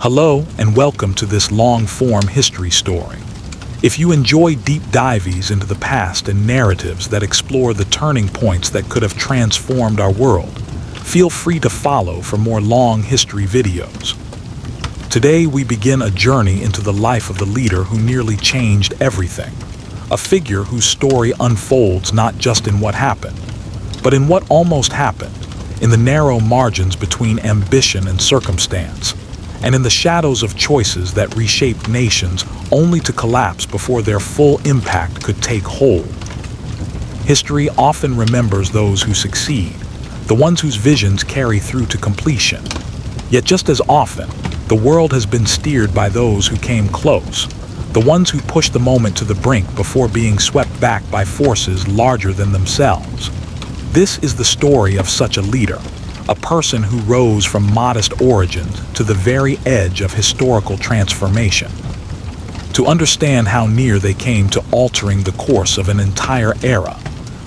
Hello and welcome to this long-form history story. If you enjoy deep dives into the past and narratives that explore the turning points that could have transformed our world, feel free to follow for more long history videos. Today we begin a journey into the life of the leader who nearly changed everything, a figure whose story unfolds not just in what happened, but in what almost happened, in the narrow margins between ambition and circumstance, and in the shadows of choices that reshaped nations only to collapse before their full impact could take hold. History often remembers those who succeed, the ones whose visions carry through to completion. Yet just as often, the world has been steered by those who came close, the ones who pushed the moment to the brink before being swept back by forces larger than themselves. This is the story of such a leader, a person who rose from modest origins to the very edge of historical transformation. To understand how near they came to altering the course of an entire era,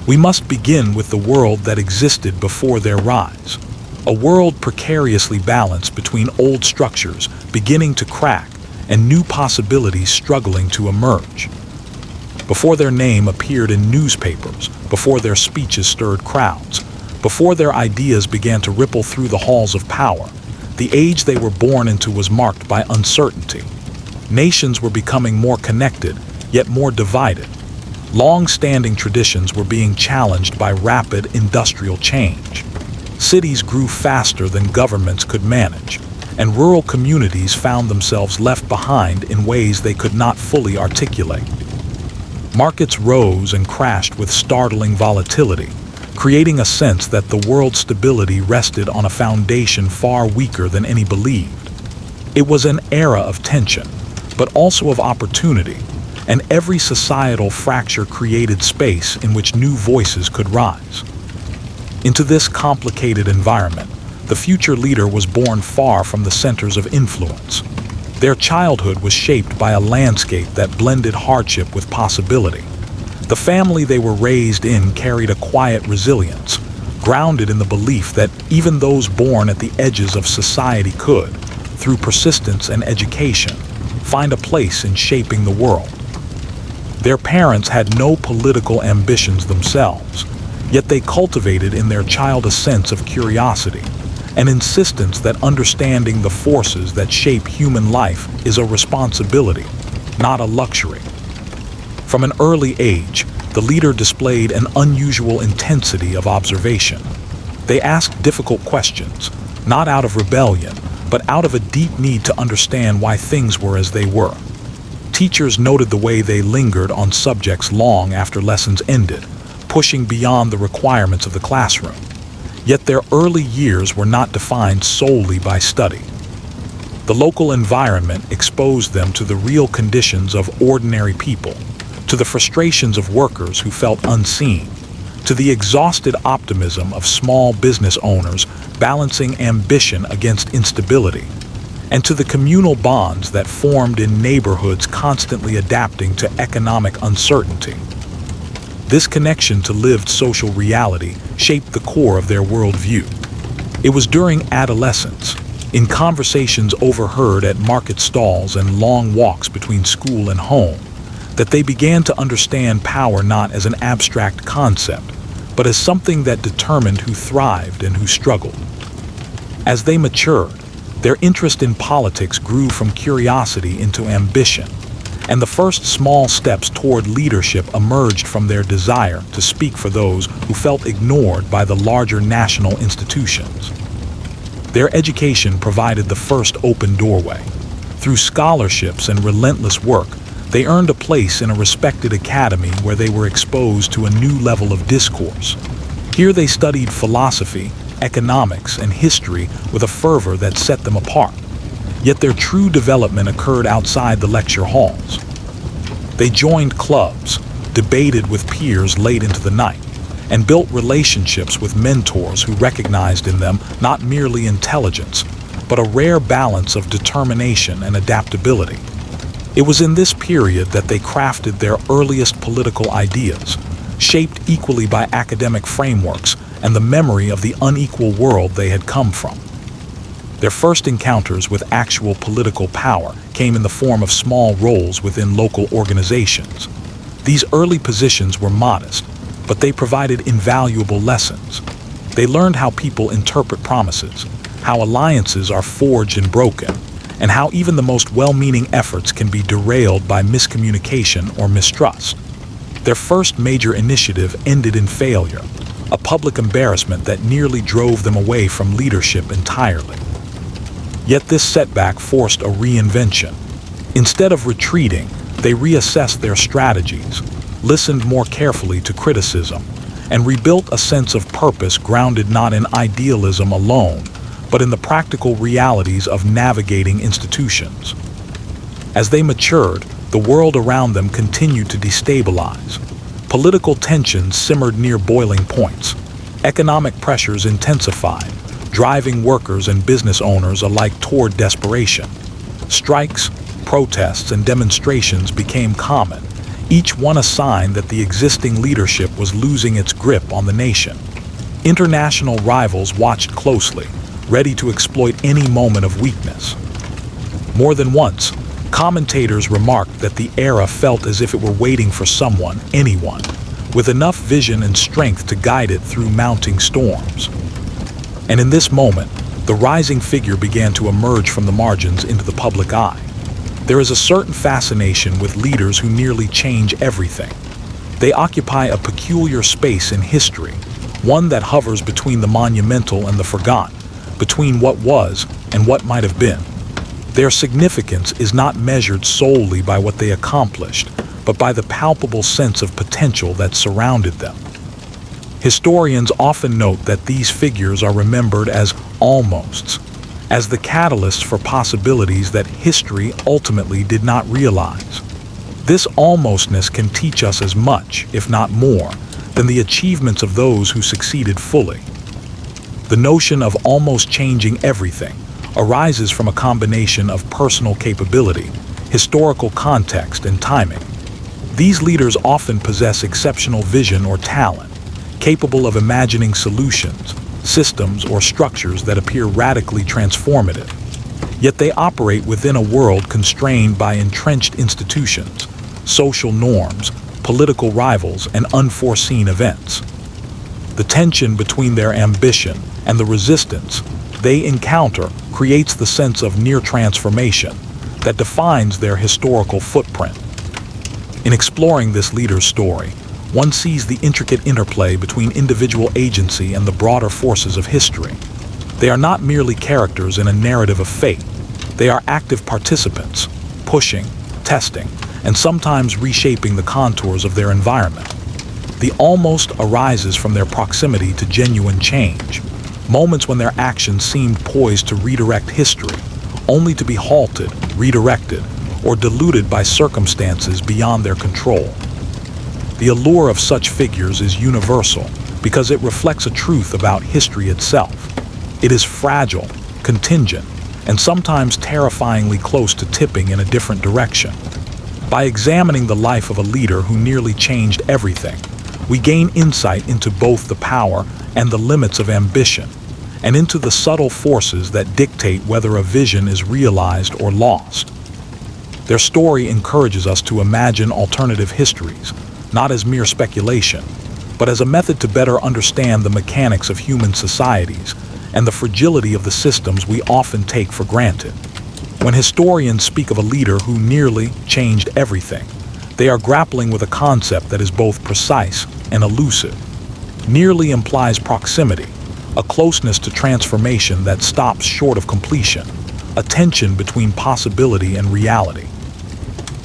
we must begin with the world that existed before their rise, a world precariously balanced between old structures beginning to crack and new possibilities struggling to emerge. Before their name appeared in newspapers, before their speeches stirred crowds, before their ideas began to ripple through the halls of power, the age they were born into was marked by uncertainty. Nations were becoming more connected, yet more divided. Long-standing traditions were being challenged by rapid industrial change. Cities grew faster than governments could manage, and rural communities found themselves left behind in ways they could not fully articulate. Markets rose and crashed with startling volatility, creating a sense that the world's stability rested on a foundation far weaker than any believed. It was an era of tension, but also of opportunity, and every societal fracture created space in which new voices could rise. Into this complicated environment, the future leader was born far from the centers of influence. Their childhood was shaped by a landscape that blended hardship with possibility. The family they were raised in carried a quiet resilience, grounded in the belief that even those born at the edges of society could, through persistence and education, find a place in shaping the world. Their parents had no political ambitions themselves, yet they cultivated in their child a sense of curiosity, an insistence that understanding the forces that shape human life is a responsibility, not a luxury. From an early age, the leader displayed an unusual intensity of observation. They asked difficult questions, not out of rebellion, but out of a deep need to understand why things were as they were. Teachers noted the way they lingered on subjects long after lessons ended, pushing beyond the requirements of the classroom. Yet their early years were not defined solely by study. The local environment exposed them to the real conditions of ordinary people, to the frustrations of workers who felt unseen, to the exhausted optimism of small business owners balancing ambition against instability, and to the communal bonds that formed in neighborhoods constantly adapting to economic uncertainty. This connection to lived social reality shaped the core of their worldview. It was during adolescence, in conversations overheard at market stalls and long walks between school and home, that they began to understand power not as an abstract concept, but as something that determined who thrived and who struggled. As they matured, their interest in politics grew from curiosity into ambition, and the first small steps toward leadership emerged from their desire to speak for those who felt ignored by the larger national institutions. Their education provided the first open doorway. Through scholarships and relentless work, they earned a place in a respected academy where they were exposed to a new level of discourse. Here they studied philosophy, economics, and history with a fervor that set them apart. Yet their true development occurred outside the lecture halls. They joined clubs, debated with peers late into the night, and built relationships with mentors who recognized in them not merely intelligence, but a rare balance of determination and adaptability. It was in this period that they crafted their earliest political ideas, shaped equally by academic frameworks and the memory of the unequal world they had come from. Their first encounters with actual political power came in the form of small roles within local organizations. These early positions were modest, but they provided invaluable lessons. They learned how people interpret promises, how alliances are forged and broken, and how even the most well-meaning efforts can be derailed by miscommunication or mistrust. Their first major initiative ended in failure, a public embarrassment that nearly drove them away from leadership entirely. Yet this setback forced a reinvention. Instead of retreating, they reassessed their strategies, listened more carefully to criticism, and rebuilt a sense of purpose grounded not in idealism alone, but in the practical realities of navigating institutions. As they matured, the world around them continued to destabilize. Political tensions simmered near boiling points. Economic pressures intensified, driving workers and business owners alike toward desperation. Strikes, protests, and demonstrations became common, each one a sign that the existing leadership was losing its grip on the nation. International rivals watched closely, ready to exploit any moment of weakness. More than once, commentators remarked that the era felt as if it were waiting for someone, anyone, with enough vision and strength to guide it through mounting storms. And in this moment, the rising figure began to emerge from the margins into the public eye. There is a certain fascination with leaders who nearly change everything. They occupy a peculiar space in history, one that hovers between the monumental and the forgotten, between what was and what might have been. Their significance is not measured solely by what they accomplished, but by the palpable sense of potential that surrounded them. Historians often note that these figures are remembered as almosts, as the catalysts for possibilities that history ultimately did not realize. This almostness can teach us as much, if not more, than the achievements of those who succeeded fully. The notion of almost changing everything arises from a combination of personal capability, historical context, and timing. These leaders often possess exceptional vision or talent, capable of imagining solutions, systems, or structures that appear radically transformative. Yet they operate within a world constrained by entrenched institutions, social norms, political rivals, and unforeseen events. The tension between their ambition and the resistance they encounter creates the sense of near transformation that defines their historical footprint. In exploring this leader's story, one sees the intricate interplay between individual agency and the broader forces of history. They are not merely characters in a narrative of fate. They are active participants, pushing, testing, and sometimes reshaping the contours of their environment. The almost arises from their proximity to genuine change, moments when their actions seemed poised to redirect history, only to be halted, redirected, or diluted by circumstances beyond their control. The allure of such figures is universal because it reflects a truth about history itself. It is fragile, contingent, and sometimes terrifyingly close to tipping in a different direction. By examining the life of a leader who nearly changed everything, we gain insight into both the power and the limits of ambition, and into the subtle forces that dictate whether a vision is realized or lost. Their story encourages us to imagine alternative histories, not as mere speculation, but as a method to better understand the mechanics of human societies and the fragility of the systems we often take for granted. When historians speak of a leader who nearly changed everything, they are grappling with a concept that is both precise and elusive. Nearly implies proximity, a closeness to transformation that stops short of completion, a tension between possibility and reality.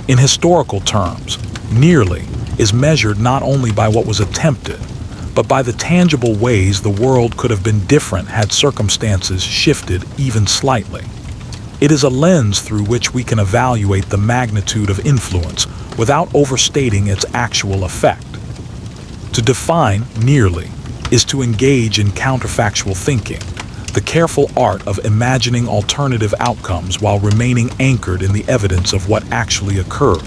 In historical terms, nearly is measured not only by what was attempted, but by the tangible ways the world could have been different had circumstances shifted even slightly. It is a lens through which we can evaluate the magnitude of influence without overstating its actual effect. To define nearly is to engage in counterfactual thinking, the careful art of imagining alternative outcomes while remaining anchored in the evidence of what actually occurred.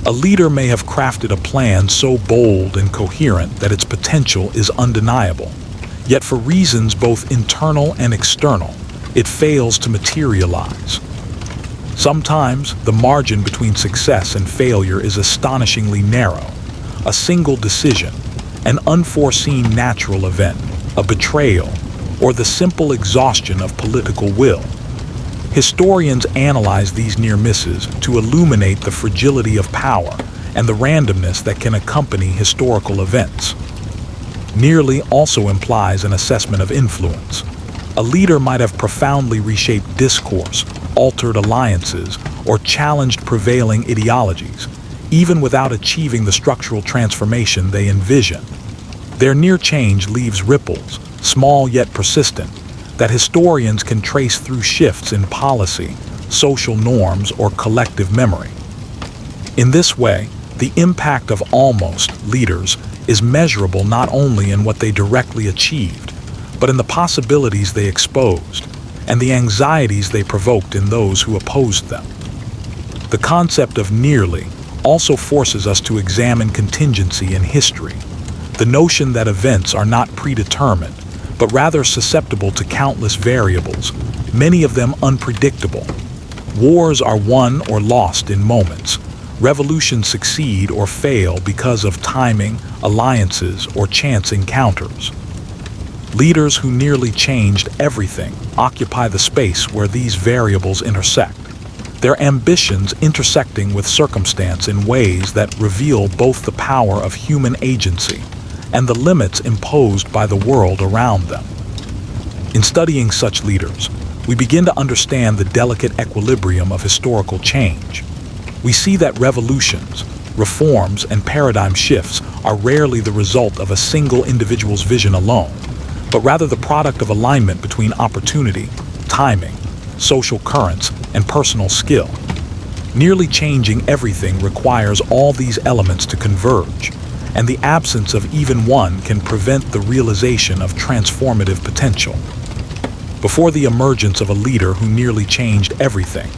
A leader may have crafted a plan so bold and coherent that its potential is undeniable. Yet for reasons both internal and external, it fails to materialize. Sometimes, the margin between success and failure is astonishingly narrow. A single decision, an unforeseen natural event, a betrayal, or the simple exhaustion of political will. Historians analyze these near misses to illuminate the fragility of power and the randomness that can accompany historical events. Nearly also implies an assessment of influence. A leader might have profoundly reshaped discourse, altered alliances, or challenged prevailing ideologies, even without achieving the structural transformation they envision. Their near change leaves ripples, small yet persistent, that historians can trace through shifts in policy, social norms, or collective memory. In this way, the impact of almost leaders is measurable not only in what they directly achieved, but in the possibilities they exposed and the anxieties they provoked in those who opposed them. The concept of nearly also forces us to examine contingency in history, the notion that events are not predetermined, but rather susceptible to countless variables, many of them unpredictable. Wars are won or lost in moments. Revolutions succeed or fail because of timing, alliances, or chance encounters. Leaders who nearly changed everything occupy the space where these variables intersect, their ambitions intersecting with circumstance in ways that reveal both the power of human agency and the limits imposed by the world around them. In studying such leaders, we begin to understand the delicate equilibrium of historical change. We see that revolutions, reforms, and paradigm shifts are rarely the result of a single individual's vision alone, but rather the product of alignment between opportunity, timing, social currents, and personal skill. Nearly changing everything requires all these elements to converge, and the absence of even one can prevent the realization of transformative potential. Before the emergence of a leader who nearly changed everything,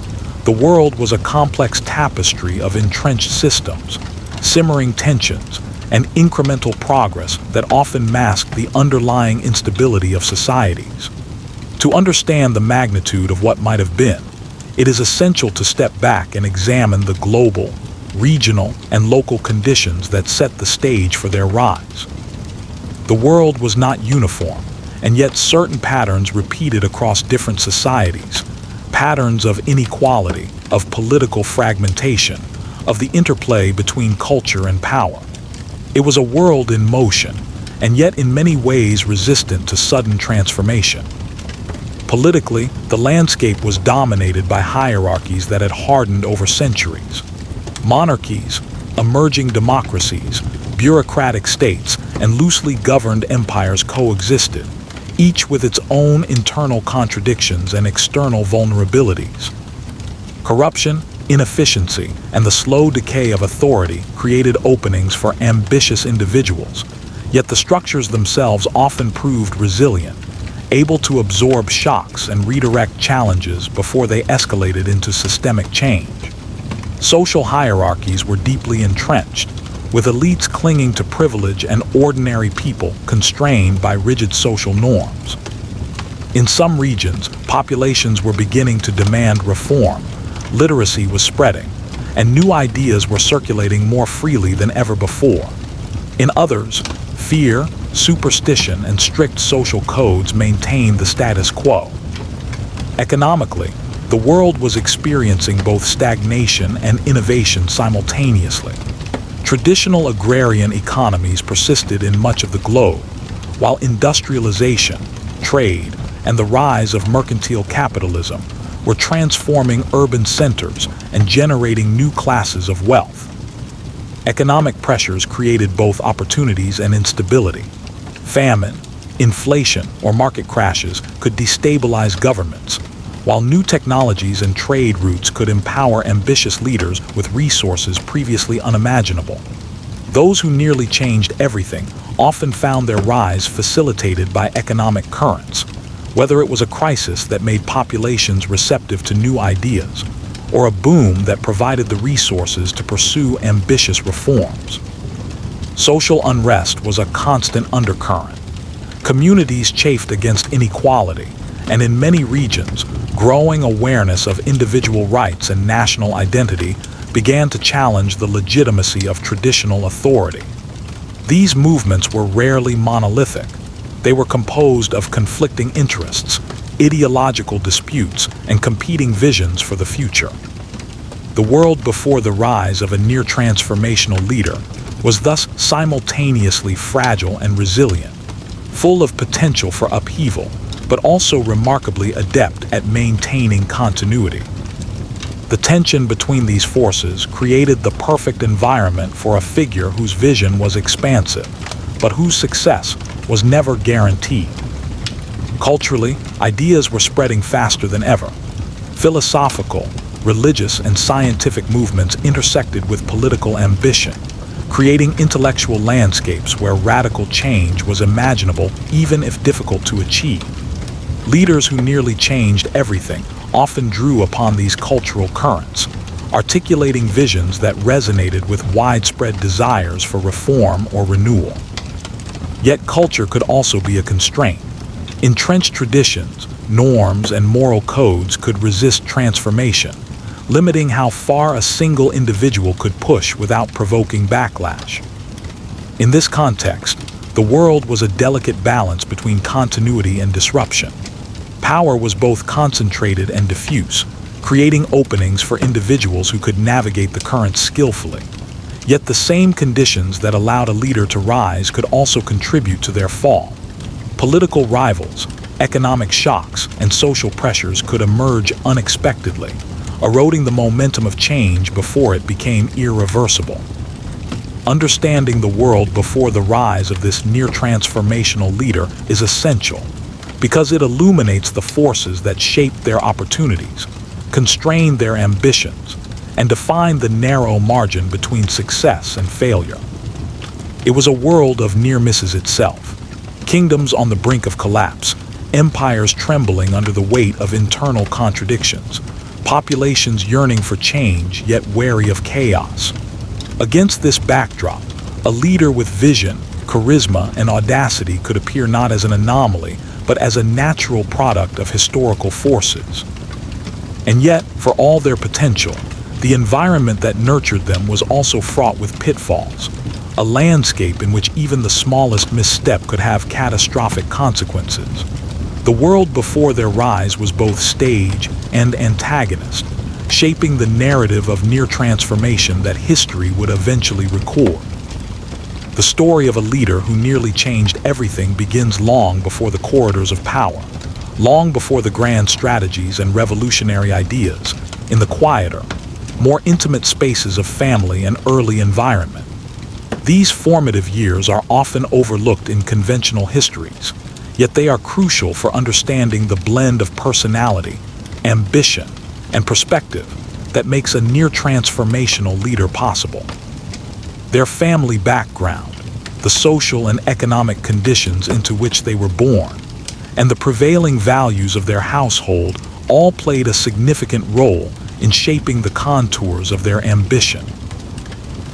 the world was a complex tapestry of entrenched systems, simmering tensions, and incremental progress that often masked the underlying instability of societies. To understand the magnitude of what might have been, it is essential to step back and examine the global, regional, and local conditions that set the stage for their rise. The world was not uniform, and yet certain patterns repeated across different societies, patterns of inequality, of political fragmentation, of the interplay between culture and power. It was a world in motion, and yet in many ways resistant to sudden transformation. Politically, the landscape was dominated by hierarchies that had hardened over centuries. Monarchies, emerging democracies, bureaucratic states, and loosely governed empires coexisted, each with its own internal contradictions and external vulnerabilities. Corruption, inefficiency, and the slow decay of authority created openings for ambitious individuals, yet the structures themselves often proved resilient, able to absorb shocks and redirect challenges before they escalated into systemic change. Social hierarchies were deeply entrenched, with elites clinging to privilege and ordinary people constrained by rigid social norms. In some regions, populations were beginning to demand reform, literacy was spreading, and new ideas were circulating more freely than ever before. In others, fear, superstition, and strict social codes maintained the status quo. Economically, the world was experiencing both stagnation and innovation simultaneously. Traditional agrarian economies persisted in much of the globe, while industrialization, trade, and the rise of mercantile capitalism were transforming urban centers and generating new classes of wealth. Economic pressures created both opportunities and instability. Famine, inflation, or market crashes could destabilize governments, while new technologies and trade routes could empower ambitious leaders with resources previously unimaginable. Those who nearly changed everything often found their rise facilitated by economic currents, whether it was a crisis that made populations receptive to new ideas, or a boom that provided the resources to pursue ambitious reforms. Social unrest was a constant undercurrent. Communities chafed against inequality, and in many regions, growing awareness of individual rights and national identity began to challenge the legitimacy of traditional authority. These movements were rarely monolithic. They were composed of conflicting interests, ideological disputes, and competing visions for the future. The world before the rise of a near-transformational leader was thus simultaneously fragile and resilient, full of potential for upheaval, but also remarkably adept at maintaining continuity. The tension between these forces created the perfect environment for a figure whose vision was expansive, but whose success was never guaranteed. Culturally, ideas were spreading faster than ever. Philosophical, religious, and scientific movements intersected with political ambition, creating intellectual landscapes where radical change was imaginable even if difficult to achieve. Leaders who nearly changed everything often drew upon these cultural currents, articulating visions that resonated with widespread desires for reform or renewal. Yet culture could also be a constraint. Entrenched traditions, norms, and moral codes could resist transformation, limiting how far a single individual could push without provoking backlash. In this context, the world was a delicate balance between continuity and disruption. Power was both concentrated and diffuse, creating openings for individuals who could navigate the currents skillfully. Yet the same conditions that allowed a leader to rise could also contribute to their fall. Political rivals, economic shocks, and social pressures could emerge unexpectedly, eroding the momentum of change before it became irreversible. Understanding the world before the rise of this near-transformational leader is essential, because it illuminates the forces that shaped their opportunities, constrained their ambitions, and defined the narrow margin between success and failure. It was a world of near misses itself, kingdoms on the brink of collapse, empires trembling under the weight of internal contradictions, populations yearning for change yet wary of chaos. Against this backdrop, a leader with vision, charisma, and audacity could appear not as an anomaly, but as a natural product of historical forces. And yet, for all their potential, the environment that nurtured them was also fraught with pitfalls, a landscape in which even the smallest misstep could have catastrophic consequences. The world before their rise was both stage and antagonist, shaping the narrative of near transformation that history would eventually record. The story of a leader who nearly changed everything begins long before the corridors of power, long before the grand strategies and revolutionary ideas, in the quieter, more intimate spaces of family and early environment. These formative years are often overlooked in conventional histories, yet they are crucial for understanding the blend of personality, ambition, and perspective that makes a near-transformational leader possible. Their family background, the social and economic conditions into which they were born, and the prevailing values of their household all played a significant role in shaping the contours of their ambition.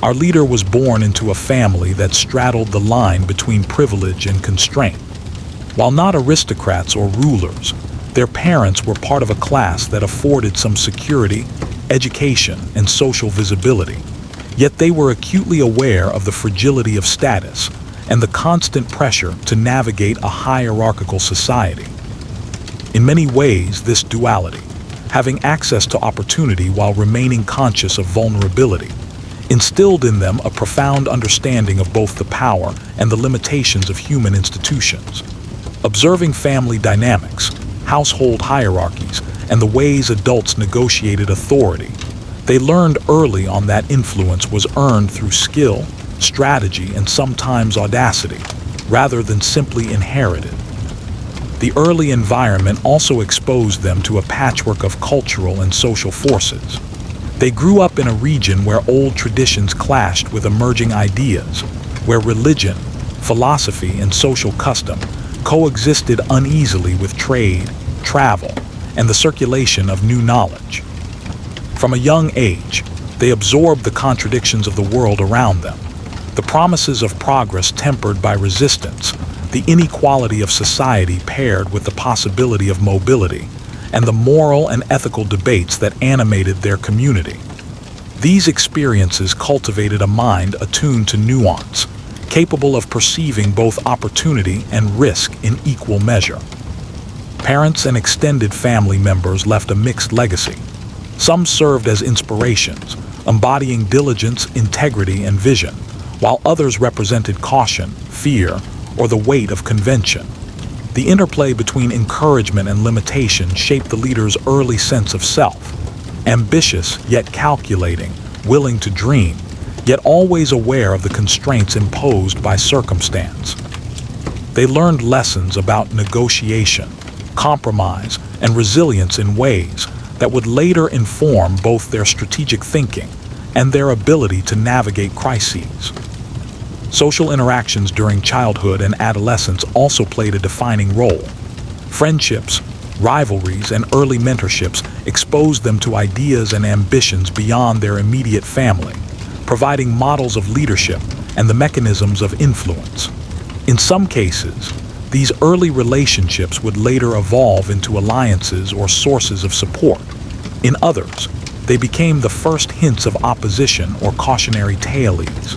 Our leader was born into a family that straddled the line between privilege and constraint. While not aristocrats or rulers, their parents were part of a class that afforded some security, education, and social visibility. Yet they were acutely aware of the fragility of status and the constant pressure to navigate a hierarchical society. In many ways, this duality, having access to opportunity while remaining conscious of vulnerability, instilled in them a profound understanding of both the power and the limitations of human institutions. Observing family dynamics, household hierarchies, and the ways adults negotiated authority, they learned early on that influence was earned through skill, strategy, and sometimes audacity, rather than simply inherited. The early environment also exposed them to a patchwork of cultural and social forces. They grew up in a region where old traditions clashed with emerging ideas, where religion, philosophy, and social custom coexisted uneasily with trade, travel, and the circulation of new knowledge. From a young age, they absorbed the contradictions of the world around them, the promises of progress tempered by resistance, the inequality of society paired with the possibility of mobility, and the moral and ethical debates that animated their community. These experiences cultivated a mind attuned to nuance, capable of perceiving both opportunity and risk in equal measure. Parents and extended family members left a mixed legacy. Some served as inspirations, embodying diligence, integrity, and vision, while others represented caution, fear, or the weight of convention. The interplay between encouragement and limitation shaped the leader's early sense of self. Ambitious yet calculating, willing to dream, yet always aware of the constraints imposed by circumstance. They learned lessons about negotiation, compromise, and resilience in ways that would later inform both their strategic thinking and their ability to navigate crises. Social interactions during childhood and adolescence also played a defining role. Friendships, rivalries, and early mentorships exposed them to ideas and ambitions beyond their immediate family, providing models of leadership and the mechanisms of influence. In some cases, these early relationships would later evolve into alliances or sources of support. In others, they became the first hints of opposition or cautionary tales.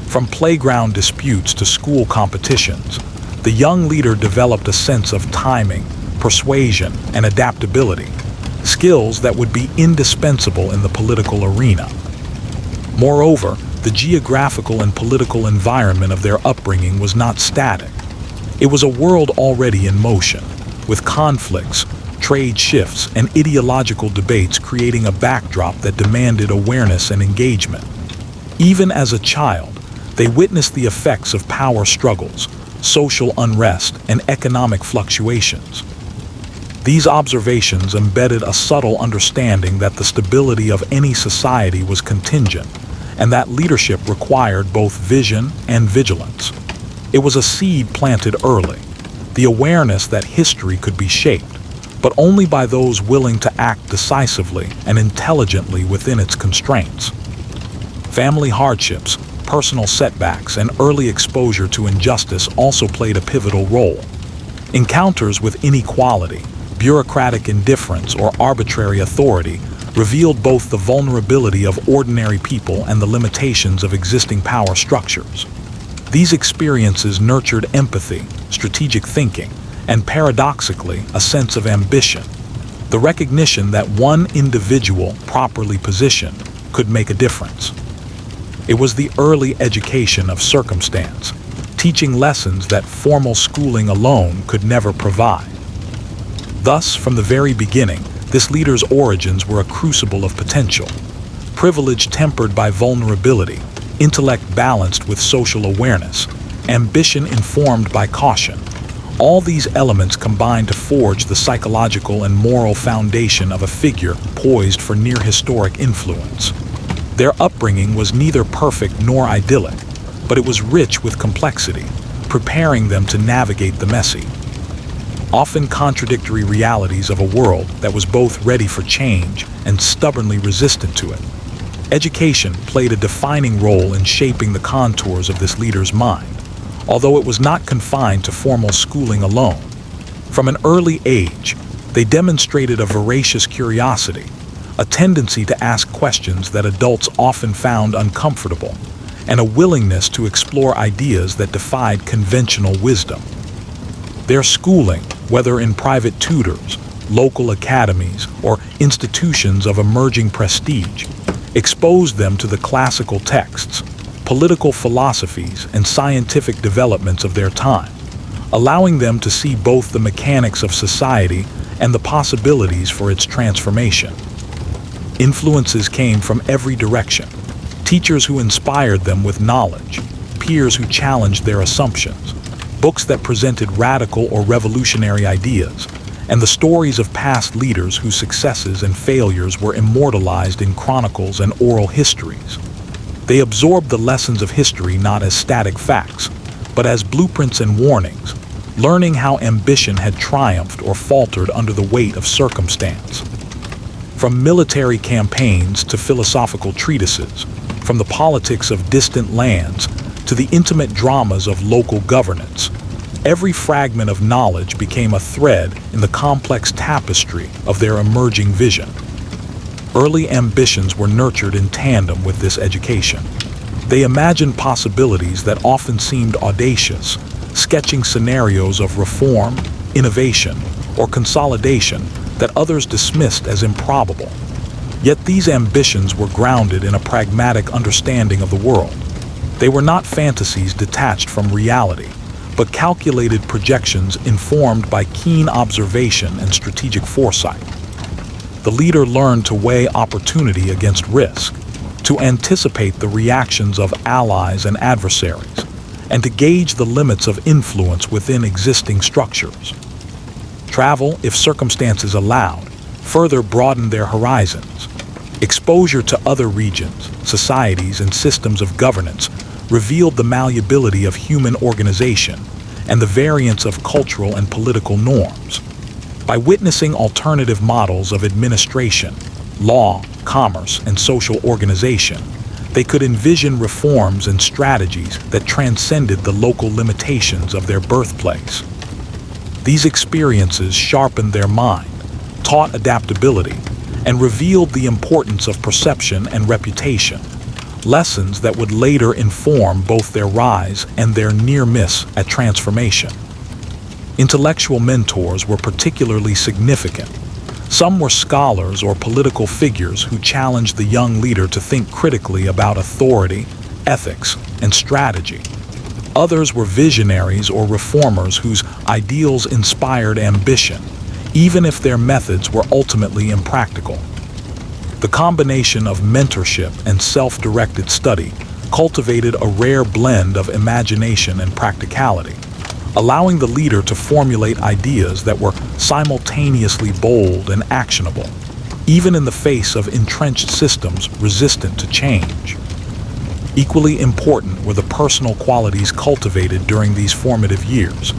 From playground disputes to school competitions, the young leader developed a sense of timing, persuasion, and adaptability, skills that would be indispensable in the political arena. Moreover, the geographical and political environment of their upbringing was not static. It was a world already in motion, with conflicts, trade shifts, and ideological debates creating a backdrop that demanded awareness and engagement. Even as a child, they witnessed the effects of power struggles, social unrest, and economic fluctuations. These observations embedded a subtle understanding that the stability of any society was contingent, and that leadership required both vision and vigilance. It was a seed planted early, the awareness that history could be shaped, but only by those willing to act decisively and intelligently within its constraints. Family hardships, personal setbacks, and early exposure to injustice also played a pivotal role. Encounters with inequality, bureaucratic indifference, or arbitrary authority revealed both the vulnerability of ordinary people and the limitations of existing power structures. These experiences nurtured empathy, strategic thinking, and paradoxically, a sense of ambition, the recognition that one individual, properly positioned, could make a difference. It was the early education of circumstance, teaching lessons that formal schooling alone could never provide. Thus, from the very beginning, this leader's origins were a crucible of potential, privilege tempered by vulnerability, intellect balanced with social awareness, ambition informed by caution. All these elements combined to forge the psychological and moral foundation of a figure poised for near-historic influence. Their upbringing was neither perfect nor idyllic, but it was rich with complexity, preparing them to navigate the messy, often contradictory realities of a world that was both ready for change and stubbornly resistant to it. Education played a defining role in shaping the contours of this leader's mind, although it was not confined to formal schooling alone. From an early age, they demonstrated a voracious curiosity, a tendency to ask questions that adults often found uncomfortable, and a willingness to explore ideas that defied conventional wisdom. Their schooling, whether in private tutors, local academies, or institutions of emerging prestige, exposed them to the classical texts, political philosophies, and scientific developments of their time, allowing them to see both the mechanics of society and the possibilities for its transformation. Influences came from every direction: teachers who inspired them with knowledge, peers who challenged their assumptions, books that presented radical or revolutionary ideas, and the stories of past leaders whose successes and failures were immortalized in chronicles and oral histories. They absorbed the lessons of history not as static facts, but as blueprints and warnings, learning how ambition had triumphed or faltered under the weight of circumstance. From military campaigns to philosophical treatises, from the politics of distant lands to the intimate dramas of local governance, Every fragment of knowledge became a thread in the complex tapestry of their emerging vision. Early ambitions were nurtured in tandem with this education. They imagined possibilities that often seemed audacious, sketching scenarios of reform, innovation, or consolidation that others dismissed as improbable. Yet these ambitions were grounded in a pragmatic understanding of the world. They were not fantasies detached from reality, but calculated projections informed by keen observation and strategic foresight. The leader learned to weigh opportunity against risk, to anticipate the reactions of allies and adversaries, and to gauge the limits of influence within existing structures. Travel, if circumstances allowed, further broadened their horizons. Exposure to other regions, societies, and systems of governance revealed the malleability of human organization and the variance of cultural and political norms. By witnessing alternative models of administration, law, commerce, and social organization, they could envision reforms and strategies that transcended the local limitations of their birthplace. These experiences sharpened their mind, taught adaptability, and revealed the importance of perception and reputation, lessons that would later inform both their rise and their near miss at transformation. Intellectual mentors were particularly significant. Some were scholars or political figures who challenged the young leader to think critically about authority, ethics, and strategy. Others were visionaries or reformers whose ideals inspired ambition, even if their methods were ultimately impractical. The combination of mentorship and self-directed study cultivated a rare blend of imagination and practicality, allowing the leader to formulate ideas that were simultaneously bold and actionable, even in the face of entrenched systems resistant to change. Equally important were the personal qualities cultivated during these formative years: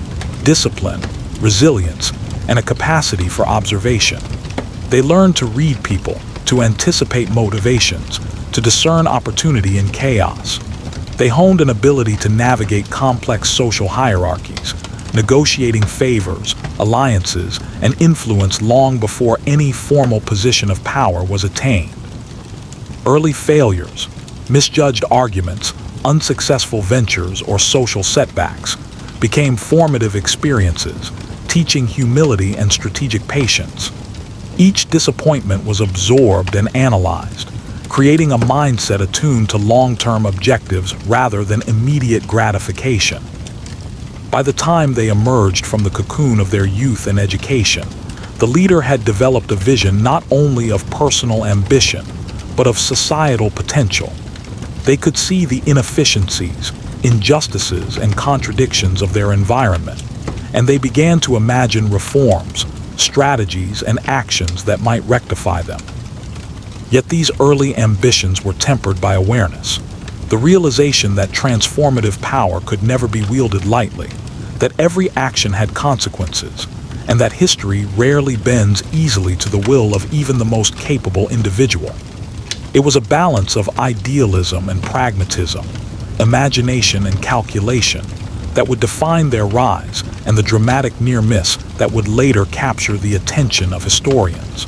discipline, resilience, and a capacity for observation. They learned to read people, to anticipate motivations, to discern opportunity in chaos. They honed an ability to navigate complex social hierarchies, negotiating favors, alliances, and influence long before any formal position of power was attained. Early failures, misjudged arguments, unsuccessful ventures, or social setbacks became formative experiences, teaching humility and strategic patience. Each disappointment was absorbed and analyzed, creating a mindset attuned to long-term objectives rather than immediate gratification. By the time they emerged from the cocoon of their youth and education, the leader had developed a vision not only of personal ambition, but of societal potential. They could see the inefficiencies, injustices, and contradictions of their environment, and they began to imagine reforms, strategies, and actions that might rectify them. Yet these early ambitions were tempered by awareness, the realization that transformative power could never be wielded lightly, that every action had consequences, and that history rarely bends easily to the will of even the most capable individual. It was a balance of idealism and pragmatism, imagination and calculation, that would define their rise, and the dramatic near miss that would later capture the attention of historians.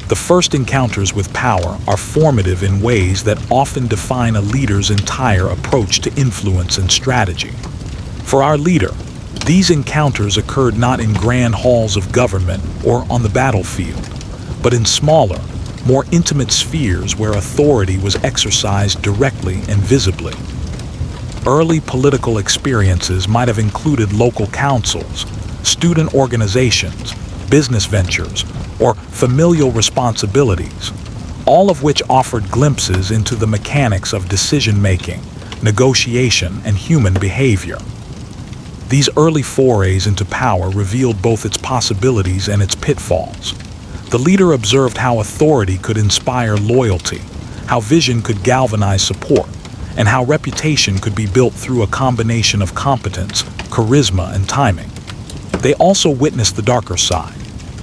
The first encounters with power are formative in ways that often define a leader's entire approach to influence and strategy. For our leader, these encounters occurred not in grand halls of government or on the battlefield, but in smaller, more intimate spheres where authority was exercised directly and visibly. Early political experiences might have included local councils, student organizations, business ventures, or familial responsibilities, all of which offered glimpses into the mechanics of decision-making, negotiation, and human behavior. These early forays into power revealed both its possibilities and its pitfalls. The leader observed how authority could inspire loyalty, how vision could galvanize support, and how reputation could be built through a combination of competence, charisma, and timing. They also witnessed the darker side: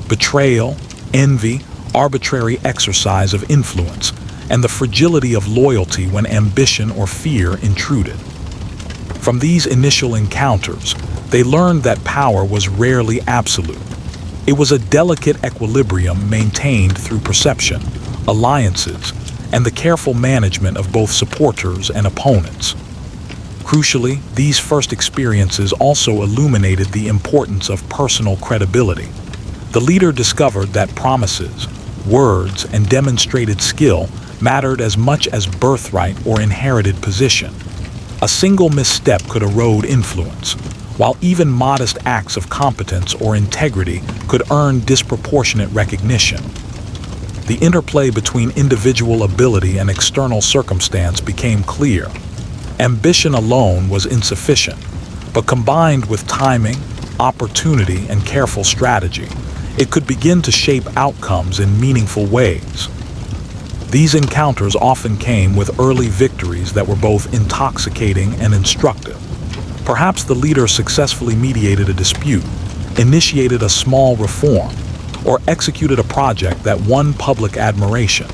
betrayal, envy, arbitrary exercise of influence, and the fragility of loyalty when ambition or fear intruded. From these initial encounters, they learned that power was rarely absolute. It was a delicate equilibrium maintained through perception, alliances, and the careful management of both supporters and opponents. Crucially, these first experiences also illuminated the importance of personal credibility. The leader discovered that promises, words, and demonstrated skill mattered as much as birthright or inherited position. A single misstep could erode influence, while even modest acts of competence or integrity could earn disproportionate recognition. The interplay between individual ability and external circumstance became clear. Ambition alone was insufficient, but combined with timing, opportunity, and careful strategy, it could begin to shape outcomes in meaningful ways. These encounters often came with early victories that were both intoxicating and instructive. Perhaps the leader successfully mediated a dispute, initiated a small reform, or executed a project that won public admiration.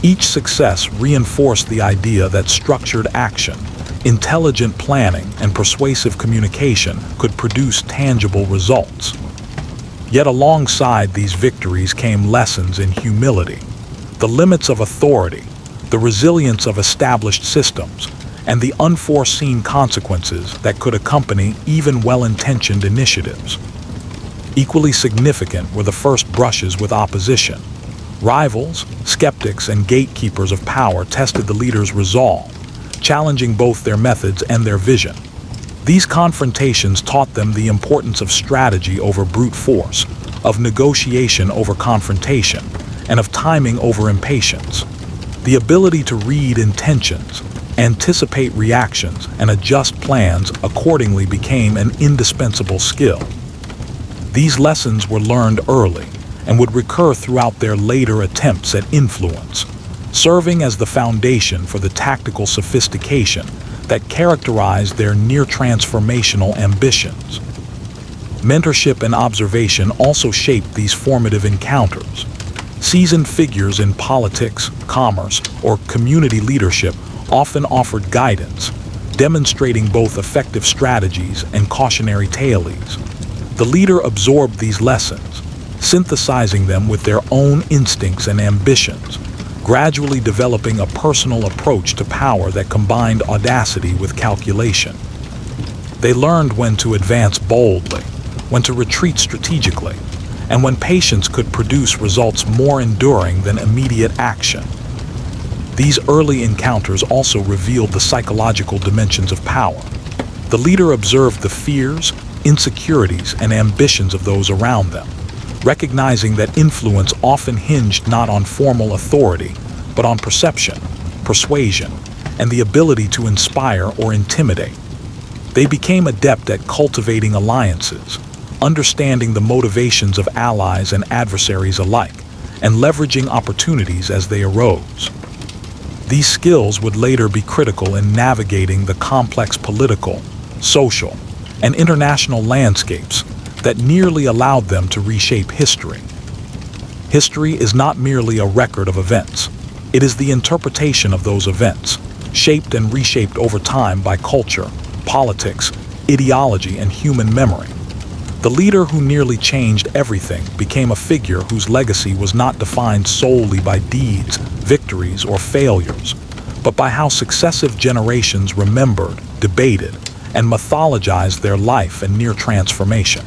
Each success reinforced the idea that structured action, intelligent planning, and persuasive communication could produce tangible results. Yet alongside these victories came lessons in humility, the limits of authority, the resilience of established systems, and the unforeseen consequences that could accompany even well-intentioned initiatives. Equally significant were the first brushes with opposition. Rivals, skeptics, and gatekeepers of power tested the leader's resolve, challenging both their methods and their vision. These confrontations taught them the importance of strategy over brute force, of negotiation over confrontation, and of timing over impatience. The ability to read intentions, anticipate reactions, and adjust plans accordingly became an indispensable skill. These lessons were learned early and would recur throughout their later attempts at influence, serving as the foundation for the tactical sophistication that characterized their near-transformational ambitions. Mentorship and observation also shaped these formative encounters. Seasoned figures in politics, commerce, or community leadership often offered guidance, demonstrating both effective strategies and cautionary tales. The leader absorbed these lessons, synthesizing them with their own instincts and ambitions, gradually developing a personal approach to power that combined audacity with calculation. They learned when to advance boldly, when to retreat strategically, and when patience could produce results more enduring than immediate action. These early encounters also revealed the psychological dimensions of power. The leader observed the fears, insecurities, and ambitions of those around them, recognizing that influence often hinged not on formal authority, but on perception, persuasion, and the ability to inspire or intimidate. They became adept at cultivating alliances, understanding the motivations of allies and adversaries alike, and leveraging opportunities as they arose. These skills would later be critical in navigating the complex political, social, and international landscapes that nearly allowed them to reshape history. History is not merely a record of events. It is the interpretation of those events, shaped and reshaped over time by culture, politics, ideology, and human memory. The leader who nearly changed everything became a figure whose legacy was not defined solely by deeds, victories, or failures, but by how successive generations remembered, debated, and mythologized their life and near transformation.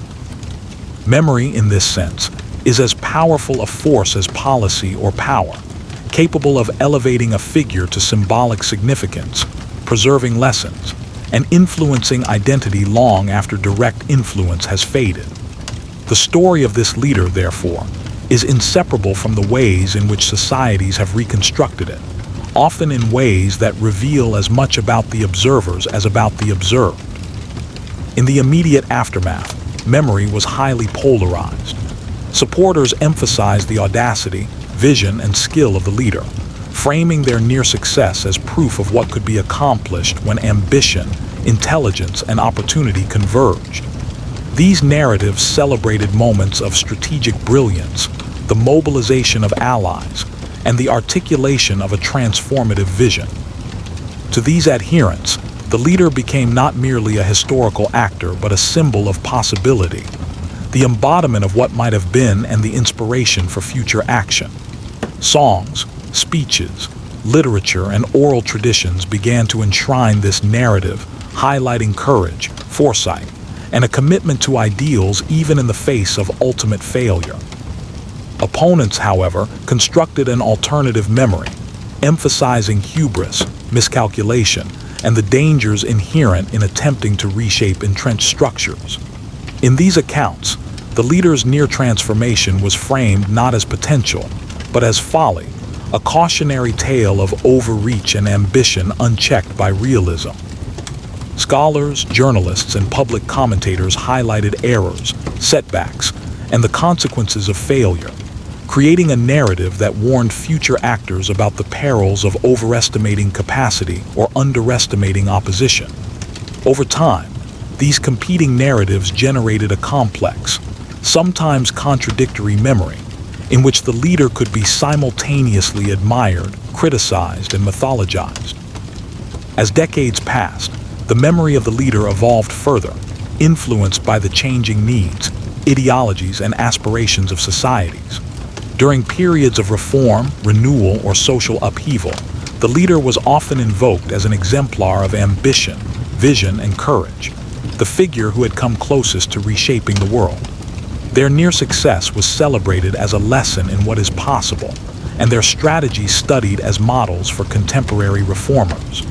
Memory, in this sense, is as powerful a force as policy or power, capable of elevating a figure to symbolic significance, preserving lessons, and influencing identity long after direct influence has faded. The story of this leader, therefore, is inseparable from the ways in which societies have reconstructed it, often in ways that reveal as much about the observers as about the observed. In the immediate aftermath, memory was highly polarized. Supporters emphasized the audacity, vision, and skill of the leader, framing their near success as proof of what could be accomplished when ambition, intelligence, and opportunity converged. These narratives celebrated moments of strategic brilliance, the mobilization of allies, and the articulation of a transformative vision. To these adherents, The leader became not merely a historical actor, but a symbol of possibility, the embodiment of what might have been and the inspiration for future action. Songs, speeches, literature, and oral traditions began to enshrine this narrative, highlighting courage, foresight, and a commitment to ideals even in the face of ultimate failure. Opponents, however, constructed an alternative memory, emphasizing hubris, miscalculation, and the dangers inherent in attempting to reshape entrenched structures. In these accounts, the leader's near transformation was framed not as potential, but as folly, a cautionary tale of overreach and ambition unchecked by realism. Scholars, journalists, and public commentators highlighted errors, setbacks, and the consequences of failure, creating a narrative that warned future actors about the perils of overestimating capacity or underestimating opposition. Over time, these competing narratives generated a complex, sometimes contradictory memory, in which the leader could be simultaneously admired, criticized, and mythologized. As decades passed, the memory of the leader evolved further, influenced by the changing needs, ideologies, and aspirations of societies. During periods of reform, renewal, or social upheaval, the leader was often invoked as an exemplar of ambition, vision, and courage, the figure who had come closest to reshaping the world. Their near success was celebrated as a lesson in what is possible, and their strategies studied as models for contemporary reformers.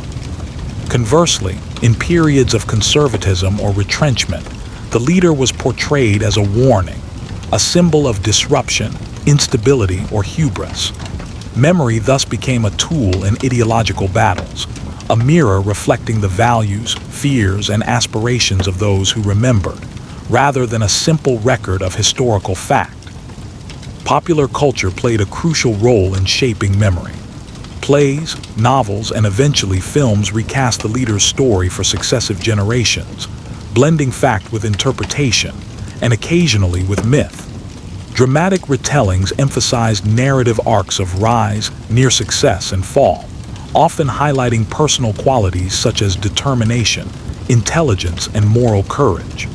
Conversely, in periods of conservatism or retrenchment, the leader was portrayed as a warning, a symbol of disruption, instability, or hubris. Memory thus became a tool in ideological battles, a mirror reflecting the values, fears, and aspirations of those who remembered, rather than a simple record of historical fact. Popular culture played a crucial role in shaping memory. Plays, novels, and eventually films recast the leader's story for successive generations, blending fact with interpretation, and occasionally with myth. Dramatic retellings emphasized narrative arcs of rise, near success, and fall, often highlighting personal qualities such as determination, intelligence, and moral courage.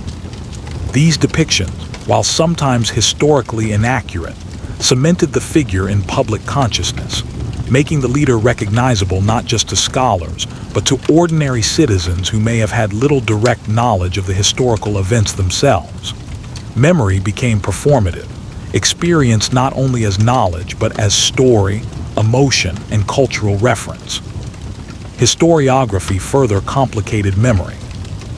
These depictions, while sometimes historically inaccurate, cemented the figure in public consciousness, making the leader recognizable not just to scholars, but to ordinary citizens who may have had little direct knowledge of the historical events themselves. Memory became performative, experienced not only as knowledge but as story, emotion, and cultural reference. Historiography further complicated memory.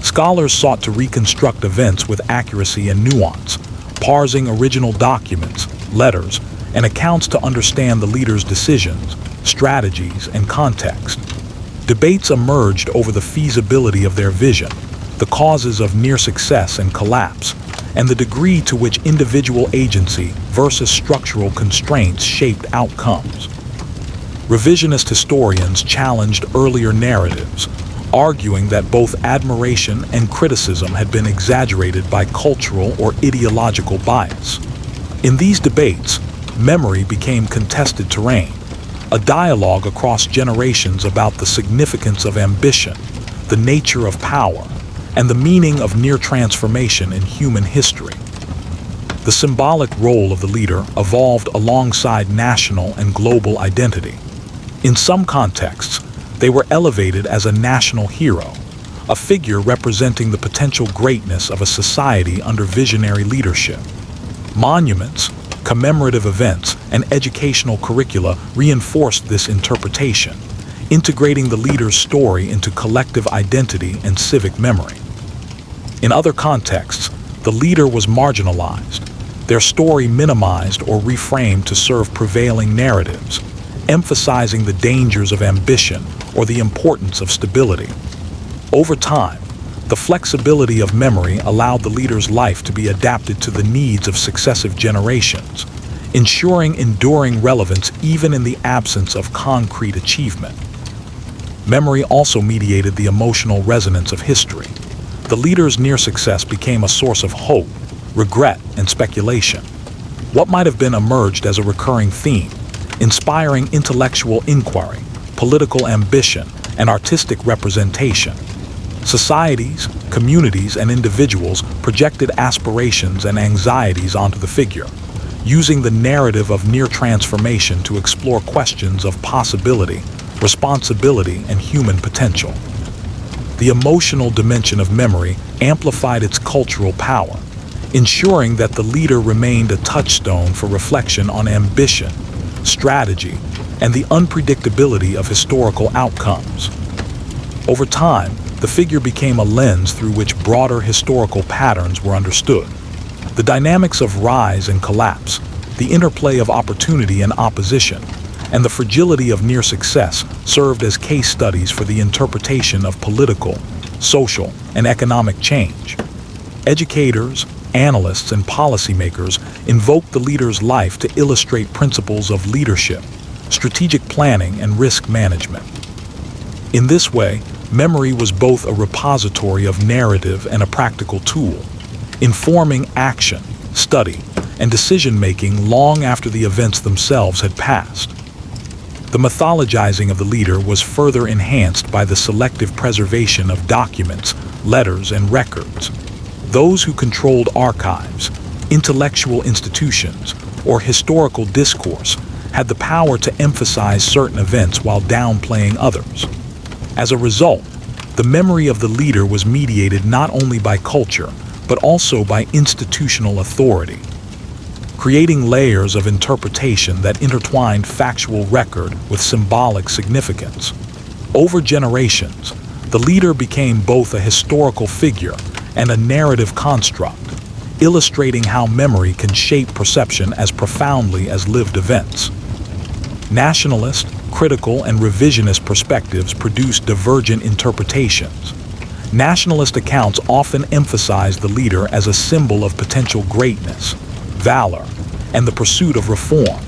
Scholars sought to reconstruct events with accuracy and nuance, parsing original documents, letters, and accounts to understand the leader's decisions, strategies, and context. Debates emerged over the feasibility of their vision, the causes of near success and collapse, and the degree to which individual agency versus structural constraints shaped outcomes. Revisionist historians challenged earlier narratives, arguing that both admiration and criticism had been exaggerated by cultural or ideological bias. In these debates, memory became contested terrain, a dialogue across generations about the significance of ambition, the nature of power, and the meaning of near transformation in human history. The symbolic role of the leader evolved alongside national and global identity. In some contexts, they were elevated as a national hero, a figure representing the potential greatness of a society under visionary leadership. Monuments, commemorative events, and educational curricula reinforced this interpretation, integrating the leader's story into collective identity and civic memory. In other contexts, the leader was marginalized, their story minimized or reframed to serve prevailing narratives, emphasizing the dangers of ambition or the importance of stability. Over time, the flexibility of memory allowed the leader's life to be adapted to the needs of successive generations, ensuring enduring relevance even in the absence of concrete achievement. Memory also mediated the emotional resonance of history. The leader's near success became a source of hope, regret, and speculation. What might have been emerged as a recurring theme, inspiring intellectual inquiry, political ambition, and artistic representation. Societies, communities, and individuals projected aspirations and anxieties onto the figure, using the narrative of near transformation to explore questions of possibility, responsibility, and human potential. The emotional dimension of memory amplified its cultural power, ensuring that the leader remained a touchstone for reflection on ambition, strategy, and the unpredictability of historical outcomes. Over time, the figure became a lens through which broader historical patterns were understood. The dynamics of rise and collapse, the interplay of opportunity and opposition, and the fragility of near success served as case studies for the interpretation of political, social, and economic change. Educators, analysts, and policymakers invoked the leader's life to illustrate principles of leadership, strategic planning, and risk management. In this way, memory was both a repository of narrative and a practical tool, informing action, study, and decision-making long after the events themselves had passed. The mythologizing of the leader was further enhanced by the selective preservation of documents, letters, and records. Those who controlled archives, intellectual institutions, or historical discourse had the power to emphasize certain events while downplaying others. As a result, the memory of the leader was mediated not only by culture, but also by institutional authority, creating layers of interpretation that intertwined factual record with symbolic significance. Over generations, the leader became both a historical figure and a narrative construct, illustrating how memory can shape perception as profoundly as lived events. Nationalist, critical, and revisionist perspectives produce divergent interpretations. Nationalist accounts often emphasize the leader as a symbol of potential greatness, valor, and the pursuit of reform.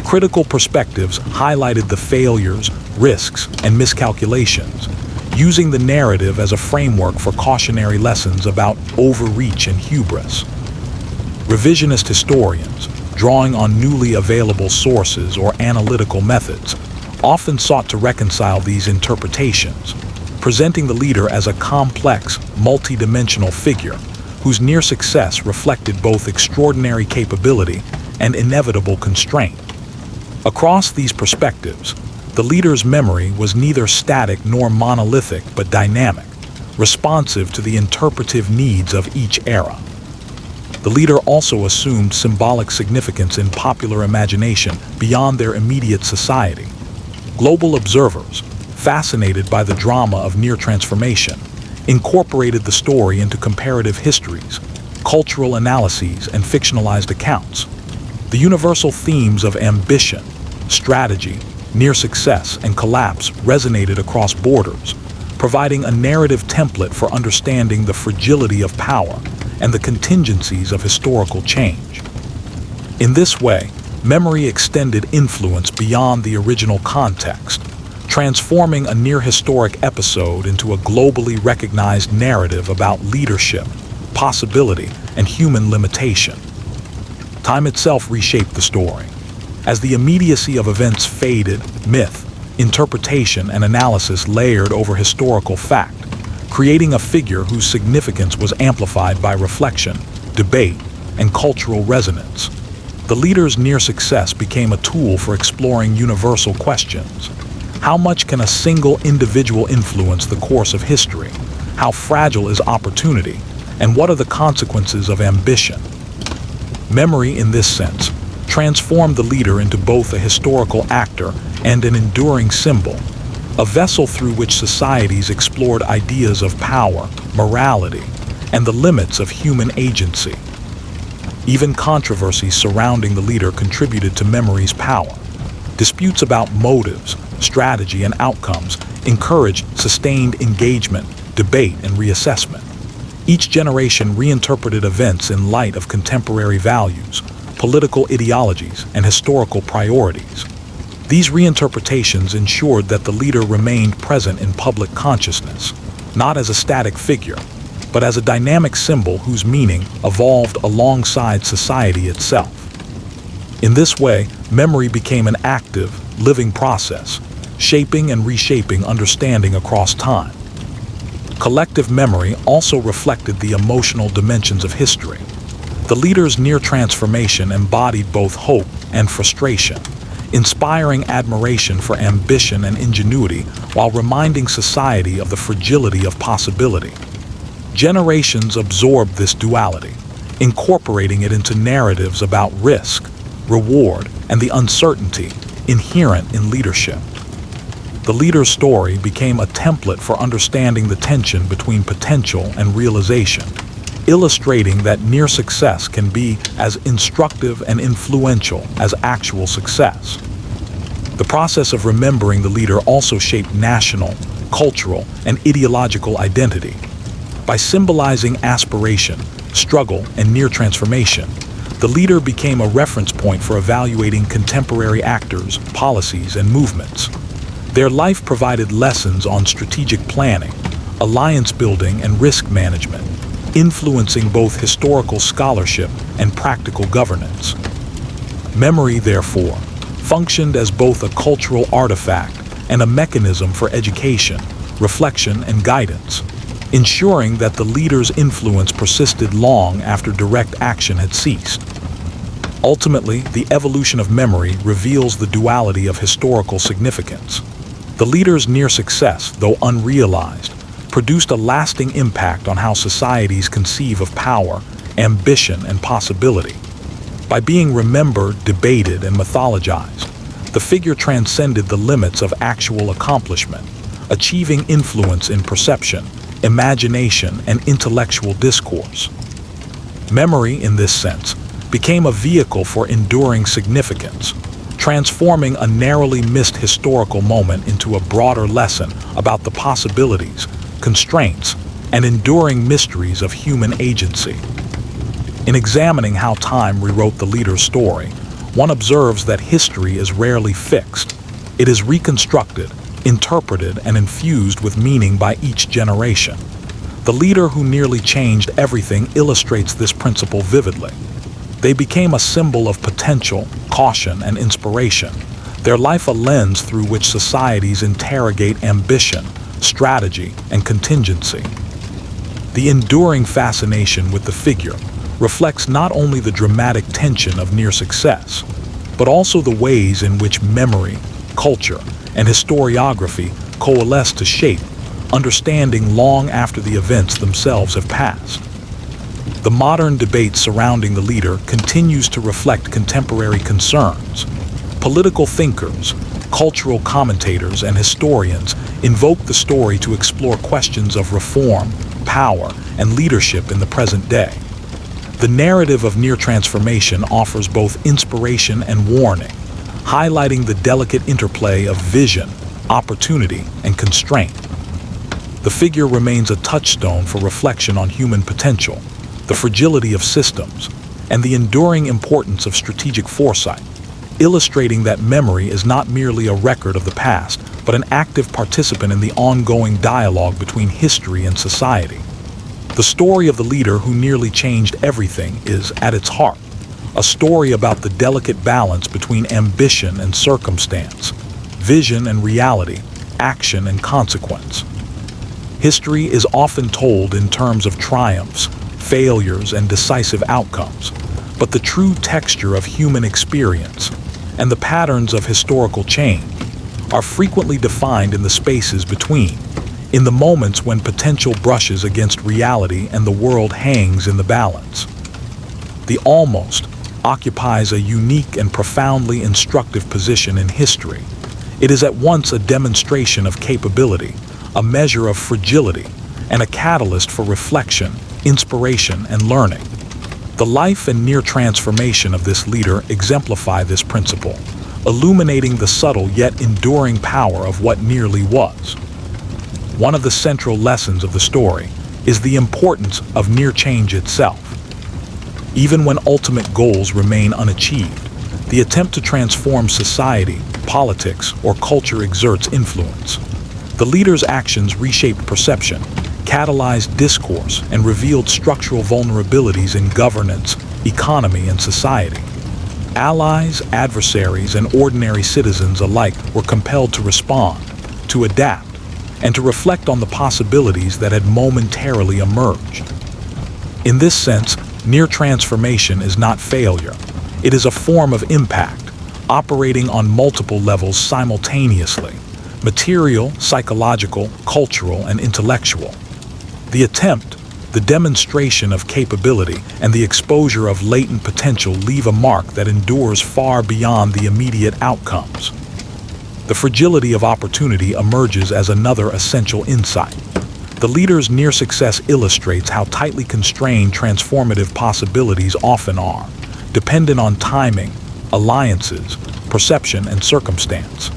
Critical perspectives highlighted the failures, risks, and miscalculations, using the narrative as a framework for cautionary lessons about overreach and hubris. Revisionist historians, drawing on newly available sources or analytical methods, often sought to reconcile these interpretations, presenting the leader as a complex, multidimensional figure whose near success reflected both extraordinary capability and inevitable constraint. Across these perspectives, the leader's memory was neither static nor monolithic but dynamic, responsive to the interpretive needs of each era. The leader also assumed symbolic significance in popular imagination beyond their immediate society. Global observers, fascinated by the drama of near transformation, incorporated the story into comparative histories, cultural analyses, and fictionalized accounts. The universal themes of ambition, strategy, near success, and collapse resonated across borders, providing a narrative template for understanding the fragility of power and the contingencies of historical change. In this way, memory extended influence beyond the original context, transforming a near-historic episode into a globally recognized narrative about leadership, possibility, and human limitation. Time itself reshaped the story. As the immediacy of events faded, myth, interpretation, and analysis layered over historical fact, creating a figure whose significance was amplified by reflection, debate, and cultural resonance. The leader's near success became a tool for exploring universal questions. How much can a single individual influence the course of history? How fragile is opportunity? And what are the consequences of ambition? Memory, in this sense, transformed the leader into both a historical actor and an enduring symbol, a vessel through which societies explored ideas of power, morality, and the limits of human agency. Even controversies surrounding the leader contributed to memory's power. Disputes about motives, strategy, and outcomes encouraged sustained engagement, debate, and reassessment. Each generation reinterpreted events in light of contemporary values, political ideologies, and historical priorities. These reinterpretations ensured that the leader remained present in public consciousness, not as a static figure, but as a dynamic symbol whose meaning evolved alongside society itself. In this way, memory became an active, living process, shaping and reshaping understanding across time. Collective memory also reflected the emotional dimensions of history. The leader's near transformation embodied both hope and frustration, inspiring admiration for ambition and ingenuity while reminding society of the fragility of possibility. Generations absorbed this duality, incorporating it into narratives about risk, reward, and the uncertainty inherent in leadership. The leader's story became a template for understanding the tension between potential and realization, illustrating that near success can be as instructive and influential as actual success. The process of remembering the leader also shaped national, cultural, and ideological identity. By symbolizing aspiration, struggle, and near transformation, the leader became a reference point for evaluating contemporary actors, policies, and movements. Their life provided lessons on strategic planning, alliance building, and risk management, influencing both historical scholarship and practical governance. Memory, therefore, functioned as both a cultural artifact and a mechanism for education, reflection, and guidance, ensuring that the leader's influence persisted long after direct action had ceased. Ultimately, the evolution of memory reveals the duality of historical significance. The leader's near success, though unrealized, produced a lasting impact on how societies conceive of power, ambition, and possibility. By being remembered, debated, and mythologized, the figure transcended the limits of actual accomplishment, achieving influence in perception, imagination, and intellectual discourse. Memory, in this sense, became a vehicle for enduring significance, transforming a narrowly missed historical moment into a broader lesson about the possibilities, constraints, and enduring mysteries of human agency. In examining how time rewrote the leader's story, one observes that history is rarely fixed. It is reconstructed, interpreted, and infused with meaning by each generation. The leader who nearly changed everything illustrates this principle vividly. They became a symbol of potential, caution, and inspiration, their life a lens through which societies interrogate ambition, strategy, and contingency. The enduring fascination with the figure reflects not only the dramatic tension of near success, but also the ways in which memory, culture, and historiography coalesce to shape understanding long after the events themselves have passed. The modern debate surrounding the leader continues to reflect contemporary concerns. Political thinkers, cultural commentators, and historians invoke the story to explore questions of reform, power, and leadership in the present day. The narrative of near transformation offers both inspiration and warning, highlighting the delicate interplay of vision, opportunity, and constraint. The figure remains a touchstone for reflection on human potential, the fragility of systems, and the enduring importance of strategic foresight, illustrating that memory is not merely a record of the past, but an active participant in the ongoing dialogue between history and society. The story of the leader who nearly changed everything is, at its heart, a story about the delicate balance between ambition and circumstance, vision and reality, action and consequence. History is often told in terms of triumphs, failures, and decisive outcomes, but the true texture of human experience and the patterns of historical change are frequently defined in the spaces between, in the moments when potential brushes against reality and the world hangs in the balance. The almost occupies a unique and profoundly instructive position in history. It is at once a demonstration of capability, a measure of fragility, and a catalyst for reflection, inspiration, and learning. The life and near transformation of this leader exemplify this principle, illuminating the subtle yet enduring power of what nearly was. One of the central lessons of the story is the importance of near change itself. Even when ultimate goals remain unachieved, the attempt to transform society, politics, or culture exerts influence. The leader's actions reshaped perception, catalyzed discourse, and revealed structural vulnerabilities in governance, economy, and society. Allies, adversaries, and ordinary citizens alike were compelled to respond, to adapt, and to reflect on the possibilities that had momentarily emerged. In this sense, near transformation is not failure. It is a form of impact, operating on multiple levels simultaneously: material, psychological, cultural, and intellectual. The attempt, the demonstration of capability, and the exposure of latent potential leave a mark that endures far beyond the immediate outcomes. The fragility of opportunity emerges as another essential insight. The leader's near success illustrates how tightly constrained transformative possibilities often are, dependent on timing, alliances, perception, and circumstance.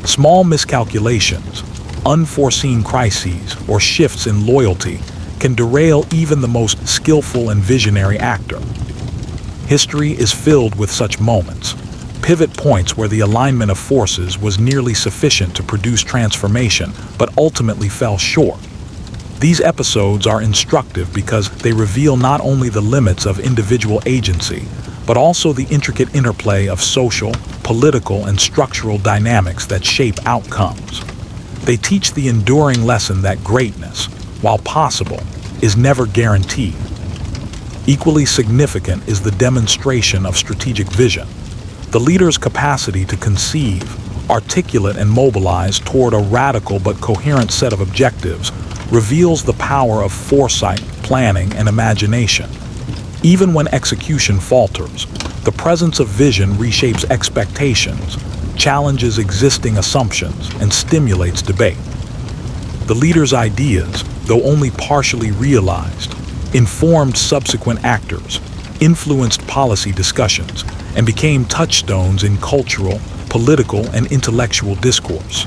Small miscalculations, unforeseen crises, or shifts in loyalty can derail even the most skillful and visionary actor. History is filled with such moments, pivot points where the alignment of forces was nearly sufficient to produce transformation, but ultimately fell short. These episodes are instructive because they reveal not only the limits of individual agency, but also the intricate interplay of social, political, and structural dynamics that shape outcomes. They teach the enduring lesson that greatness, while possible, is never guaranteed. Equally significant is the demonstration of strategic vision. The leader's capacity to conceive, articulate, and mobilize toward a radical but coherent set of objectives reveals the power of foresight, planning, and imagination. Even when execution falters, the presence of vision reshapes expectations, challenges existing assumptions, and stimulates debate. The leader's ideas, though only partially realized, informed subsequent actors, influenced policy discussions, and became touchstones in cultural, political, and intellectual discourse.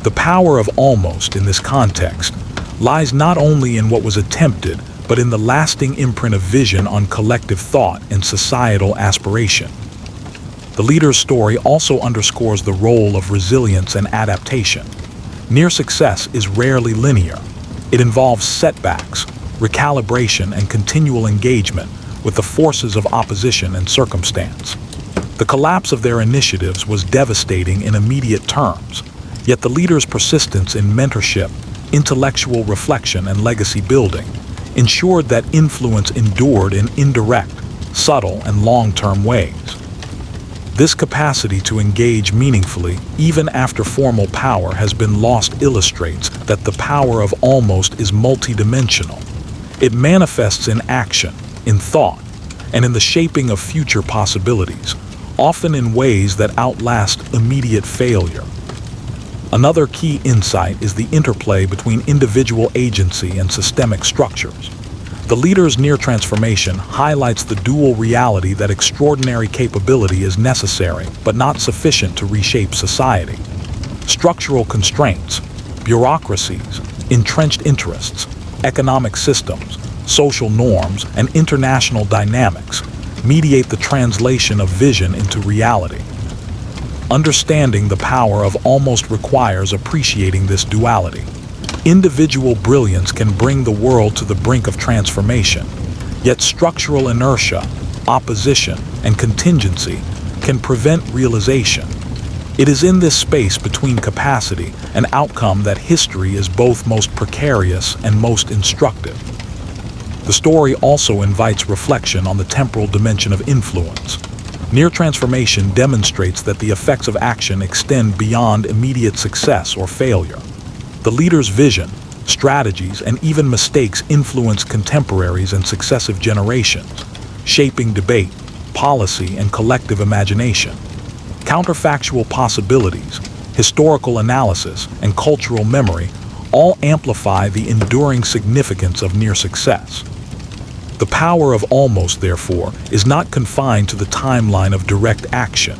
The power of almost in this context lies not only in what was attempted, but in the lasting imprint of vision on collective thought and societal aspiration. The leader's story also underscores the role of resilience and adaptation. Near success is rarely linear. It involves setbacks, recalibration, and continual engagement with the forces of opposition and circumstance. The collapse of their initiatives was devastating in immediate terms, yet the leader's persistence in mentorship, intellectual reflection, and legacy building ensured that influence endured in indirect, subtle, and long-term ways. This capacity to engage meaningfully, even after formal power has been lost, illustrates that the power of almost is multidimensional. It manifests in action, in thought, and in the shaping of future possibilities, often in ways that outlast immediate failure. Another key insight is the interplay between individual agency and systemic structures. The leader's near transformation highlights the dual reality that extraordinary capability is necessary but not sufficient to reshape society. Structural constraints, bureaucracies, entrenched interests, economic systems, social norms, and international dynamics mediate the translation of vision into reality. Understanding the power of almost requires appreciating this duality. Individual brilliance can bring the world to the brink of transformation, yet structural inertia, opposition, and contingency can prevent realization. It is in this space between capacity and outcome that history is both most precarious and most instructive. The story also invites reflection on the temporal dimension of influence. Near transformation demonstrates that the effects of action extend beyond immediate success or failure. The leader's vision, strategies, and even mistakes influence contemporaries and successive generations, shaping debate, policy, and collective imagination. Counterfactual possibilities, historical analysis, and cultural memory all amplify the enduring significance of near success. The power of almost, therefore, is not confined to the timeline of direct action.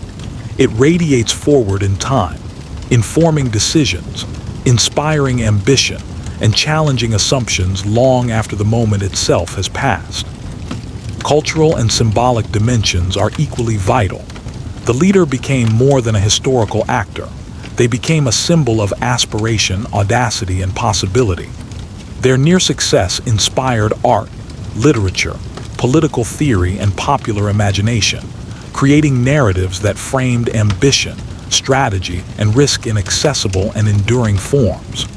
It radiates forward in time, informing decisions, inspiring ambition, and challenging assumptions long after the moment itself has passed. Cultural and symbolic dimensions are equally vital. The leader became more than a historical actor. They became a symbol of aspiration, audacity, and possibility. Their near success inspired art, literature, political theory, and popular imagination, creating narratives that framed ambition, strategy, and risk in accessible and enduring forms.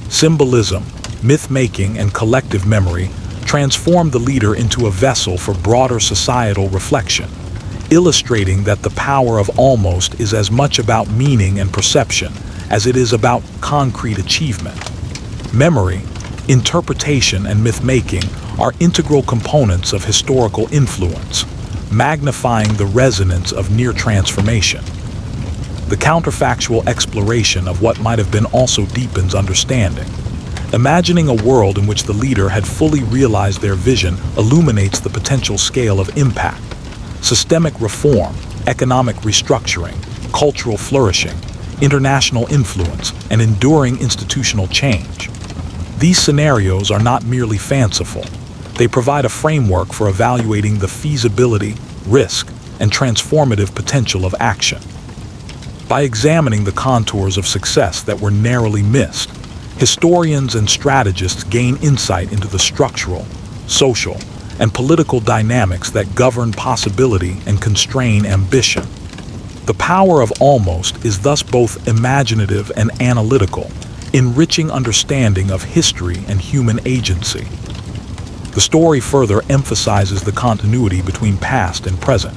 Symbolism, myth-making, and collective memory transform the leader into a vessel for broader societal reflection, illustrating that the power of almost is as much about meaning and perception as it is about concrete achievement. Memory, interpretation, and myth-making are integral components of historical influence, magnifying the resonance of near transformation. The counterfactual exploration of what might have been also deepens understanding. Imagining a world in which the leader had fully realized their vision illuminates the potential scale of impact. Systemic reform, economic restructuring, cultural flourishing, international influence, and enduring institutional change. These scenarios are not merely fanciful. They provide a framework for evaluating the feasibility, risk, and transformative potential of action. By examining the contours of success that were narrowly missed, historians and strategists gain insight into the structural, social, and political dynamics that govern possibility and constrain ambition. The power of almost is thus both imaginative and analytical, enriching understanding of history and human agency. The story further emphasizes the continuity between past and present.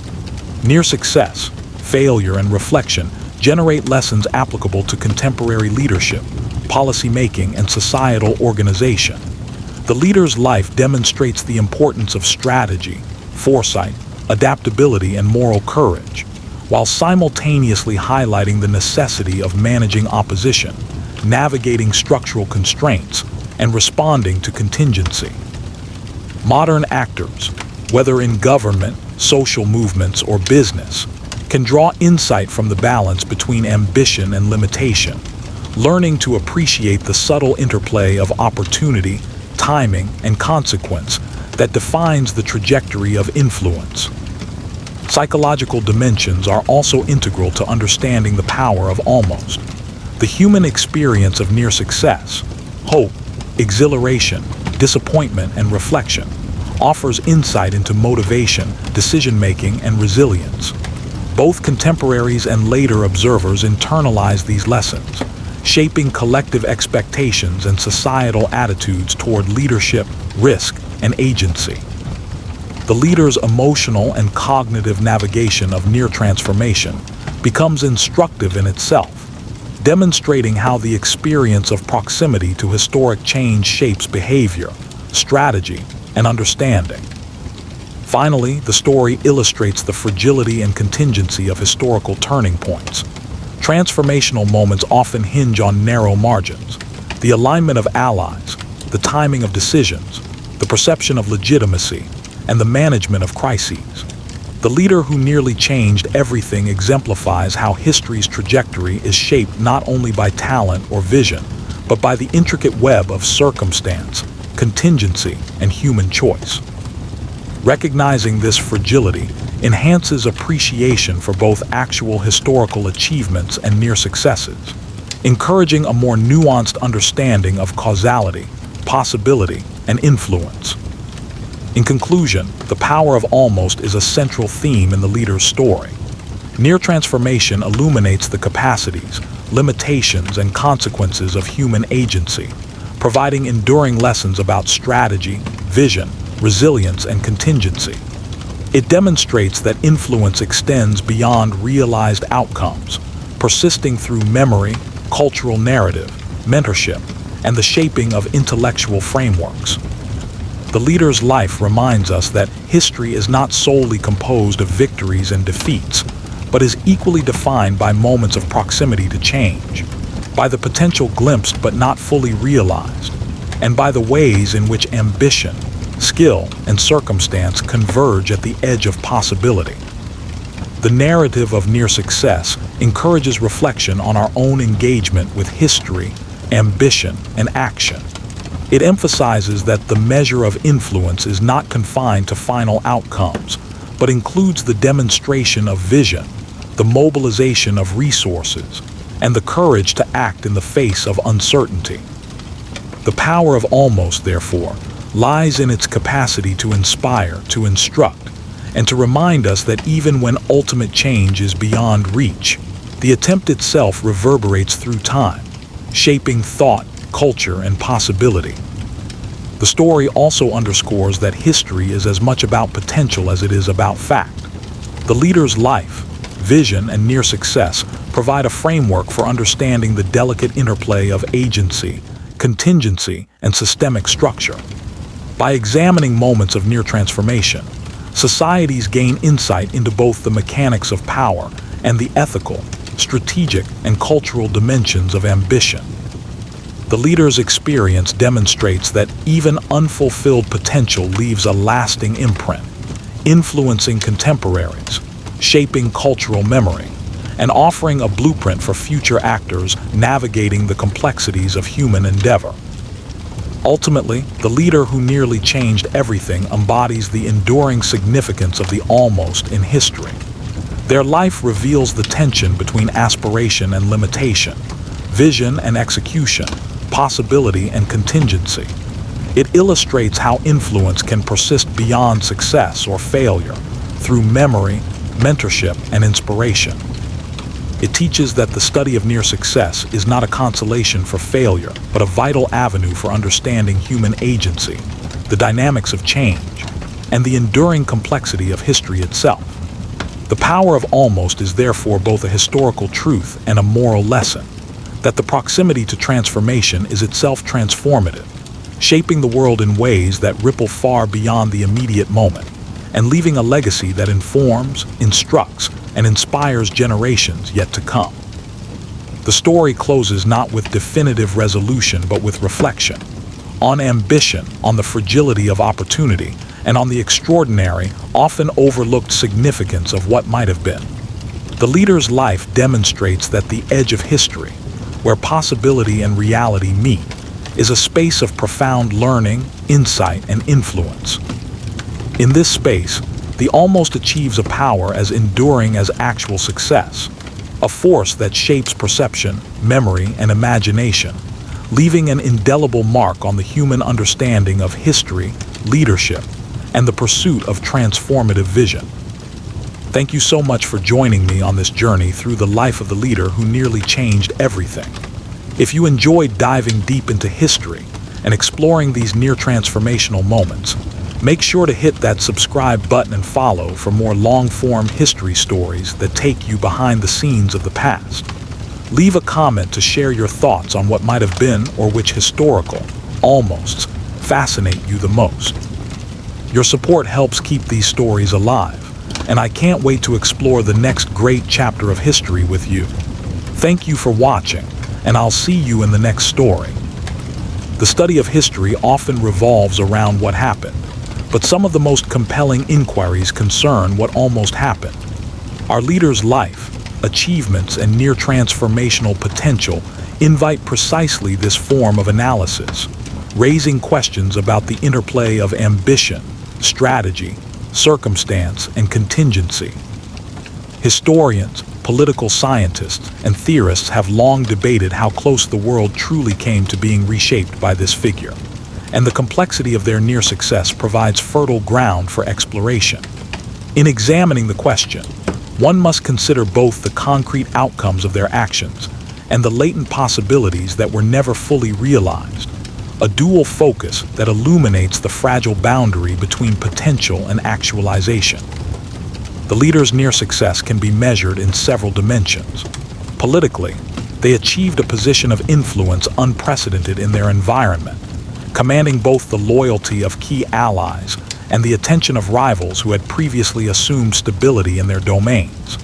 Near success, failure, and reflection generate lessons applicable to contemporary leadership, policymaking, and societal organization. The leader's life demonstrates the importance of strategy, foresight, adaptability, and moral courage, while simultaneously highlighting the necessity of managing opposition, navigating structural constraints, and responding to contingency. Modern actors, whether in government, social movements, or business, can draw insight from the balance between ambition and limitation, learning to appreciate the subtle interplay of opportunity, timing, and consequence that defines the trajectory of influence. Psychological dimensions are also integral to understanding the power of almost. The human experience of near success, hope, exhilaration, disappointment, and reflection offers insight into motivation, decision-making, and resilience. Both contemporaries and later observers internalize these lessons, shaping collective expectations and societal attitudes toward leadership, risk, and agency. The leader's emotional and cognitive navigation of near transformation becomes instructive in itself, demonstrating how the experience of proximity to historic change shapes behavior, strategy, and understanding. Finally, the story illustrates the fragility and contingency of historical turning points. Transformational moments often hinge on narrow margins. The alignment of allies, the timing of decisions, the perception of legitimacy, and the management of crises. The leader who nearly changed everything exemplifies how history's trajectory is shaped not only by talent or vision, but by the intricate web of circumstance, contingency, and human choice. Recognizing this fragility enhances appreciation for both actual historical achievements and near successes, encouraging a more nuanced understanding of causality, possibility, and influence. In conclusion, the power of almost is a central theme in the leader's story. Near transformation illuminates the capacities, limitations, and consequences of human agency, providing enduring lessons about strategy, vision, resilience, and contingency. It demonstrates that influence extends beyond realized outcomes, persisting through memory, cultural narrative, mentorship, and the shaping of intellectual frameworks. The leader's life reminds us that history is not solely composed of victories and defeats, but is equally defined by moments of proximity to change, by the potential glimpsed but not fully realized, and by the ways in which ambition, skill, and circumstance converge at the edge of possibility. The narrative of near success encourages reflection on our own engagement with history, ambition, and action. It emphasizes that the measure of influence is not confined to final outcomes, but includes the demonstration of vision, the mobilization of resources, and the courage to act in the face of uncertainty. The power of almost, therefore, lies in its capacity to inspire, to instruct, and to remind us that even when ultimate change is beyond reach, the attempt itself reverberates through time, shaping thought, culture, and possibility. The story also underscores that history is as much about potential as it is about fact. The leader's life, vision, and near success provide a framework for understanding the delicate interplay of agency, contingency, and systemic structure. By examining moments of near transformation, societies gain insight into both the mechanics of power and the ethical, strategic, and cultural dimensions of ambition. The leader's experience demonstrates that even unfulfilled potential leaves a lasting imprint, influencing contemporaries, shaping cultural memory, and offering a blueprint for future actors navigating the complexities of human endeavor. Ultimately, the leader who nearly changed everything embodies the enduring significance of the almost in history. Their life reveals the tension between aspiration and limitation, vision and execution, possibility and contingency. It illustrates how influence can persist beyond success or failure through memory, mentorship, and inspiration. It teaches that the study of near success is not a consolation for failure, but a vital avenue for understanding human agency, the dynamics of change, and the enduring complexity of history itself. The power of almost is therefore both a historical truth and a moral lesson, that the proximity to transformation is itself transformative, shaping the world in ways that ripple far beyond the immediate moment, and leaving a legacy that informs, instructs, and inspires generations yet to come. The story closes not with definitive resolution but with reflection on ambition, on the fragility of opportunity, and on the extraordinary, often overlooked significance of what might have been. The leader's life demonstrates that the edge of history, where possibility and reality meet, is a space of profound learning, insight, and influence. In this space, the almost achieves a power as enduring as actual success, a force that shapes perception, memory, and imagination, leaving an indelible mark on the human understanding of history, leadership, and the pursuit of transformative vision. Thank you so much for joining me on this journey through the life of the leader who nearly changed everything. If you enjoyed diving deep into history and exploring these near transformational moments, make sure to hit that subscribe button and follow for more long-form history stories that take you behind the scenes of the past. Leave a comment to share your thoughts on what might have been or which historical almosts fascinate you the most. Your support helps keep these stories alive, and I can't wait to explore the next great chapter of history with you. Thank you for watching, and I'll see you in the next story. The study of history often revolves around what happened, but some of the most compelling inquiries concern what almost happened. Our leader's life, achievements, and near transformational potential invite precisely this form of analysis, raising questions about the interplay of ambition, strategy, circumstance, and contingency. Historians, political scientists, and theorists have long debated how close the world truly came to being reshaped by this figure, and the complexity of their near success provides fertile ground for exploration. In examining the question, one must consider both the concrete outcomes of their actions and the latent possibilities that were never fully realized, a dual focus that illuminates the fragile boundary between potential and actualization. The leader's near success can be measured in several dimensions. Politically, they achieved a position of influence unprecedented in their environment, commanding both the loyalty of key allies and the attention of rivals who had previously assumed stability in their domains.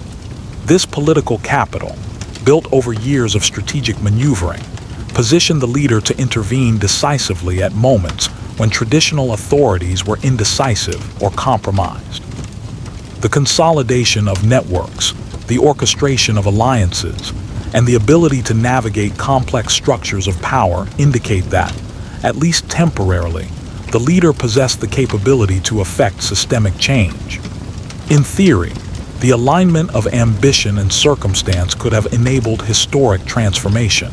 This political capital, built over years of strategic maneuvering, positioned the leader to intervene decisively at moments when traditional authorities were indecisive or compromised. The consolidation of networks, the orchestration of alliances, and the ability to navigate complex structures of power indicate that, at least temporarily, the leader possessed the capability to effect systemic change. In theory, the alignment of ambition and circumstance could have enabled historic transformation.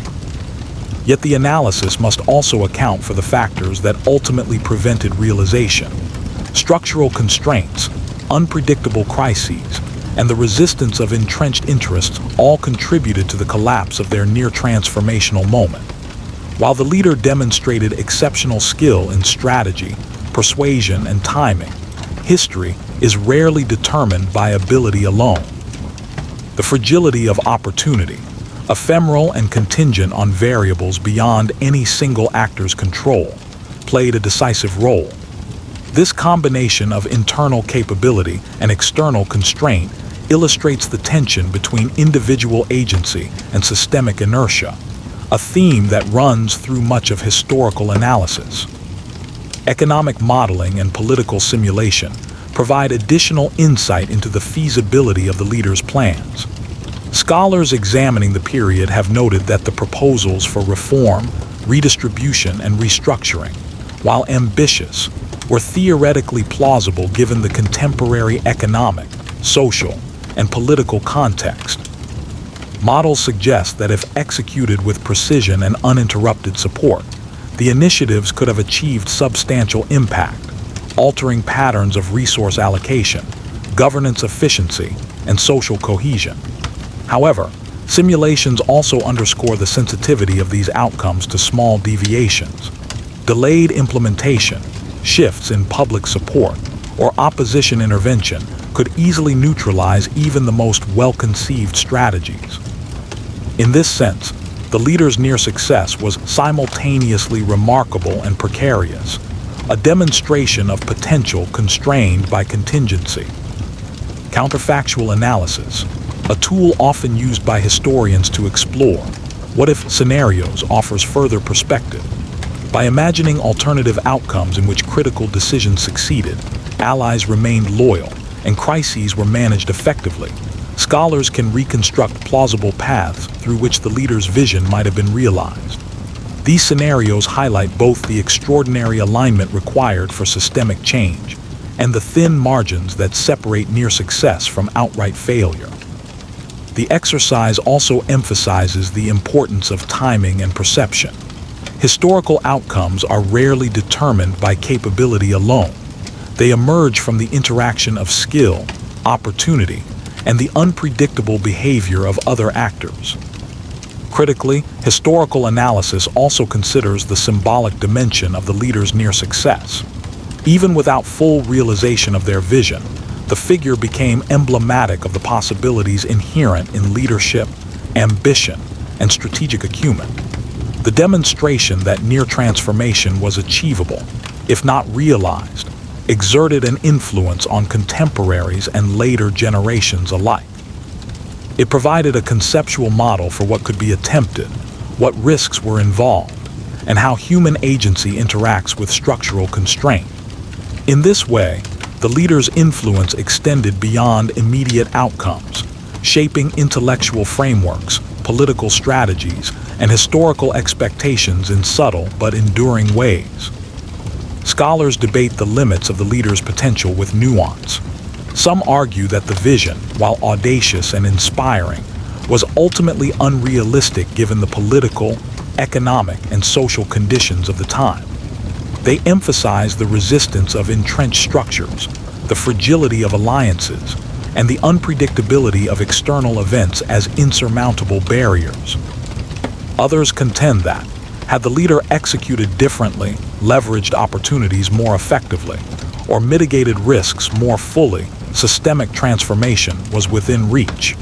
Yet the analysis must also account for the factors that ultimately prevented realization. Structural constraints, unpredictable crises, and the resistance of entrenched interests all contributed to the collapse of their near-transformational moment. While the leader demonstrated exceptional skill in strategy, persuasion, and timing, history is rarely determined by ability alone. The fragility of opportunity, ephemeral and contingent on variables beyond any single actor's control, played a decisive role. This combination of internal capability and external constraint illustrates the tension between individual agency and systemic inertia, a theme that runs through much of historical analysis. Economic modeling and political simulation provide additional insight into the feasibility of the leader's plans. Scholars examining the period have noted that the proposals for reform, redistribution, and restructuring, while ambitious, were theoretically plausible given the contemporary economic, social, and political context. Models suggest that if executed with precision and uninterrupted support, the initiatives could have achieved substantial impact, altering patterns of resource allocation, governance efficiency, and social cohesion. However, simulations also underscore the sensitivity of these outcomes to small deviations. Delayed implementation, shifts in public support, or opposition intervention could easily neutralize even the most well-conceived strategies. In this sense, the leader's near success was simultaneously remarkable and precarious, a demonstration of potential constrained by contingency. Counterfactual analysis, a tool often used by historians to explore what-if scenarios, offers further perspective. By imagining alternative outcomes in which critical decisions succeeded, allies remained loyal, and crises were managed effectively, scholars can reconstruct plausible paths through which the leader's vision might have been realized. These scenarios highlight both the extraordinary alignment required for systemic change and the thin margins that separate near success from outright failure. The exercise also emphasizes the importance of timing and perception. Historical outcomes are rarely determined by capability alone. They emerge from the interaction of skill, opportunity, and the unpredictable behavior of other actors. Critically, historical analysis also considers the symbolic dimension of the leader's near success. Even without full realization of their vision, the figure became emblematic of the possibilities inherent in leadership, ambition, and strategic acumen. The demonstration that near transformation was achievable, if not realized, exerted an influence on contemporaries and later generations alike. It provided a conceptual model for what could be attempted, what risks were involved, and how human agency interacts with structural constraint. In this way, the leader's influence extended beyond immediate outcomes, shaping intellectual frameworks, political strategies, and historical expectations in subtle but enduring ways. Scholars debate the limits of the leader's potential with nuance. Some argue that the vision, while audacious and inspiring, was ultimately unrealistic given the political, economic, and social conditions of the time. They emphasize the resistance of entrenched structures, the fragility of alliances, and the unpredictability of external events as insurmountable barriers. Others contend that, had the leader executed differently, leveraged opportunities more effectively, or mitigated risks more fully, systemic transformation was within reach.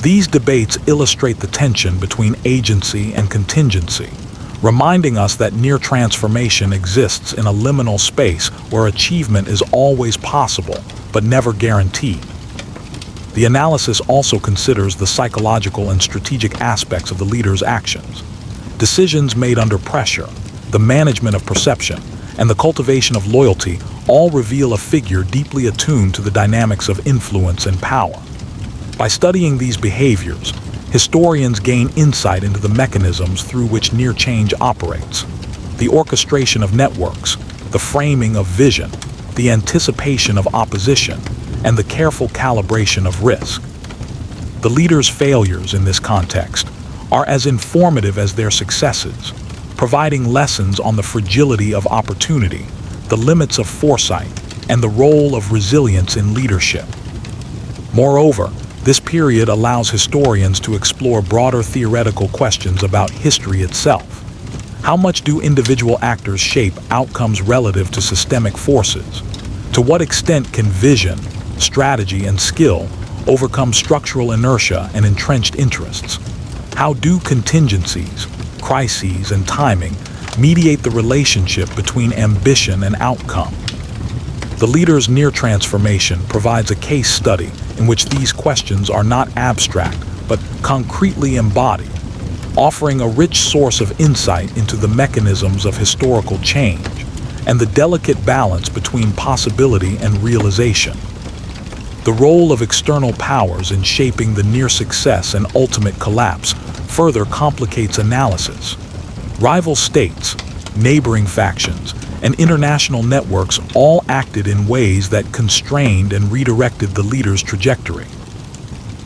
These debates illustrate the tension between agency and contingency, reminding us that near transformation exists in a liminal space where achievement is always possible, but never guaranteed. The analysis also considers the psychological and strategic aspects of the leader's actions. Decisions made under pressure, the management of perception, and the cultivation of loyalty all reveal a figure deeply attuned to the dynamics of influence and power. By studying these behaviors, historians gain insight into the mechanisms through which near change operates, the orchestration of networks, the framing of vision, the anticipation of opposition, and the careful calibration of risk. The leader's failures in this context are as informative as their successes, providing lessons on the fragility of opportunity, the limits of foresight, and the role of resilience in leadership. Moreover, this period allows historians to explore broader theoretical questions about history itself. How much do individual actors shape outcomes relative to systemic forces? To what extent can vision, strategy, and skill overcome structural inertia and entrenched interests? How do contingencies, crises, and timing mediate the relationship between ambition and outcome? The Leader's Near Transformation provides a case study in which these questions are not abstract but concretely embodied, offering a rich source of insight into the mechanisms of historical change and the delicate balance between possibility and realization. The role of external powers in shaping the near success and ultimate collapse further complicates analysis. Rival states, neighboring factions, and international networks all acted in ways that constrained and redirected the leader's trajectory.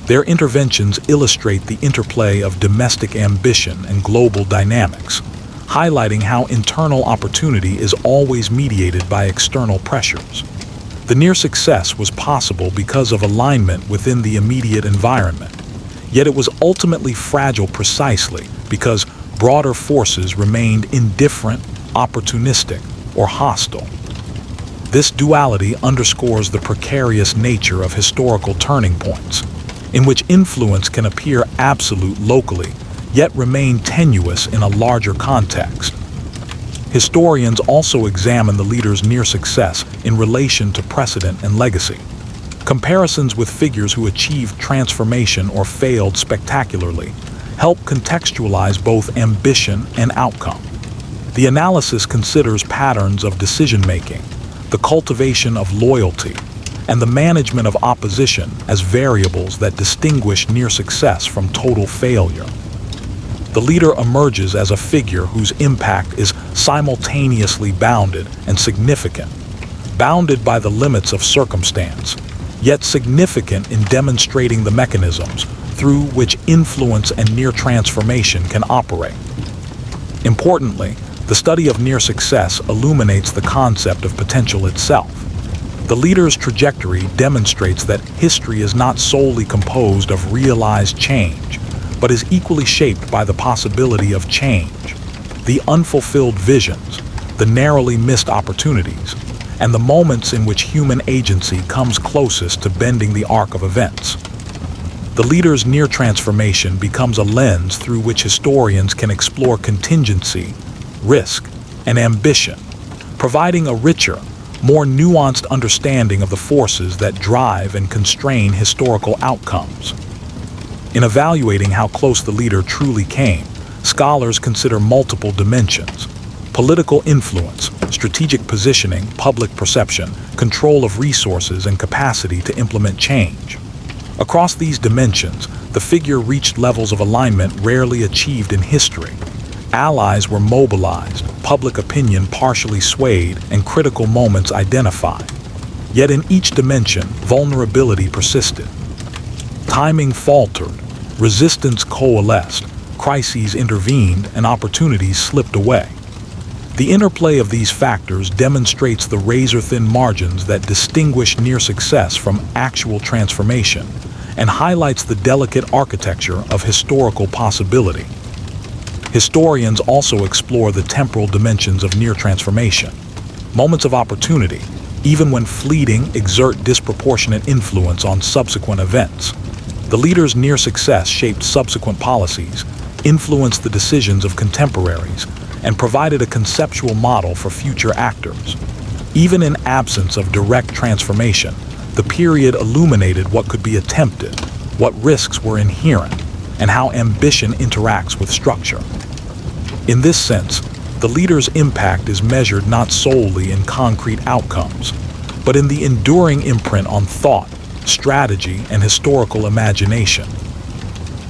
Their interventions illustrate the interplay of domestic ambition and global dynamics, highlighting how internal opportunity is always mediated by external pressures. The near success was possible because of alignment within the immediate environment, yet it was ultimately fragile precisely because broader forces remained indifferent, opportunistic, or hostile. This duality underscores the precarious nature of historical turning points, in which influence can appear absolute locally, yet remain tenuous in a larger context. Historians also examine the leader's near success in relation to precedent and legacy. Comparisons with figures who achieved transformation or failed spectacularly help contextualize both ambition and outcome. The analysis considers patterns of decision-making, the cultivation of loyalty, and the management of opposition as variables that distinguish near success from total failure. The leader emerges as a figure whose impact is simultaneously bounded and significant, bounded by the limits of circumstance, yet significant in demonstrating the mechanisms through which influence and near transformation can operate. Importantly, the study of near success illuminates the concept of potential itself. The leader's trajectory demonstrates that history is not solely composed of realized change, but is equally shaped by the possibility of change, the unfulfilled visions, the narrowly missed opportunities, and the moments in which human agency comes closest to bending the arc of events. The leader's near transformation becomes a lens through which historians can explore contingency, risk, and ambition, providing a richer, more nuanced understanding of the forces that drive and constrain historical outcomes. In evaluating how close the leader truly came, scholars consider multiple dimensions: political influence, strategic positioning, public perception, control of resources, and capacity to implement change. Across these dimensions, the figure reached levels of alignment rarely achieved in history. Allies were mobilized, public opinion partially swayed, and critical moments identified. Yet in each dimension, vulnerability persisted. Timing faltered, resistance coalesced, crises intervened, and opportunities slipped away. The interplay of these factors demonstrates the razor-thin margins that distinguish near success from actual transformation and highlights the delicate architecture of historical possibility. Historians also explore the temporal dimensions of near transformation. Moments of opportunity, even when fleeting, exert disproportionate influence on subsequent events. The leader's near success shaped subsequent policies, influenced the decisions of contemporaries, and provided a conceptual model for future actors. Even in absence of direct transformation, the period illuminated what could be attempted, what risks were inherent, and how ambition interacts with structure. In this sense, the leader's impact is measured not solely in concrete outcomes, but in the enduring imprint on thought, strategy, and historical imagination.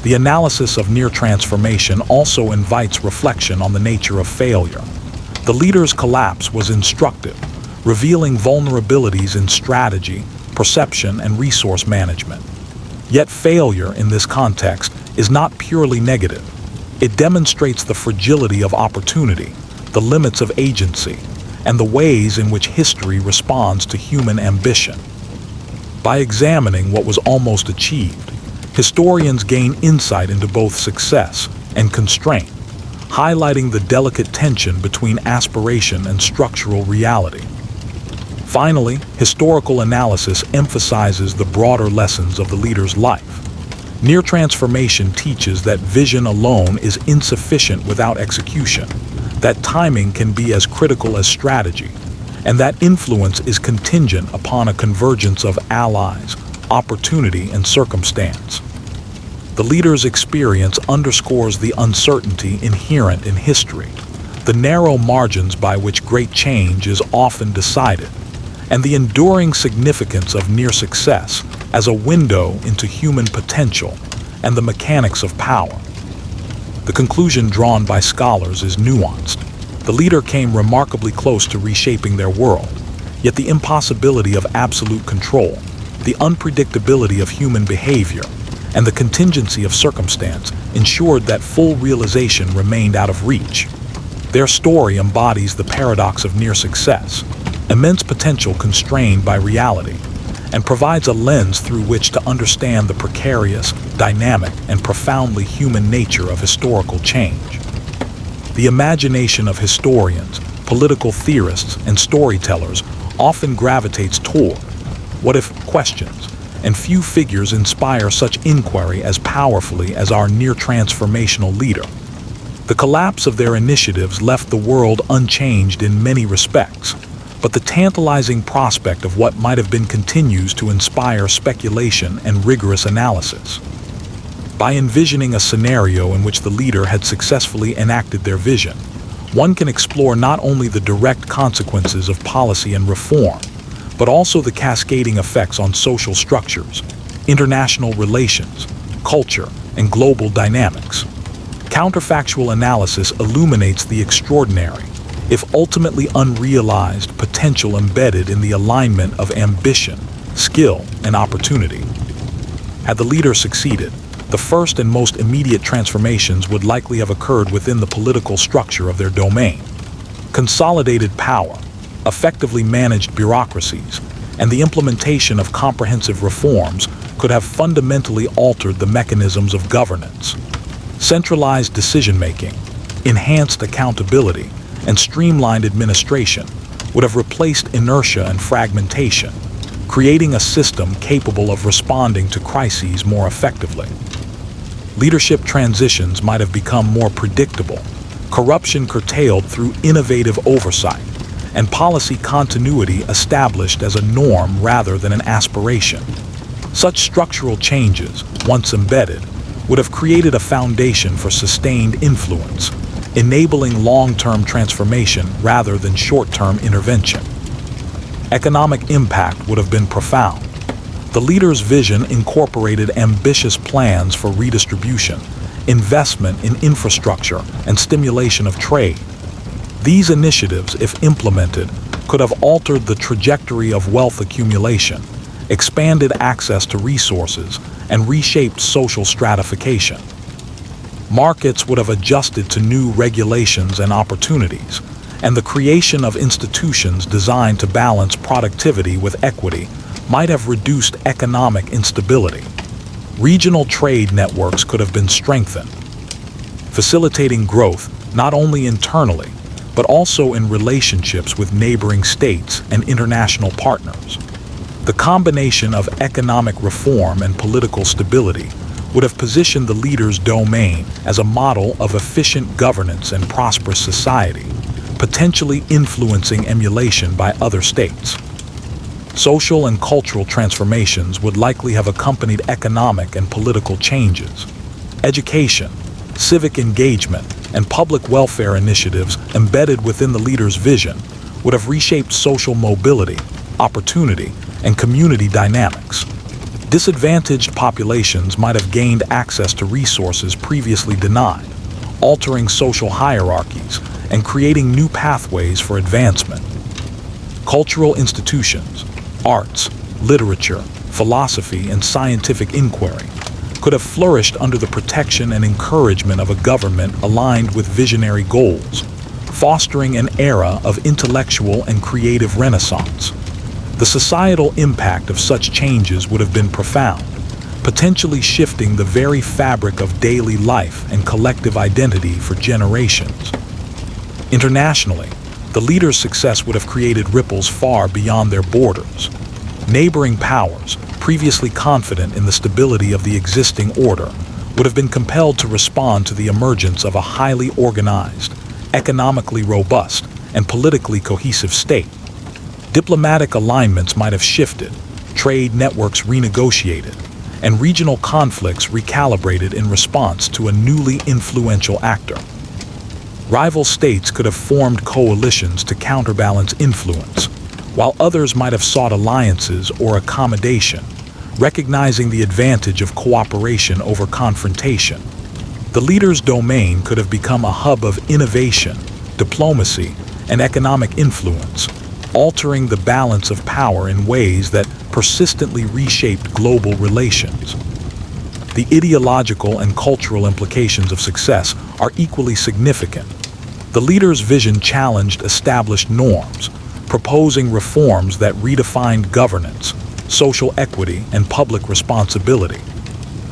The analysis of near transformation also invites reflection on the nature of failure. The leader's collapse was instructive, revealing vulnerabilities in strategy, perception, and resource management. Yet failure in this context is not purely negative. It demonstrates the fragility of opportunity, the limits of agency, and the ways in which history responds to human ambition. By examining what was almost achieved, historians gain insight into both success and constraint, highlighting the delicate tension between aspiration and structural reality. Finally, historical analysis emphasizes the broader lessons of the leader's life. Near transformation teaches that vision alone is insufficient without execution, that timing can be as critical as strategy, and that influence is contingent upon a convergence of allies, opportunity, and circumstance. The leader's experience underscores the uncertainty inherent in history, the narrow margins by which great change is often decided, and the enduring significance of near success as a window into human potential and the mechanics of power. The conclusion drawn by scholars is nuanced. The leader came remarkably close to reshaping their world, yet the impossibility of absolute control, the unpredictability of human behavior, and the contingency of circumstance ensured that full realization remained out of reach. Their story embodies the paradox of near success, immense potential constrained by reality, and provides a lens through which to understand the precarious, dynamic, and profoundly human nature of historical change. The imagination of historians, political theorists, and storytellers often gravitates toward what-if questions, and few figures inspire such inquiry as powerfully as our near-transformational leader. The collapse of their initiatives left the world unchanged in many respects, but the tantalizing prospect of what might have been continues to inspire speculation and rigorous analysis. By envisioning a scenario in which the leader had successfully enacted their vision, one can explore not only the direct consequences of policy and reform, but also the cascading effects on social structures, international relations, culture, and global dynamics. Counterfactual analysis illuminates the extraordinary, if ultimately unrealized, potential embedded in the alignment of ambition, skill, and opportunity. Had the leader succeeded, the first and most immediate transformations would likely have occurred within the political structure of their domain. Consolidated power, effectively managed bureaucracies, and the implementation of comprehensive reforms could have fundamentally altered the mechanisms of governance. Centralized decision-making, enhanced accountability, and streamlined administration would have replaced inertia and fragmentation, creating a system capable of responding to crises more effectively. Leadership transitions might have become more predictable, corruption curtailed through innovative oversight, and policy continuity established as a norm rather than an aspiration. Such structural changes, once embedded, would have created a foundation for sustained influence, enabling long-term transformation rather than short-term intervention. Economic impact would have been profound. The leader's vision incorporated ambitious plans for redistribution, investment in infrastructure, and stimulation of trade. These initiatives, if implemented, could have altered the trajectory of wealth accumulation, expanded access to resources, and reshaped social stratification. Markets would have adjusted to new regulations and opportunities, and the creation of institutions designed to balance productivity with equity might have reduced economic instability. Regional trade networks could have been strengthened, facilitating growth not only internally, but also in relationships with neighboring states and international partners. The combination of economic reform and political stability would have positioned the leader's domain as a model of efficient governance and prosperous society, potentially influencing emulation by other states. Social and cultural transformations would likely have accompanied economic and political changes. Education, civic engagement, and public welfare initiatives embedded within the leader's vision would have reshaped social mobility, opportunity, and community dynamics. Disadvantaged populations might have gained access to resources previously denied, altering social hierarchies and creating new pathways for advancement. Cultural institutions, arts, literature, philosophy, and scientific inquiry could have flourished under the protection and encouragement of a government aligned with visionary goals, fostering an era of intellectual and creative renaissance. The societal impact of such changes would have been profound, potentially shifting the very fabric of daily life and collective identity for generations. Internationally, the leaders' success would have created ripples far beyond their borders. Neighboring powers, previously confident in the stability of the existing order, would have been compelled to respond to the emergence of a highly organized, economically robust, and politically cohesive state. Diplomatic alignments might have shifted, trade networks renegotiated, and regional conflicts recalibrated in response to a newly influential actor. Rival states could have formed coalitions to counterbalance influence, while others might have sought alliances or accommodation, recognizing the advantage of cooperation over confrontation. The leader's domain could have become a hub of innovation, diplomacy, and economic influence, altering the balance of power in ways that persistently reshaped global relations. The ideological and cultural implications of success are equally significant. The leader's vision challenged established norms, proposing reforms that redefined governance, social equity, and public responsibility.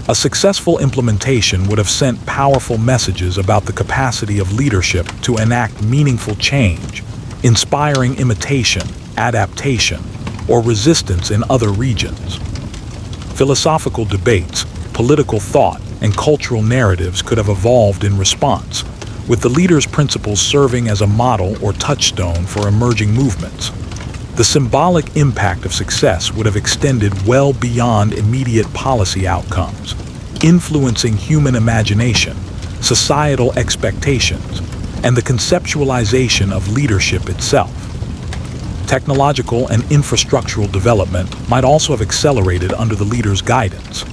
A successful implementation would have sent powerful messages about the capacity of leadership to enact meaningful change, inspiring imitation, adaptation, or resistance in other regions. Philosophical debates, political thought, and cultural narratives could have evolved in response, with the leader's principles serving as a model or touchstone for emerging movements. The symbolic impact of success would have extended well beyond immediate policy outcomes, influencing human imagination, societal expectations, and the conceptualization of leadership itself. Technological and infrastructural development might also have accelerated under the leader's guidance.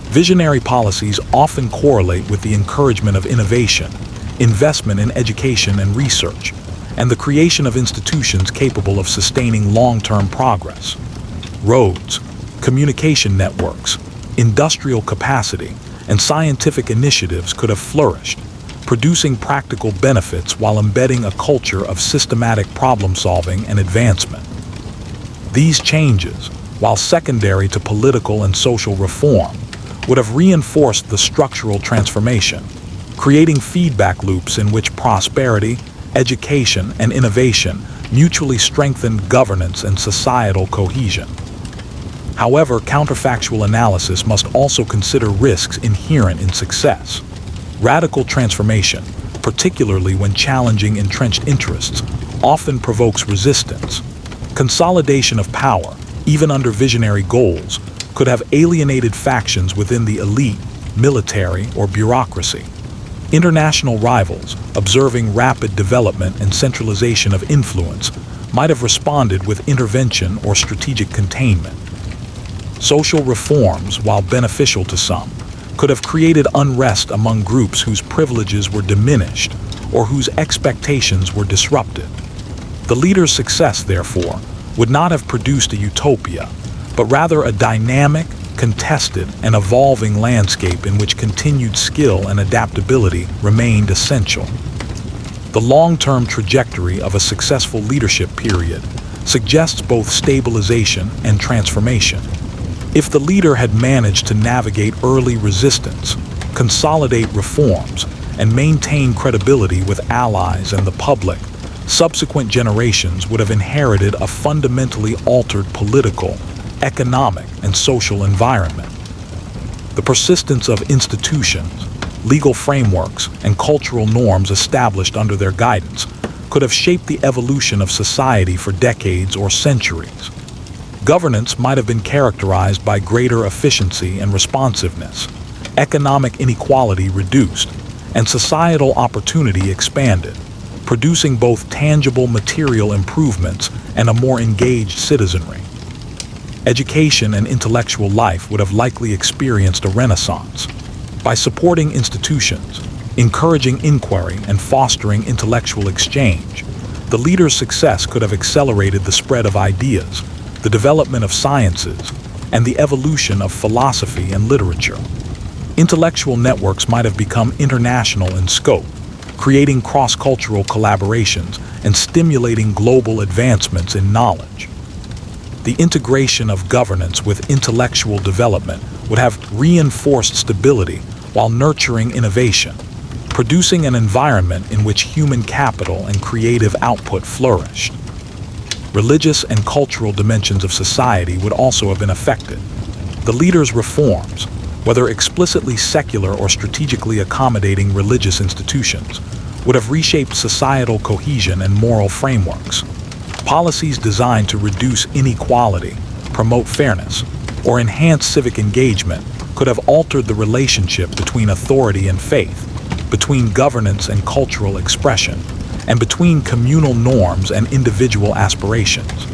Visionary policies often correlate with the encouragement of innovation, investment in education and research, and the creation of institutions capable of sustaining long-term progress. Roads, communication networks, industrial capacity, and scientific initiatives could have flourished, producing practical benefits while embedding a culture of systematic problem-solving and advancement. These changes, while secondary to political and social reform, would have reinforced the structural transformation, creating feedback loops in which prosperity, education, and innovation mutually strengthened governance and societal cohesion. However, counterfactual analysis must also consider risks inherent in success. Radical transformation, particularly when challenging entrenched interests, often provokes resistance. Consolidation of power, even under visionary goals, could have alienated factions within the elite, military, or bureaucracy. International rivals, observing rapid development and centralization of influence, might have responded with intervention or strategic containment. Social reforms, while beneficial to some, could have created unrest among groups whose privileges were diminished or whose expectations were disrupted. The leader's success, therefore, would not have produced a utopia, but rather a dynamic, contested, and evolving landscape in which continued skill and adaptability remained essential. The long-term trajectory of a successful leadership period suggests both stabilization and transformation. If the leader had managed to navigate early resistance, consolidate reforms, and maintain credibility with allies and the public, subsequent generations would have inherited a fundamentally altered political, economic, and social environment. The persistence of institutions, legal frameworks, and cultural norms established under their guidance could have shaped the evolution of society for decades or centuries. Governance might have been characterized by greater efficiency and responsiveness, economic inequality reduced, and societal opportunity expanded, producing both tangible material improvements and a more engaged citizenry. Education and intellectual life would have likely experienced a renaissance. By supporting institutions, encouraging inquiry, and fostering intellectual exchange, the leader's success could have accelerated the spread of ideas, the development of sciences, and the evolution of philosophy and literature. Intellectual networks might have become international in scope, creating cross-cultural collaborations and stimulating global advancements in knowledge. The integration of governance with intellectual development would have reinforced stability while nurturing innovation, producing an environment in which human capital and creative output flourished. Religious and cultural dimensions of society would also have been affected. The leaders' reforms, whether explicitly secular or strategically accommodating religious institutions, would have reshaped societal cohesion and moral frameworks. Policies designed to reduce inequality, promote fairness, or enhance civic engagement could have altered the relationship between authority and faith, between governance and cultural expression, and between communal norms and individual aspirations.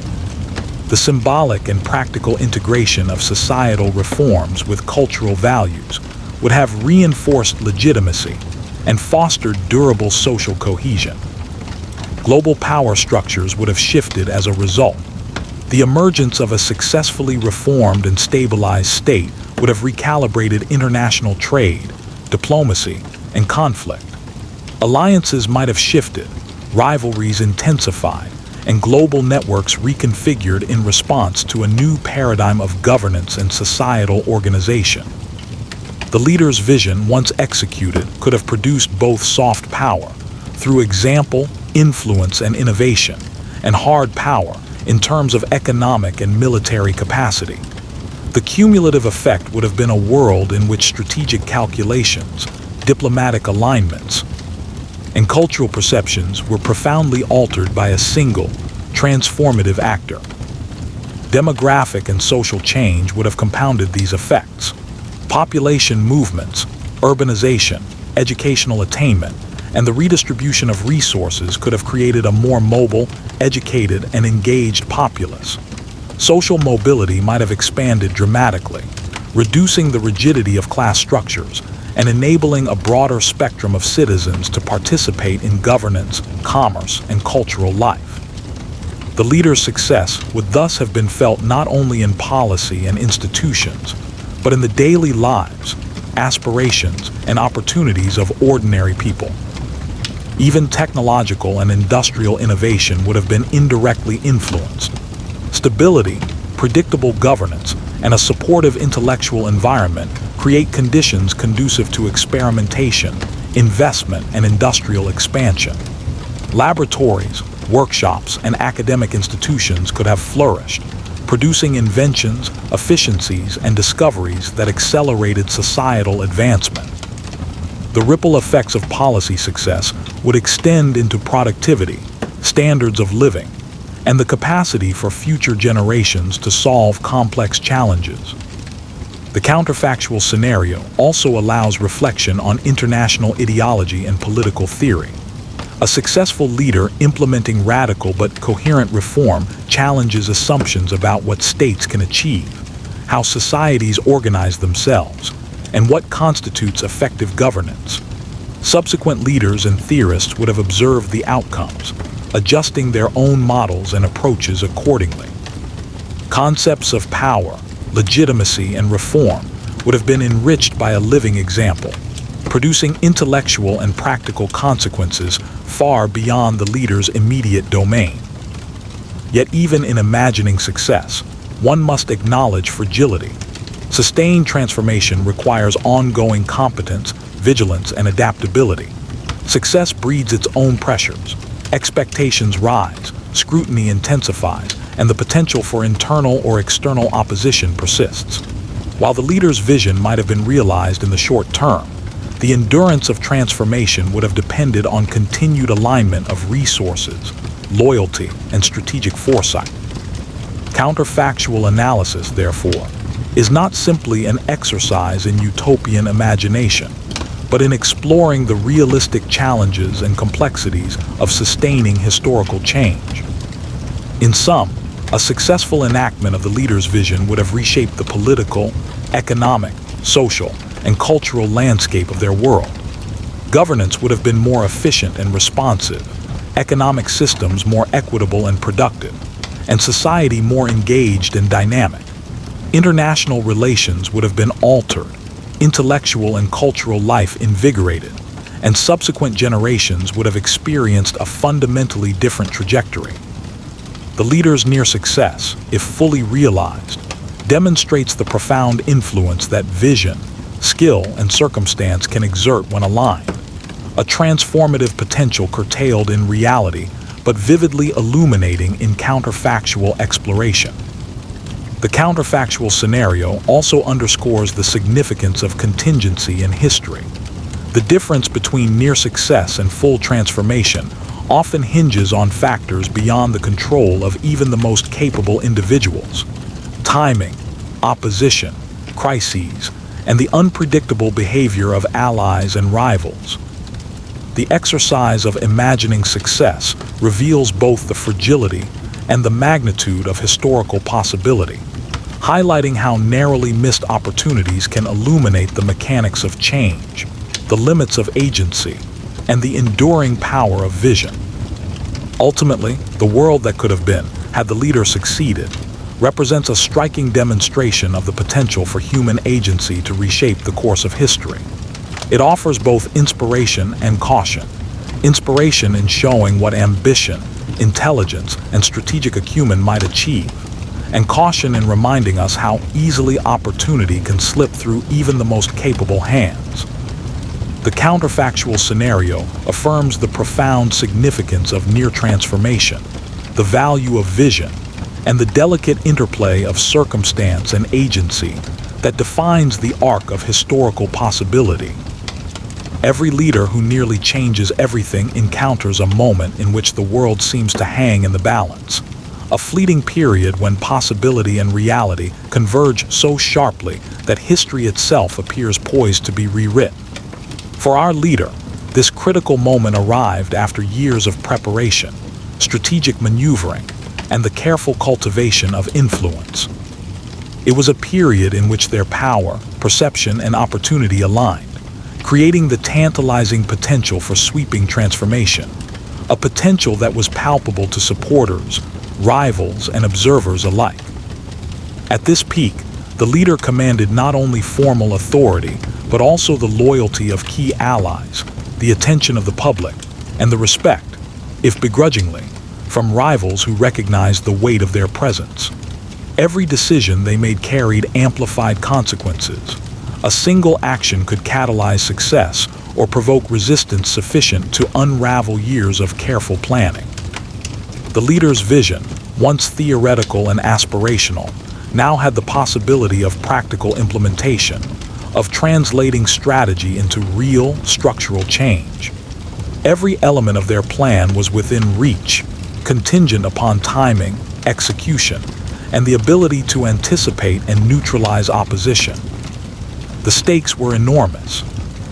The symbolic and practical integration of societal reforms with cultural values would have reinforced legitimacy and fostered durable social cohesion. Global power structures would have shifted as a result. The emergence of a successfully reformed and stabilized state would have recalibrated international trade, diplomacy, and conflict. Alliances might have shifted, rivalries intensified, and global networks reconfigured in response to a new paradigm of governance and societal organization. The leader's vision, once executed, could have produced both soft power, through example, influence, and innovation, and hard power, in terms of economic and military capacity. The cumulative effect would have been a world in which strategic calculations, diplomatic alignments, and cultural perceptions were profoundly altered by a single, transformative actor. Demographic and social change would have compounded these effects. Population movements, urbanization, educational attainment, and the redistribution of resources could have created a more mobile, educated, and engaged populace. Social mobility might have expanded dramatically, reducing the rigidity of class structures and enabling a broader spectrum of citizens to participate in governance, commerce, and cultural life. The leader's success would thus have been felt not only in policy and institutions, but in the daily lives, aspirations, and opportunities of ordinary people. Even technological and industrial innovation would have been indirectly influenced. Stability, predictable governance, and a supportive intellectual environment create conditions conducive to experimentation, investment, and industrial expansion. Laboratories, workshops, and academic institutions could have flourished, producing inventions, efficiencies, and discoveries that accelerated societal advancement. The ripple effects of policy success would extend into productivity, standards of living, and the capacity for future generations to solve complex challenges. The counterfactual scenario also allows reflection on international ideology and political theory. A successful leader implementing radical but coherent reform challenges assumptions about what states can achieve, how societies organize themselves, and what constitutes effective governance. Subsequent leaders and theorists would have observed the outcomes, adjusting their own models and approaches accordingly. Concepts of power, legitimacy, and reform would have been enriched by a living example, producing intellectual and practical consequences far beyond the leader's immediate domain. Yet even in imagining success, one must acknowledge fragility. Sustained transformation requires ongoing competence, vigilance, and adaptability. Success breeds its own pressures. Expectations rise, scrutiny intensifies, and the potential for internal or external opposition persists. While the leader's vision might have been realized in the short term, the endurance of transformation would have depended on continued alignment of resources, loyalty, and strategic foresight. Counterfactual analysis, therefore, is not simply an exercise in utopian imagination, but in exploring the realistic challenges and complexities of sustaining historical change. In sum, a successful enactment of the leader's vision would have reshaped the political, economic, social, and cultural landscape of their world. Governance would have been more efficient and responsive, economic systems more equitable and productive, and society more engaged and dynamic. International relations would have been altered, intellectual and cultural life invigorated, and subsequent generations would have experienced a fundamentally different trajectory. The leader's near success, if fully realized, demonstrates the profound influence that vision, skill, and circumstance can exert when aligned. A transformative potential curtailed in reality, but vividly illuminating in counterfactual exploration. The counterfactual scenario also underscores the significance of contingency in history. The difference between near success and full transformation often hinges on factors beyond the control of even the most capable individuals. Timing, opposition, crises, and the unpredictable behavior of allies and rivals. The exercise of imagining success reveals both the fragility and the magnitude of historical possibility, highlighting how narrowly missed opportunities can illuminate the mechanics of change, the limits of agency, and the enduring power of vision. Ultimately, the world that could have been, had the leader succeeded, represents a striking demonstration of the potential for human agency to reshape the course of history. It offers both inspiration and caution. Inspiration in showing what ambition, intelligence, and strategic acumen might achieve, and caution in reminding us how easily opportunity can slip through even the most capable hands. The counterfactual scenario affirms the profound significance of near transformation, the value of vision, and the delicate interplay of circumstance and agency that defines the arc of historical possibility. Every leader who nearly changes everything encounters a moment in which the world seems to hang in the balance, a fleeting period when possibility and reality converge so sharply that history itself appears poised to be rewritten. For our leader, this critical moment arrived after years of preparation, strategic maneuvering, and the careful cultivation of influence. It was a period in which their power, perception, and opportunity aligned, creating the tantalizing potential for sweeping transformation, a potential that was palpable to supporters, rivals, and observers alike. At this peak, the leader commanded not only formal authority, but also the loyalty of key allies, the attention of the public, and the respect, if begrudgingly, from rivals who recognized the weight of their presence. Every decision they made carried amplified consequences. A single action could catalyze success or provoke resistance sufficient to unravel years of careful planning. The leader's vision, once theoretical and aspirational, now had the possibility of practical implementation, of translating strategy into real structural change. Every element of their plan was within reach, contingent upon timing, execution, and the ability to anticipate and neutralize opposition. The stakes were enormous.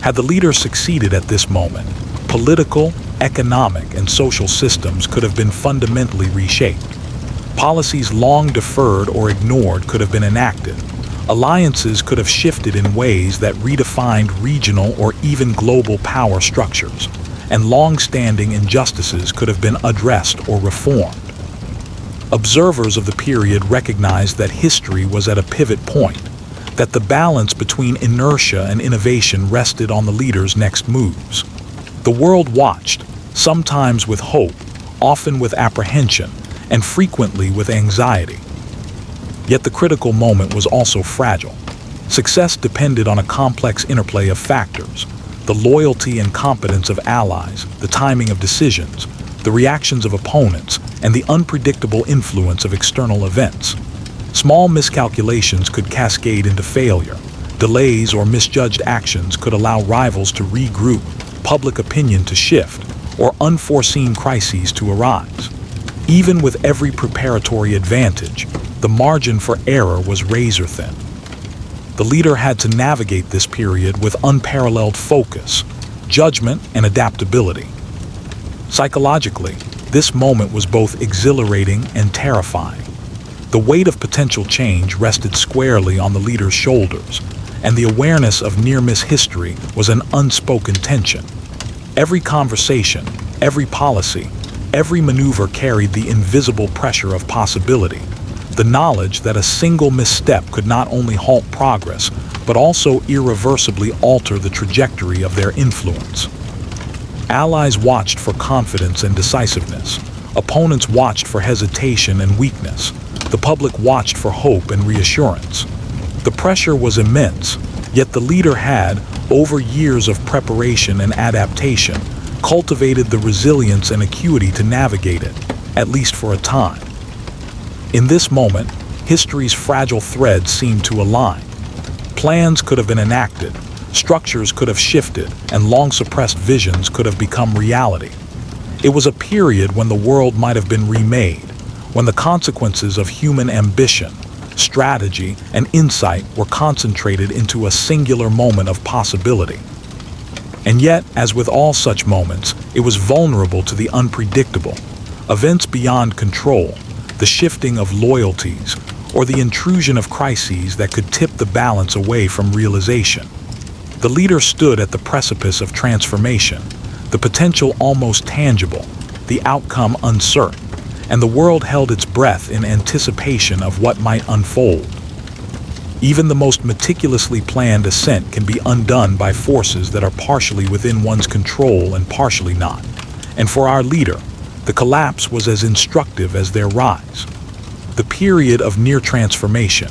Had the leader succeeded at this moment, political, economic, and social systems could have been fundamentally reshaped. Policies long deferred or ignored could have been enacted. Alliances could have shifted in ways that redefined regional or even global power structures, and long-standing injustices could have been addressed or reformed. Observers of the period recognized that history was at a pivot point, that the balance between inertia and innovation rested on the leader's next moves. The world watched, sometimes with hope, often with apprehension, and frequently with anxiety. Yet the critical moment was also fragile. Success depended on a complex interplay of factors: the loyalty and competence of allies, the timing of decisions, the reactions of opponents, and the unpredictable influence of external events. Small miscalculations could cascade into failure. Delays or misjudged actions could allow rivals to regroup, public opinion to shift, or unforeseen crises to arise. Even with every preparatory advantage, the margin for error was razor-thin. The leader had to navigate this period with unparalleled focus, judgment, and adaptability. Psychologically, this moment was both exhilarating and terrifying. The weight of potential change rested squarely on the leader's shoulders, and the awareness of near-miss history was an unspoken tension. Every conversation, every policy, every maneuver carried the invisible pressure of possibility, the knowledge that a single misstep could not only halt progress, but also irreversibly alter the trajectory of their influence. Allies watched for confidence and decisiveness. Opponents watched for hesitation and weakness. The public watched for hope and reassurance. The pressure was immense, yet the leader had, over years of preparation and adaptation, cultivated the resilience and acuity to navigate it, at least for a time. In this moment, history's fragile threads seemed to align. Plans could have been enacted, structures could have shifted, and long-suppressed visions could have become reality. It was a period when the world might have been remade, when the consequences of human ambition, strategy, and insight were concentrated into a singular moment of possibility. And yet, as with all such moments, it was vulnerable to the unpredictable, events beyond control, the shifting of loyalties, or the intrusion of crises that could tip the balance away from realization. The leader stood at the precipice of transformation, the potential almost tangible, the outcome uncertain, and the world held its breath in anticipation of what might unfold. Even the most meticulously planned ascent can be undone by forces that are partially within one's control and partially not. And for our leader, the collapse was as instructive as their rise. The period of near transformation,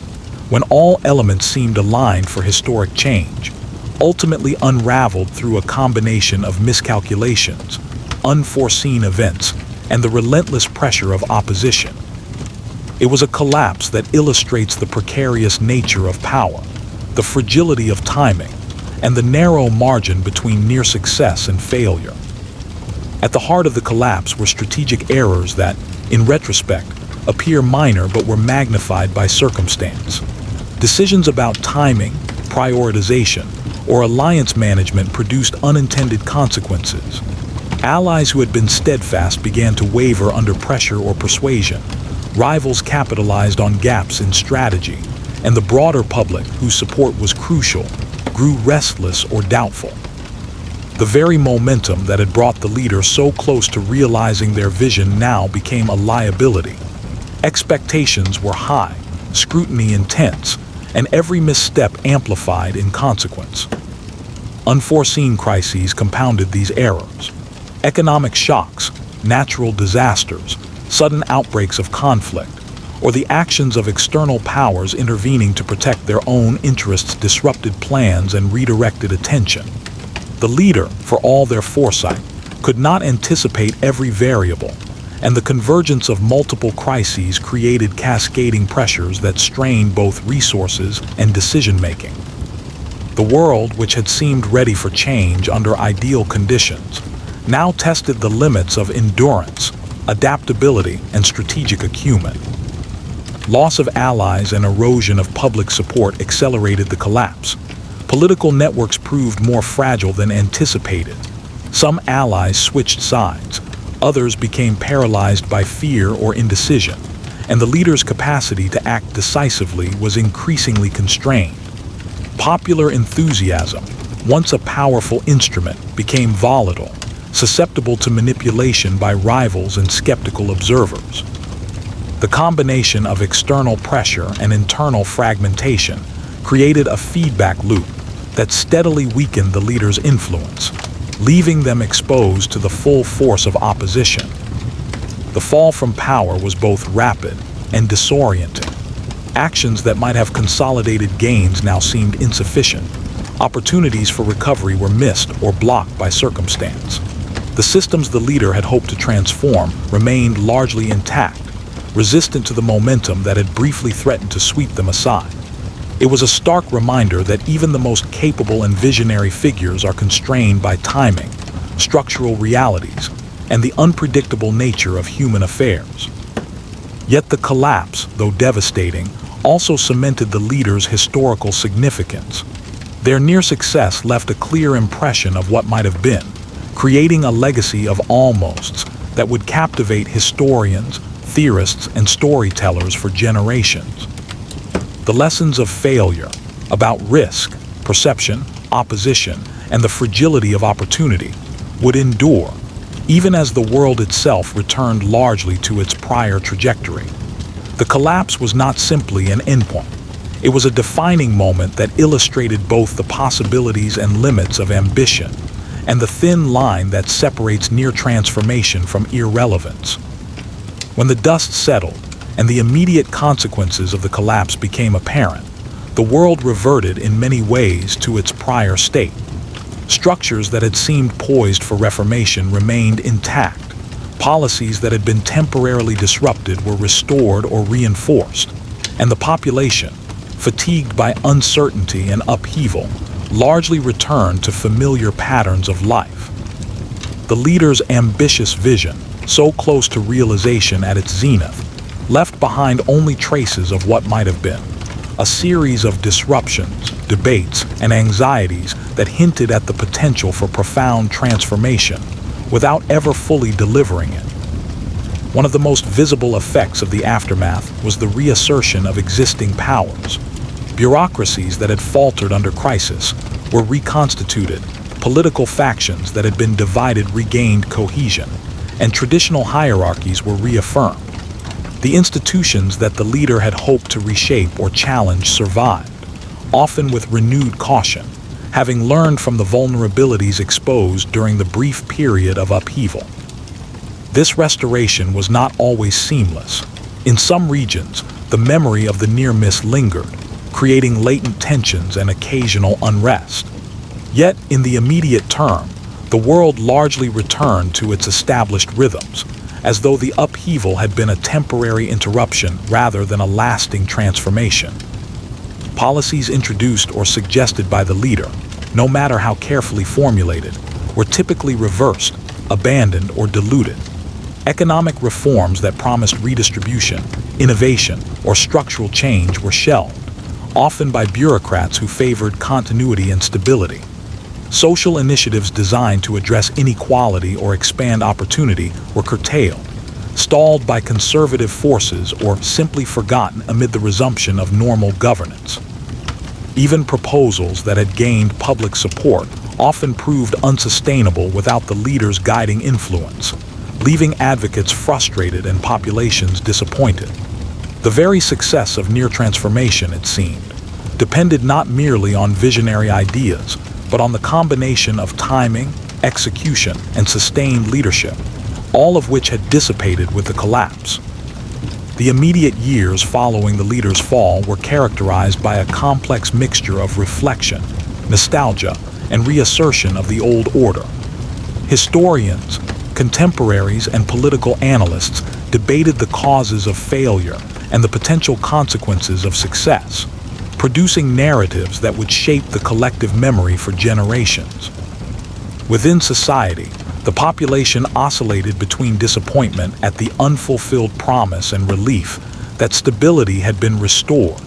when all elements seemed aligned for historic change, ultimately unraveled through a combination of miscalculations, unforeseen events, and the relentless pressure of opposition. It was a collapse that illustrates the precarious nature of power, the fragility of timing, and the narrow margin between near success and failure. At the heart of the collapse were strategic errors that, in retrospect, appear minor but were magnified by circumstance. Decisions about timing, prioritization, or alliance management produced unintended consequences. Allies who had been steadfast began to waver under pressure or persuasion. Rivals capitalized on gaps in strategy, and the broader public, whose support was crucial, grew restless or doubtful. The very momentum that had brought the leader so close to realizing their vision now became a liability. Expectations were high, scrutiny intense, and every misstep amplified in consequence. Unforeseen crises compounded these errors. Economic shocks, natural disasters, sudden outbreaks of conflict, or the actions of external powers intervening to protect their own interests disrupted plans and redirected attention. The leader, for all their foresight, could not anticipate every variable, and the convergence of multiple crises created cascading pressures that strained both resources and decision-making. The world, which had seemed ready for change under ideal conditions, now tested the limits of endurance, adaptability, and strategic acumen. Loss of allies and erosion of public support accelerated the collapse. Political networks proved more fragile than anticipated. Some allies switched sides, others became paralyzed by fear or indecision, and the leader's capacity to act decisively was increasingly constrained. Popular enthusiasm, once a powerful instrument, became volatile, susceptible to manipulation by rivals and skeptical observers. The combination of external pressure and internal fragmentation created a feedback loop that steadily weakened the leader's influence, leaving them exposed to the full force of opposition. The fall from power was both rapid and disorienting. Actions that might have consolidated gains now seemed insufficient. Opportunities for recovery were missed or blocked by circumstance. The systems the leader had hoped to transform remained largely intact, resistant to the momentum that had briefly threatened to sweep them aside. It was a stark reminder that even the most capable and visionary figures are constrained by timing, structural realities, and the unpredictable nature of human affairs. Yet the collapse, though devastating, also cemented the leader's historical significance. Their near success left a clear impression of what might have been, creating a legacy of almosts that would captivate historians, theorists, and storytellers for generations. The lessons of failure, about risk, perception, opposition, and the fragility of opportunity, would endure, even as the world itself returned largely to its prior trajectory. The collapse was not simply an endpoint. It was a defining moment that illustrated both the possibilities and limits of ambition, and the thin line that separates near transformation from irrelevance. When the dust settled, and the immediate consequences of the collapse became apparent, the world reverted in many ways to its prior state. Structures that had seemed poised for reformation remained intact. Policies that had been temporarily disrupted were restored or reinforced, and the population, fatigued by uncertainty and upheaval, largely returned to familiar patterns of life. The leader's ambitious vision, so close to realization at its zenith, left behind only traces of what might have been, a series of disruptions, debates, and anxieties that hinted at the potential for profound transformation without ever fully delivering it. One of the most visible effects of the aftermath was the reassertion of existing powers. Bureaucracies that had faltered under crisis were reconstituted, political factions that had been divided regained cohesion, and traditional hierarchies were reaffirmed. The institutions that the leader had hoped to reshape or challenge survived, often with renewed caution, having learned from the vulnerabilities exposed during the brief period of upheaval. This restoration was not always seamless. In some regions, the memory of the near miss lingered, creating latent tensions and occasional unrest. Yet, in the immediate term, the world largely returned to its established rhythms, as though the upheaval had been a temporary interruption rather than a lasting transformation. Policies introduced or suggested by the leader, no matter how carefully formulated, were typically reversed, abandoned, or diluted. Economic reforms that promised redistribution, innovation, or structural change were shelved, often by bureaucrats who favored continuity and stability. Social initiatives designed to address inequality or expand opportunity were curtailed, stalled by conservative forces, or simply forgotten amid the resumption of normal governance. Even proposals that had gained public support often proved unsustainable without the leader's guiding influence, leaving advocates frustrated and populations disappointed. The very success of near transformation, it seemed, depended not merely on visionary ideas, but on the combination of timing, execution, and sustained leadership, all of which had dissipated with the collapse. The immediate years following the leader's fall were characterized by a complex mixture of reflection, nostalgia, and reassertion of the old order. Historians, contemporaries, and political analysts debated the causes of failure and the potential consequences of success, producing narratives that would shape the collective memory for generations. Within society, the population oscillated between disappointment at the unfulfilled promise and relief that stability had been restored,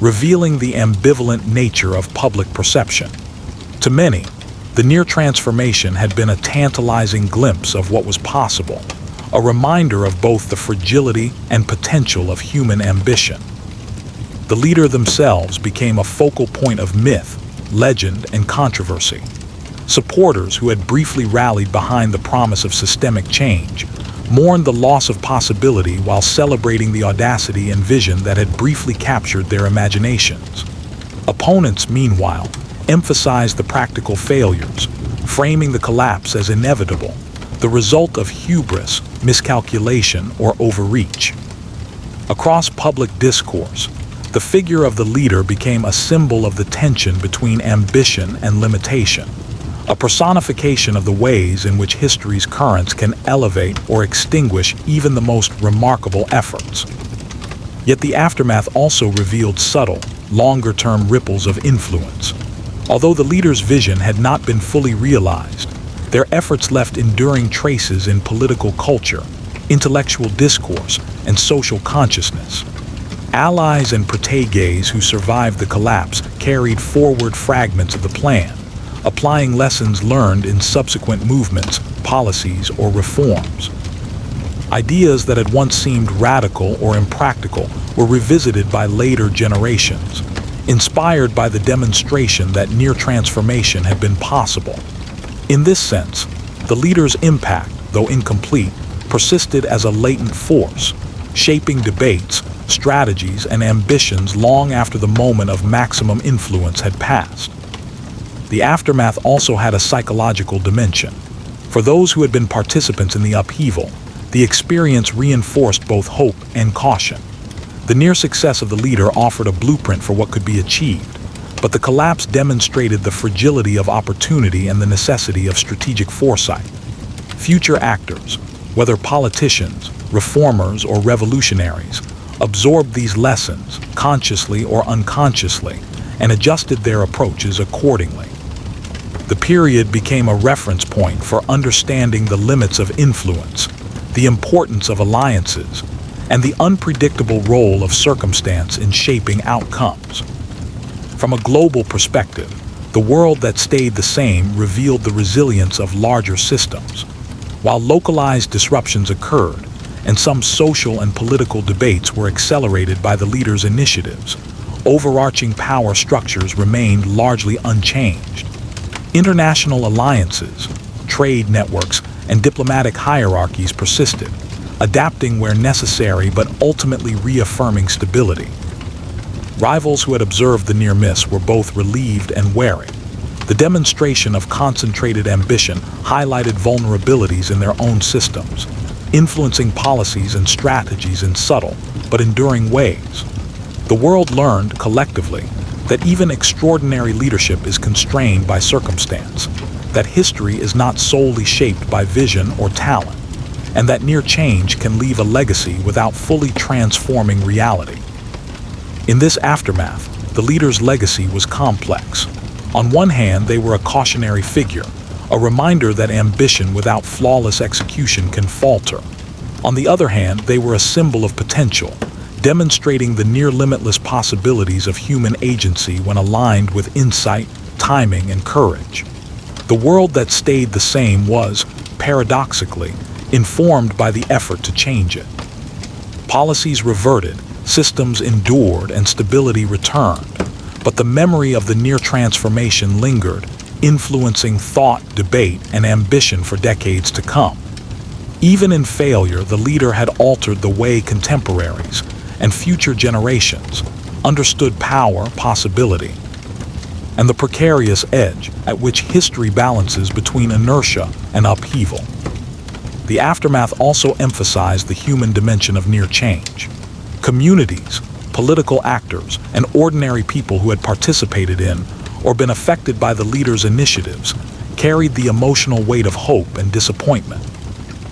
revealing the ambivalent nature of public perception. To many, the near transformation had been a tantalizing glimpse of what was possible, a reminder of both the fragility and potential of human ambition. The leader themselves became a focal point of myth, legend, and controversy. Supporters who had briefly rallied behind the promise of systemic change mourned the loss of possibility while celebrating the audacity and vision that had briefly captured their imaginations. Opponents, meanwhile, emphasized the practical failures, framing the collapse as inevitable, the result of hubris, miscalculation, or overreach. Across public discourse, the figure of the leader became a symbol of the tension between ambition and limitation, a personification of the ways in which history's currents can elevate or extinguish even the most remarkable efforts. Yet the aftermath also revealed subtle, longer-term ripples of influence. Although the leader's vision had not been fully realized, their efforts left enduring traces in political culture, intellectual discourse, and social consciousness. Allies and proteges who survived the collapse carried forward fragments of the plan, applying lessons learned in subsequent movements, policies, or reforms. Ideas that had once seemed radical or impractical were revisited by later generations, inspired by the demonstration that near transformation had been possible. In this sense, the leader's impact, though incomplete, persisted as a latent force, shaping debates, strategies, and ambitions long after the moment of maximum influence had passed. The aftermath also had a psychological dimension. For those who had been participants in the upheaval, The experience reinforced both hope and caution. The near success of the leader offered a blueprint for what could be achieved, but the collapse demonstrated the fragility of opportunity and the necessity of strategic foresight. Future actors, whether politicians, reformers, or revolutionaries, absorbed these lessons, consciously or unconsciously, and adjusted their approaches accordingly. The period became a reference point for understanding the limits of influence, the importance of alliances, and the unpredictable role of circumstance in shaping outcomes. From a global perspective, the world that stayed the same revealed the resilience of larger systems. While localized disruptions occurred, and some social and political debates were accelerated by the leaders' initiatives, overarching power structures remained largely unchanged. International alliances, trade networks, and diplomatic hierarchies persisted, adapting where necessary but ultimately reaffirming stability. Rivals who had observed the near miss were both relieved and wary. The demonstration of concentrated ambition highlighted vulnerabilities in their own systems, influencing policies and strategies in subtle but enduring ways. The world learned, collectively, that even extraordinary leadership is constrained by circumstance, that history is not solely shaped by vision or talent, and that near change can leave a legacy without fully transforming reality. In this aftermath, the leader's legacy was complex. On one hand, they were a cautionary figure, a reminder that ambition without flawless execution can falter. On the other hand, they were a symbol of potential, demonstrating the near-limitless possibilities of human agency when aligned with insight, timing, and courage. The world that stayed the same was, paradoxically, informed by the effort to change it. Policies reverted, systems endured, and stability returned, but the memory of the near transformation lingered, influencing thought, debate, and ambition for decades to come. Even in failure, the leader had altered the way contemporaries and future generations understood power, possibility, and the precarious edge at which history balances between inertia and upheaval. The aftermath also emphasized the human dimension of near change. Communities, political actors, and ordinary people who had participated in or been affected by the leader's initiatives carried the emotional weight of hope and disappointment.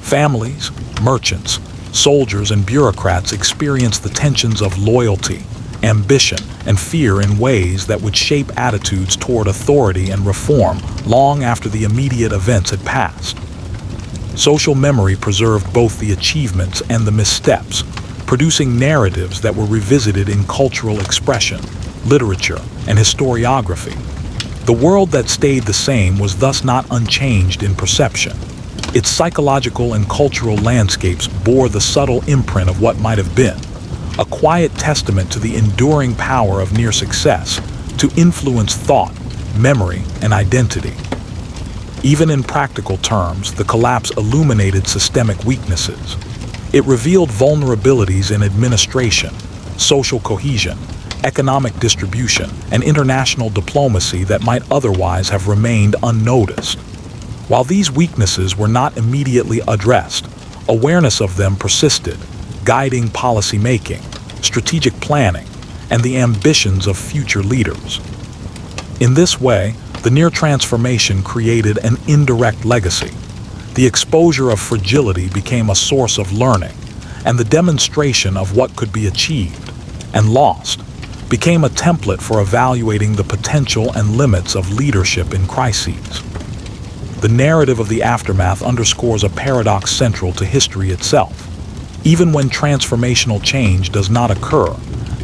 Families, merchants, soldiers, and bureaucrats experienced the tensions of loyalty, ambition, and fear in ways that would shape attitudes toward authority and reform long after the immediate events had passed. Social memory preserved both the achievements and the missteps, producing narratives that were revisited in cultural expression, literature, and historiography. The world that stayed the same was thus not unchanged in perception. Its psychological and cultural landscapes bore the subtle imprint of what might have been, a quiet testament to the enduring power of near success to influence thought, memory, and identity. Even in practical terms, the collapse illuminated systemic weaknesses. It revealed vulnerabilities in administration, social cohesion, economic distribution, and international diplomacy that might otherwise have remained unnoticed. While these weaknesses were not immediately addressed, awareness of them persisted, guiding policymaking, strategic planning, and the ambitions of future leaders. In this way, the near transformation created an indirect legacy. The exposure of fragility became a source of learning, and the demonstration of what could be achieved and lost became a template for evaluating the potential and limits of leadership in crises. The narrative of the aftermath underscores a paradox central to history itself. Even when transformational change does not occur,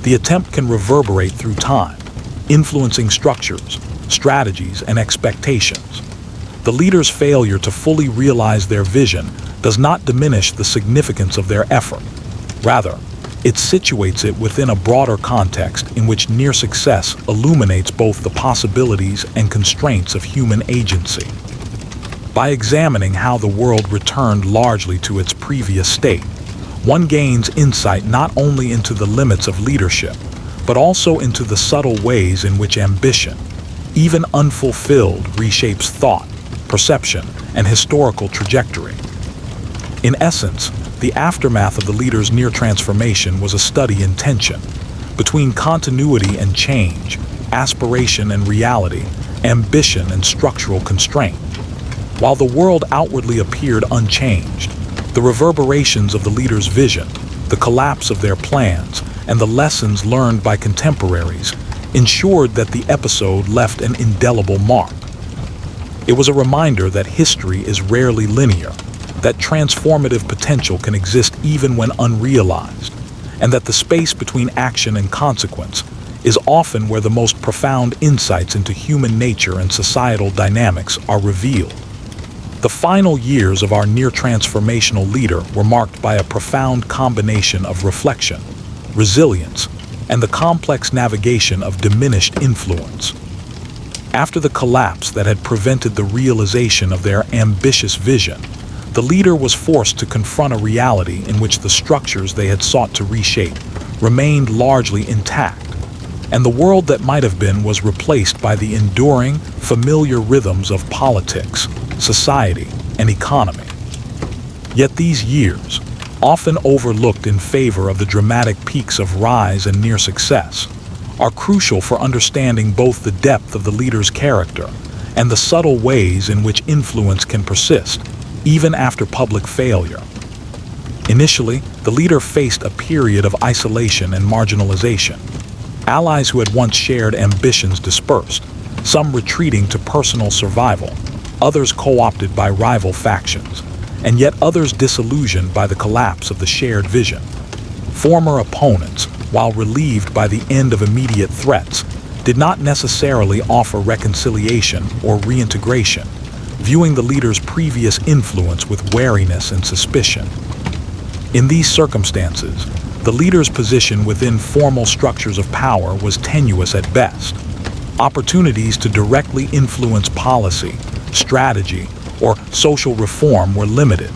the attempt can reverberate through time, influencing structures, strategies, and expectations. The leader's failure to fully realize their vision does not diminish the significance of their effort. Rather, it situates it within a broader context in which near success illuminates both the possibilities and constraints of human agency. By examining how the world returned largely to its previous state, one gains insight not only into the limits of leadership, but also into the subtle ways in which ambition, even unfulfilled, reshapes thought, perception, and historical trajectory. In essence, the aftermath of the leader's near transformation was a study in tension between continuity and change, aspiration and reality, ambition and structural constraint. While the world outwardly appeared unchanged, the reverberations of the leader's vision, the collapse of their plans, and the lessons learned by contemporaries ensured that the episode left an indelible mark. It was a reminder that history is rarely linear, that transformative potential can exist even when unrealized, and that the space between action and consequence is often where the most profound insights into human nature and societal dynamics are revealed. The final years of our near-transformational leader were marked by a profound combination of reflection, resilience, and the complex navigation of diminished influence. After the collapse that had prevented the realization of their ambitious vision, the leader was forced to confront a reality in which the structures they had sought to reshape remained largely intact, and the world that might have been was replaced by the enduring, familiar rhythms of politics, society, and economy. Yet these years, often overlooked in favor of the dramatic peaks of rise and near success, are crucial for understanding both the depth of the leader's character and the subtle ways in which influence can persist, even after public failure. Initially, the leader faced a period of isolation and marginalization. Allies who had once shared ambitions dispersed, some retreating to personal survival, others co-opted by rival factions, and yet others disillusioned by the collapse of the shared vision. Former opponents, while relieved by the end of immediate threats, did not necessarily offer reconciliation or reintegration, viewing the leader's previous influence with wariness and suspicion. In these circumstances, the leader's position within formal structures of power was tenuous at best. Opportunities to directly influence policy, strategy, or social reform were limited,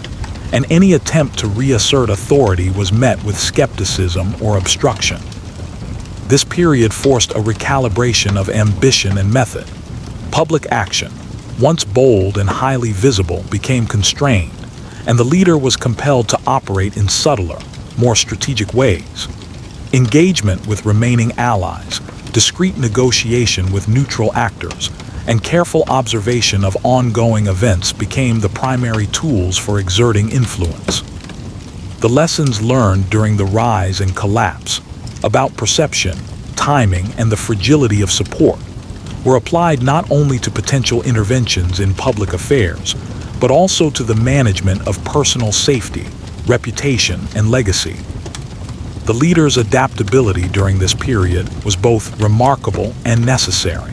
and any attempt to reassert authority was met with skepticism or obstruction. This period forced a recalibration of ambition and method. Public action, once bold and highly visible, became constrained, and the leader was compelled to operate in subtler, more strategic ways. Engagement with remaining allies, discreet negotiation with neutral actors, and careful observation of ongoing events became the primary tools for exerting influence. The lessons learned during the rise and collapse about perception, timing, and the fragility of support were applied not only to potential interventions in public affairs, but also to the management of personal safety, reputation, and legacy. The leader's adaptability during this period was both remarkable and necessary,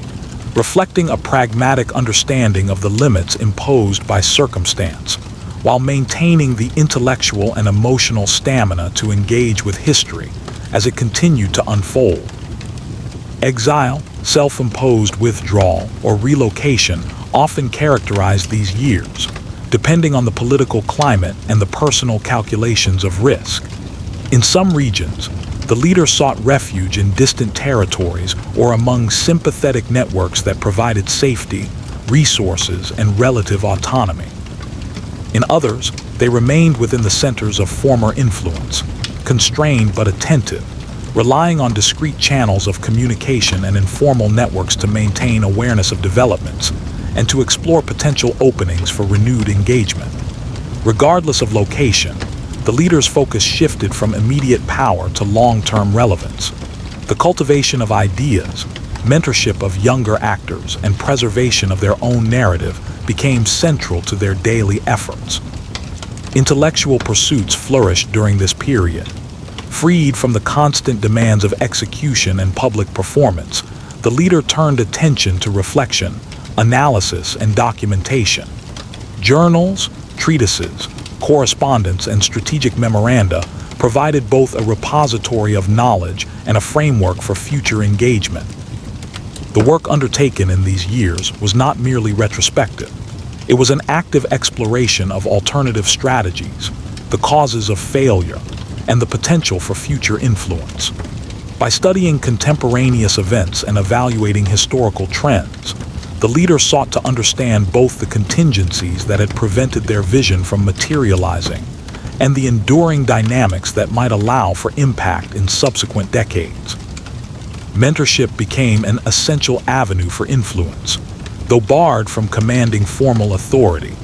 reflecting a pragmatic understanding of the limits imposed by circumstance, while maintaining the intellectual and emotional stamina to engage with history as it continued to unfold. Exile, self-imposed withdrawal, or relocation often characterized these years, depending on the political climate and the personal calculations of risk. In some regions, the leader sought refuge in distant territories or among sympathetic networks that provided safety, resources, and relative autonomy. In others, they remained within the centers of former influence, constrained but attentive, relying on discrete channels of communication and informal networks to maintain awareness of developments and to explore potential openings for renewed engagement. Regardless of location, the leader's focus shifted from immediate power to long-term relevance. The cultivation of ideas, mentorship of younger actors, and preservation of their own narrative became central to their daily efforts. Intellectual pursuits flourished during this period. Freed from the constant demands of execution and public performance, the leader turned attention to reflection, analysis, and documentation. Journals, treatises, correspondence, and strategic memoranda provided both a repository of knowledge and a framework for future engagement. The work undertaken in these years was not merely retrospective. It was an active exploration of alternative strategies, the causes of failure, and the potential for future influence. By studying contemporaneous events and evaluating historical trends, the leader sought to understand both the contingencies that had prevented their vision from materializing and the enduring dynamics that might allow for impact in subsequent decades. Mentorship became an essential avenue for influence, though barred from commanding formal authority.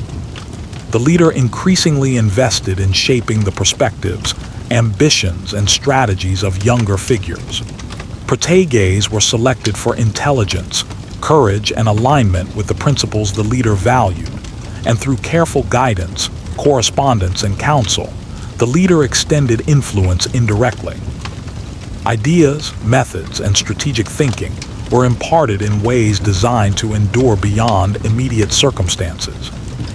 The leader increasingly invested in shaping the perspectives, ambitions, and strategies of younger figures. Proteges were selected for intelligence, courage, and alignment with the principles the leader valued, and through careful guidance, correspondence, and counsel, the leader extended influence indirectly. Ideas, methods, and strategic thinking were imparted in ways designed to endure beyond immediate circumstances,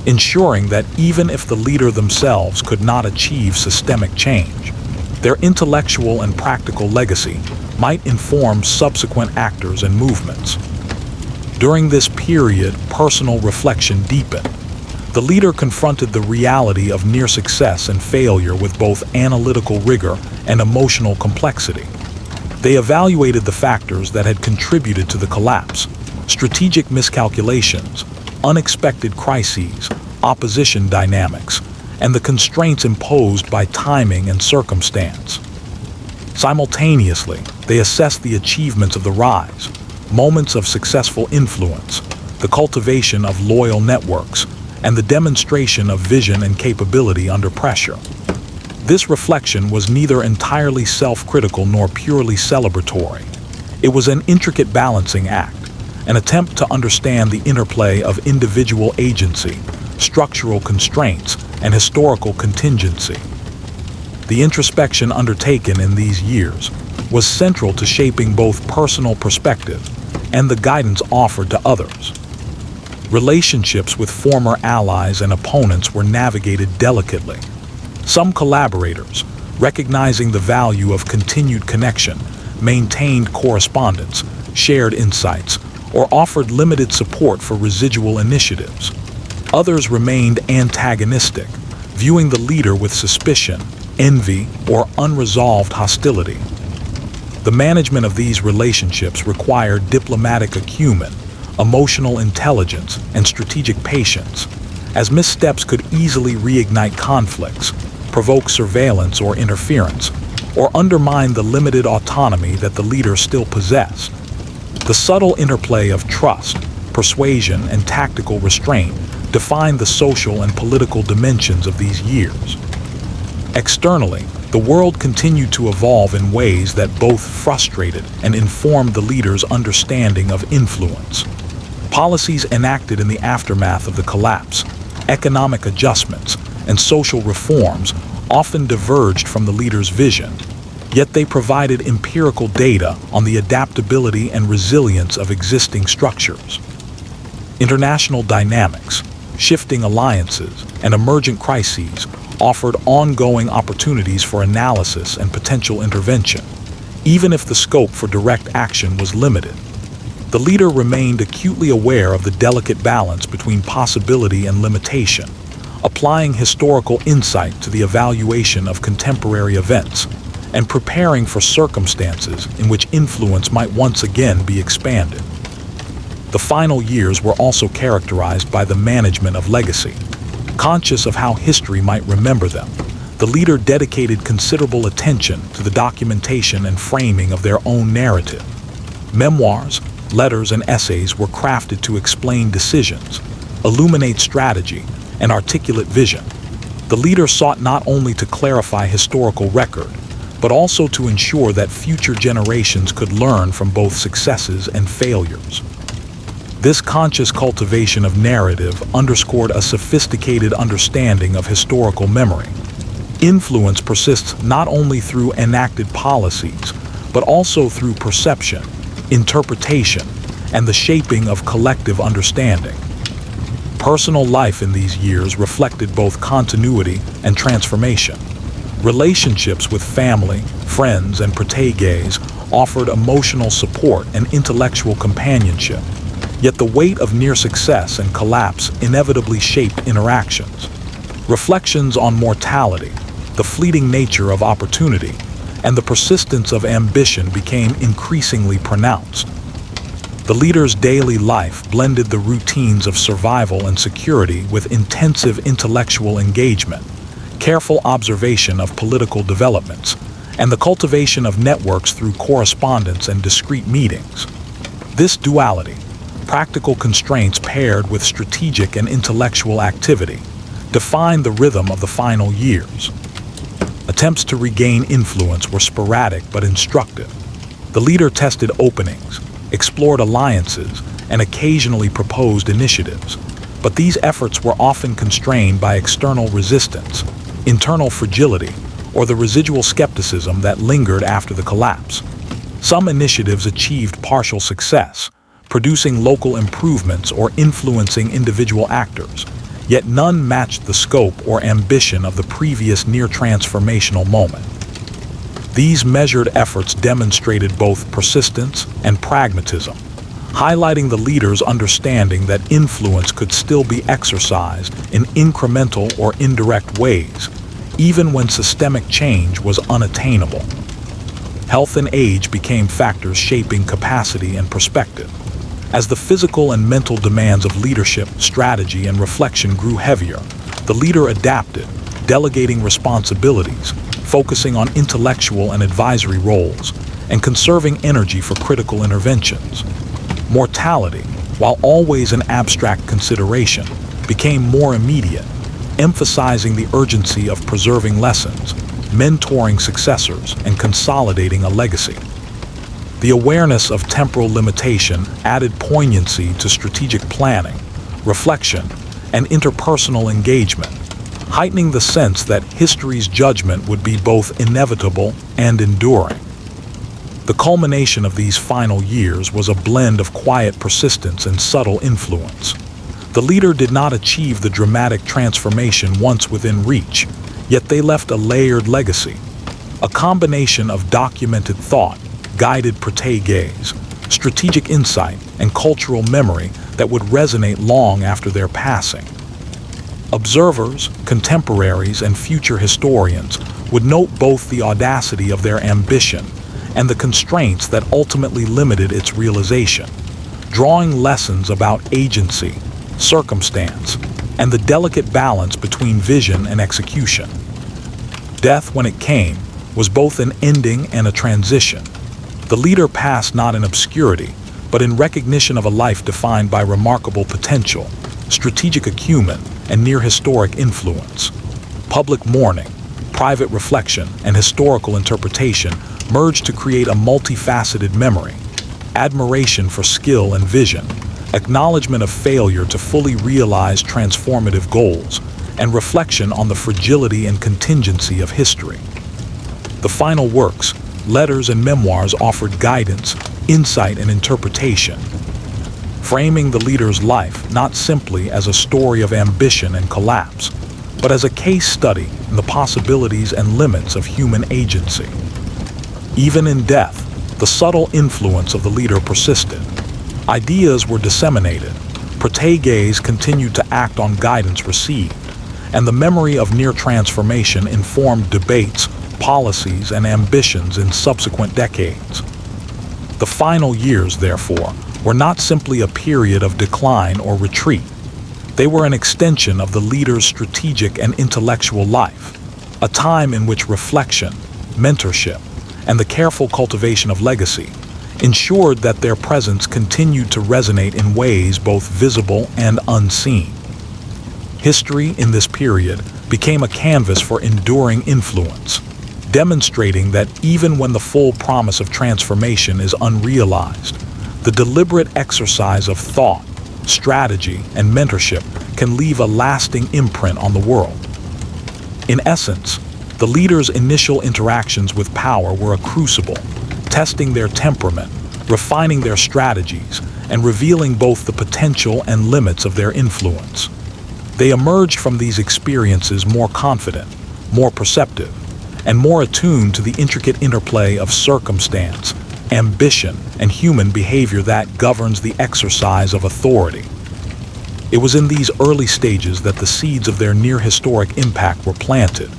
ensuring that even if the leader themselves could not achieve systemic change, their intellectual and practical legacy might inform subsequent actors and movements. During this period, personal reflection deepened. The leader confronted the reality of near success and failure with both analytical rigor and emotional complexity. They evaluated the factors that had contributed to the collapse: strategic miscalculations, unexpected crises, opposition dynamics, and the constraints imposed by timing and circumstance. Simultaneously, they assessed the achievements of the rise, moments of successful influence, the cultivation of loyal networks, and the demonstration of vision and capability under pressure. This reflection was neither entirely self-critical nor purely celebratory. It was an intricate balancing act, an attempt to understand the interplay of individual agency, structural constraints, and historical contingency. The introspection undertaken in these years was central to shaping both personal perspective and the guidance offered to others. Relationships with former allies and opponents were navigated delicately. Some collaborators, recognizing the value of continued connection, maintained correspondence, shared insights, or offered limited support for residual initiatives. Others remained antagonistic, viewing the leader with suspicion, envy, or unresolved hostility. The management of these relationships required diplomatic acumen, emotional intelligence, and strategic patience, as missteps could easily reignite conflicts, provoke surveillance or interference, or undermine the limited autonomy that the leader still possessed. The subtle interplay of trust, persuasion, and tactical restraint defined the social and political dimensions of these years. Externally, the world continued to evolve in ways that both frustrated and informed the leader's understanding of influence. Policies enacted in the aftermath of the collapse, economic adjustments, and social reforms often diverged from the leader's vision, yet they provided empirical data on the adaptability and resilience of existing structures. International dynamics, shifting alliances, and emergent crises offered ongoing opportunities for analysis and potential intervention, even if the scope for direct action was limited. The leader remained acutely aware of the delicate balance between possibility and limitation, applying historical insight to the evaluation of contemporary events and preparing for circumstances in which influence might once again be expanded. The final years were also characterized by the management of legacy. Conscious of how history might remember them, the leader dedicated considerable attention to the documentation and framing of their own narrative. Memoirs, letters, and essays were crafted to explain decisions, illuminate strategy, and articulate vision. The leader sought not only to clarify historical record, but also to ensure that future generations could learn from both successes and failures. This conscious cultivation of narrative underscored a sophisticated understanding of historical memory. Influence persists not only through enacted policies, but also through perception, interpretation, and the shaping of collective understanding. Personal life in these years reflected both continuity and transformation. Relationships with family, friends, and proteges offered emotional support and intellectual companionship. Yet the weight of near success and collapse inevitably shaped interactions. Reflections on mortality, the fleeting nature of opportunity, and the persistence of ambition became increasingly pronounced. The leader's daily life blended the routines of survival and security with intensive intellectual engagement, careful observation of political developments, and the cultivation of networks through correspondence and discreet meetings. This duality, practical constraints paired with strategic and intellectual activity, defined the rhythm of the final years. Attempts to regain influence were sporadic but instructive. The leader tested openings, explored alliances, and occasionally proposed initiatives, but these efforts were often constrained by external resistance, internal fragility, or the residual skepticism that lingered after the collapse. Some initiatives achieved partial success, producing local improvements or influencing individual actors, yet none matched the scope or ambition of the previous near-transformational moment. These measured efforts demonstrated both persistence and pragmatism, highlighting the leader's understanding that influence could still be exercised in incremental or indirect ways, even when systemic change was unattainable. Health and age became factors shaping capacity and perspective. As the physical and mental demands of leadership, strategy, and reflection grew heavier, the leader adapted, delegating responsibilities, focusing on intellectual and advisory roles, and conserving energy for critical interventions. Mortality, while always an abstract consideration, became more immediate, emphasizing the urgency of preserving lessons, mentoring successors, and consolidating a legacy. The awareness of temporal limitation added poignancy to strategic planning, reflection, and interpersonal engagement, heightening the sense that history's judgment would be both inevitable and enduring. The culmination of these final years was a blend of quiet persistence and subtle influence. The leader did not achieve the dramatic transformation once within reach, yet they left a layered legacy, a combination of documented thought, guided gaze, strategic insight, and cultural memory that would resonate long after their passing. Observers, contemporaries, and future historians would note both the audacity of their ambition and the constraints that ultimately limited its realization, drawing lessons about agency, circumstance, and the delicate balance between vision and execution. Death, when it came, was both an ending and a transition. The leader passed not in obscurity, but in recognition of a life defined by remarkable potential, strategic acumen, and near-historic influence. Public mourning, private reflection, and historical interpretation merged to create a multifaceted memory: admiration for skill and vision, acknowledgement of failure to fully realize transformative goals, and reflection on the fragility and contingency of history. The final works, letters and memoirs, offered guidance, insight, and interpretation, framing the leader's life not simply as a story of ambition and collapse, but as a case study in the possibilities and limits of human agency. Even in death, the subtle influence of the leader persisted. Ideas were disseminated, gaze continued to act on guidance received, and the memory of near transformation informed debates, policies, and ambitions in subsequent decades. The final years, therefore, were not simply a period of decline or retreat. They were an extension of the leader's strategic and intellectual life, a time in which reflection, mentorship, and the careful cultivation of legacy ensured that their presence continued to resonate in ways both visible and unseen. History in this period became a canvas for enduring influence, demonstrating that even when the full promise of transformation is unrealized, the deliberate exercise of thought, strategy, and mentorship can leave a lasting imprint on the world. In essence, the leader's initial interactions with power were a crucible, testing their temperament, refining their strategies, and revealing both the potential and limits of their influence. They emerged from these experiences more confident, more perceptive, and more attuned to the intricate interplay of circumstance, ambition, and human behavior that governs the exercise of authority. It was in these early stages that the seeds of their near-historic impact were planted,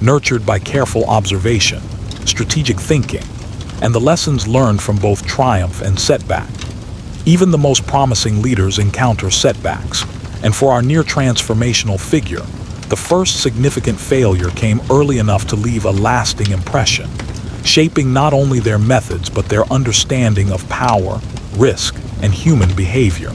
nurtured by careful observation, strategic thinking, and the lessons learned from both triumph and setback. Even the most promising leaders encounter setbacks, and for our near-transformational figure, The first significant failure came early enough to leave a lasting impression, shaping not only their methods but their understanding of power, risk, and human behavior.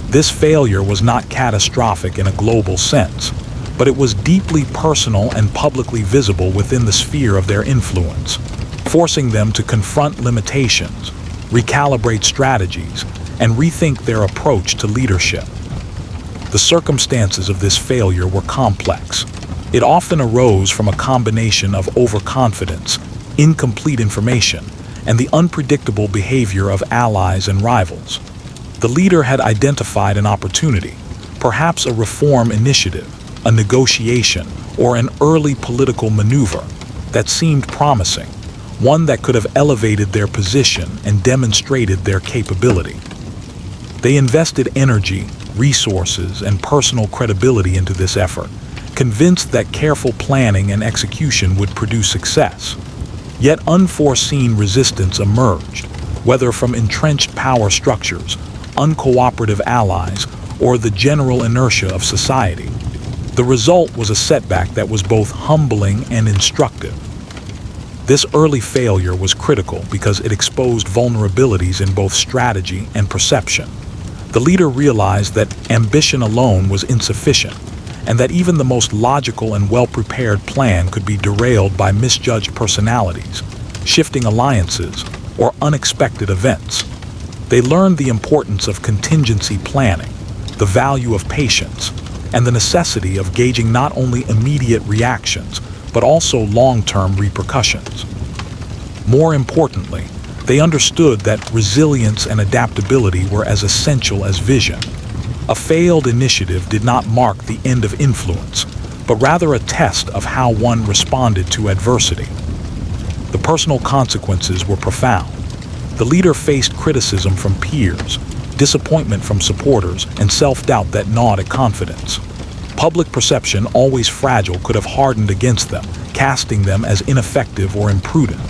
This failure was not catastrophic in a global sense, but it was deeply personal and publicly visible within the sphere of their influence, forcing them to confront limitations, recalibrate strategies, and rethink their approach to leadership. The circumstances of this failure were complex. It often arose from a combination of overconfidence, incomplete information, and the unpredictable behavior of allies and rivals. The leader had identified an opportunity, perhaps a reform initiative, a negotiation, or an early political maneuver that seemed promising, one that could have elevated their position and demonstrated their capability. They invested energy, resources, and personal credibility into this effort, convinced that careful planning and execution would produce success. Yet unforeseen resistance emerged, whether from entrenched power structures, uncooperative allies, or the general inertia of society. The result was a setback that was both humbling and instructive. This early failure was critical because it exposed vulnerabilities in both strategy and perception. The leader realized that ambition alone was insufficient, and that even the most logical and well-prepared plan could be derailed by misjudged personalities, shifting alliances, or unexpected events. They learned the importance of contingency planning, the value of patience, and the necessity of gauging not only immediate reactions, but also long-term repercussions. More importantly, they understood that resilience and adaptability were as essential as vision. A failed initiative did not mark the end of influence, but rather a test of how one responded to adversity. The personal consequences were profound. The leader faced criticism from peers, disappointment from supporters, and self-doubt that gnawed at confidence. Public perception, always fragile, could have hardened against them, casting them as ineffective or imprudent.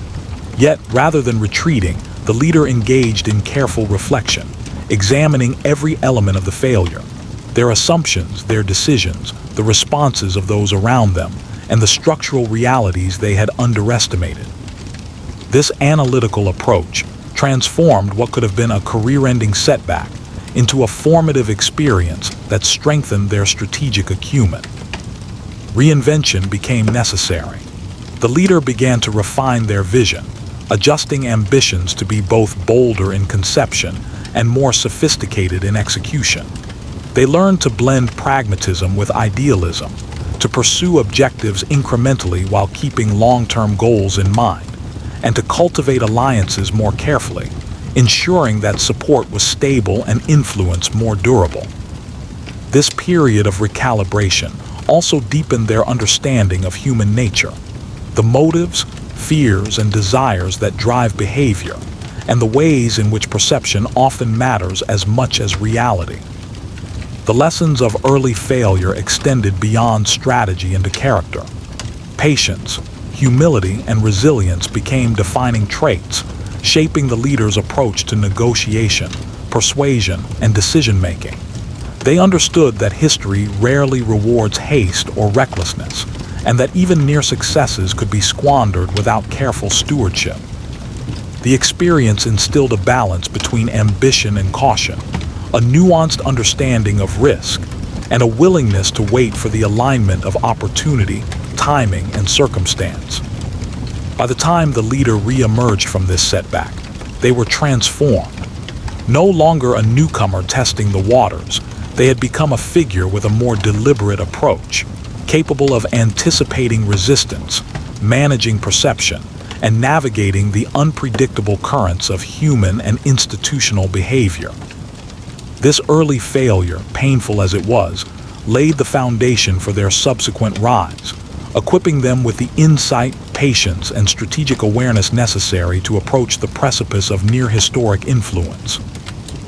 Yet, rather than retreating, the leader engaged in careful reflection, examining every element of the failure, their assumptions, their decisions, the responses of those around them, and the structural realities they had underestimated. This analytical approach transformed what could have been a career-ending setback into a formative experience that strengthened their strategic acumen. Reinvention became necessary. The leader began to refine their vision, adjusting ambitions to be both bolder in conception and more sophisticated in execution. They learned to blend pragmatism with idealism, to pursue objectives incrementally while keeping long-term goals in mind, and to cultivate alliances more carefully, ensuring that support was stable and influence more durable. This period of recalibration also deepened their understanding of human nature, the motives, fears, and desires that drive behavior, and the ways in which perception often matters as much as reality. The lessons of early failure extended beyond strategy into character. Patience, humility, and resilience became defining traits, shaping the leader's approach to negotiation, persuasion, and decision-making. They understood that history rarely rewards haste or recklessness, and that even near successes could be squandered without careful stewardship. The experience instilled a balance between ambition and caution, a nuanced understanding of risk, and a willingness to wait for the alignment of opportunity, timing, and circumstance. By the time the leader re-emerged from this setback, they were transformed. No longer a newcomer testing the waters, they had become a figure with a more deliberate approach, capable of anticipating resistance, managing perception, and navigating the unpredictable currents of human and institutional behavior. This early failure, painful as it was, laid the foundation for their subsequent rise, equipping them with the insight, patience, and strategic awareness necessary to approach the precipice of near-historic influence.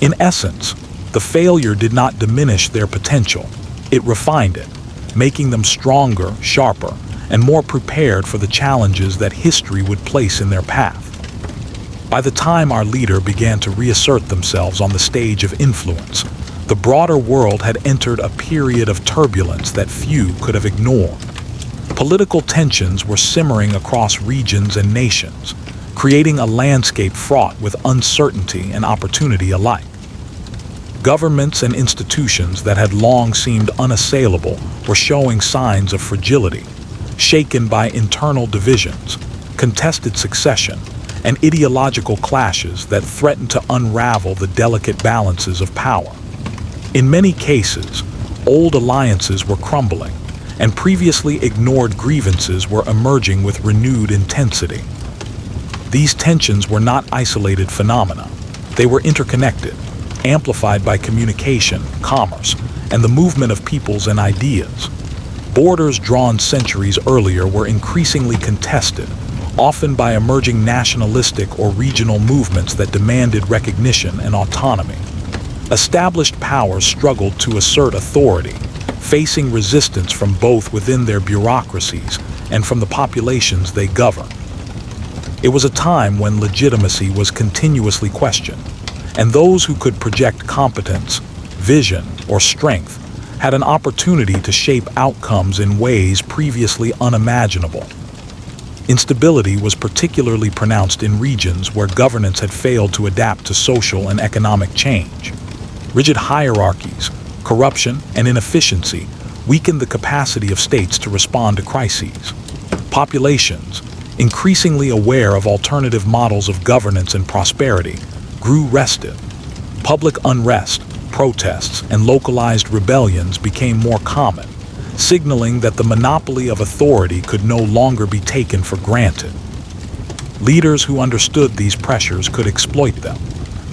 In essence, the failure did not diminish their potential, it refined it, making them stronger, sharper, and more prepared for the challenges that history would place in their path. By the time our leader began to reassert themselves on the stage of influence, The broader world had entered a period of turbulence that few could have ignored. Political tensions were simmering across regions and nations, creating a landscape fraught with uncertainty and opportunity alike. Governments and institutions that had long seemed unassailable were showing signs of fragility, shaken by internal divisions, contested succession, and ideological clashes that threatened to unravel the delicate balances of power. In many cases, old alliances were crumbling, and previously ignored grievances were emerging with renewed intensity. These tensions were not isolated phenomena. They were interconnected, amplified by communication, commerce, and the movement of peoples and ideas. Borders drawn centuries earlier were increasingly contested, often by emerging nationalistic or regional movements that demanded recognition and autonomy. Established powers struggled to assert authority, facing resistance from both within their bureaucracies and from the populations they governed. It was a time when legitimacy was continuously questioned, and those who could project competence, vision, or strength had an opportunity to shape outcomes in ways previously unimaginable. Instability was particularly pronounced in regions where governance had failed to adapt to social and economic change. Rigid hierarchies, corruption, and inefficiency weakened the capacity of states to respond to crises. Populations, increasingly aware of alternative models of governance and prosperity, grew restive. Public unrest, protests, and localized rebellions became more common, signaling that the monopoly of authority could no longer be taken for granted. Leaders who understood these pressures could exploit them,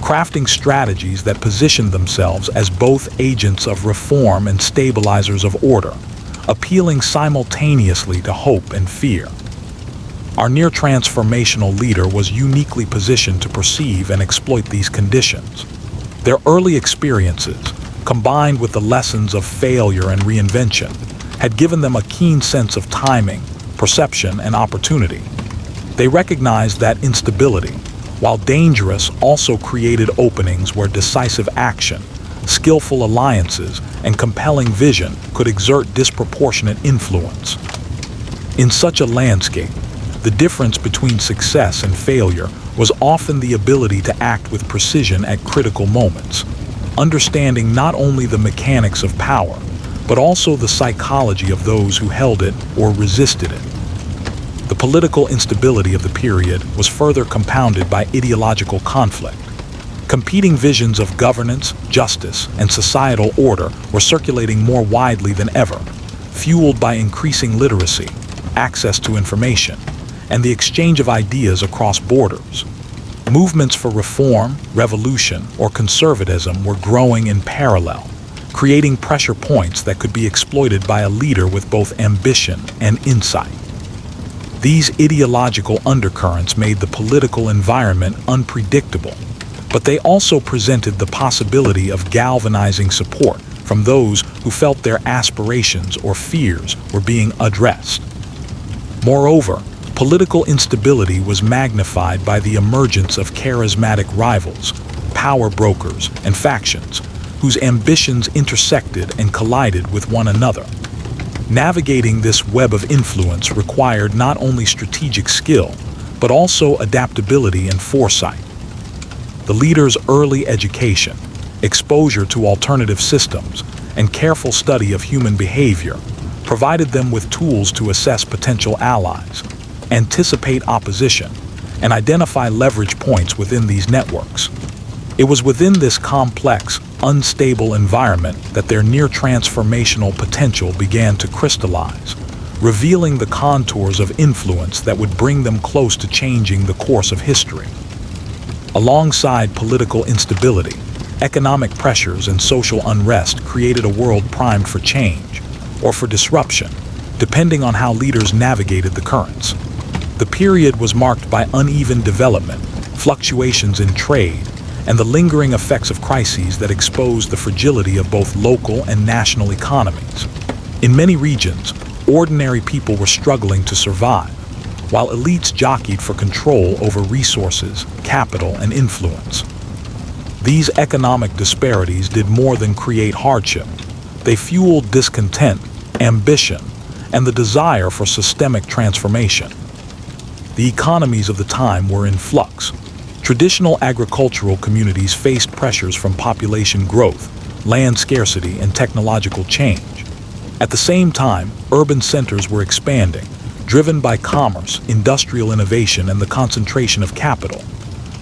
crafting strategies that positioned themselves as both agents of reform and stabilizers of order, appealing simultaneously to hope and fear. Our near-transformational leader was uniquely positioned to perceive and exploit these conditions. Their early experiences, combined with the lessons of failure and reinvention, had given them a keen sense of timing, perception, and opportunity. They recognized that instability, while dangerous, also created openings where decisive action, skillful alliances, and compelling vision could exert disproportionate influence. In such a landscape, the difference between success and failure was often the ability to act with precision at critical moments, understanding not only the mechanics of power, but also the psychology of those who held it or resisted it. The political instability of the period was further compounded by ideological conflict. Competing visions of governance, justice, and societal order were circulating more widely than ever, fueled by increasing literacy, access to information, and the exchange of ideas across borders. Movements for reform, revolution, or conservatism were growing in parallel, creating pressure points that could be exploited by a leader with both ambition and insight. These ideological undercurrents made the political environment unpredictable, but they also presented the possibility of galvanizing support from those who felt their aspirations or fears were being addressed. Moreover, political instability was magnified by the emergence of charismatic rivals, power brokers, and factions whose ambitions intersected and collided with one another. Navigating this web of influence required not only strategic skill, but also adaptability and foresight. The leader's early education, exposure to alternative systems, and careful study of human behavior provided them with tools to assess potential allies, anticipate opposition, and identify leverage points within these networks. It was within this complex, unstable environment that their near-transformational potential began to crystallize, revealing the contours of influence that would bring them close to changing the course of history. Alongside political instability, economic pressures and social unrest created a world primed for change, or for disruption, depending on how leaders navigated the currents. The period was marked by uneven development, fluctuations in trade, and the lingering effects of crises that exposed the fragility of both local and national economies. In many regions, ordinary people were struggling to survive, while elites jockeyed for control over resources, capital, and influence. These economic disparities did more than create hardship. They fueled discontent, ambition, and the desire for systemic transformation. The economies of the time were in flux. Traditional agricultural communities faced pressures from population growth, land scarcity, and technological change. At the same time, urban centers were expanding, driven by commerce, industrial innovation, and the concentration of capital.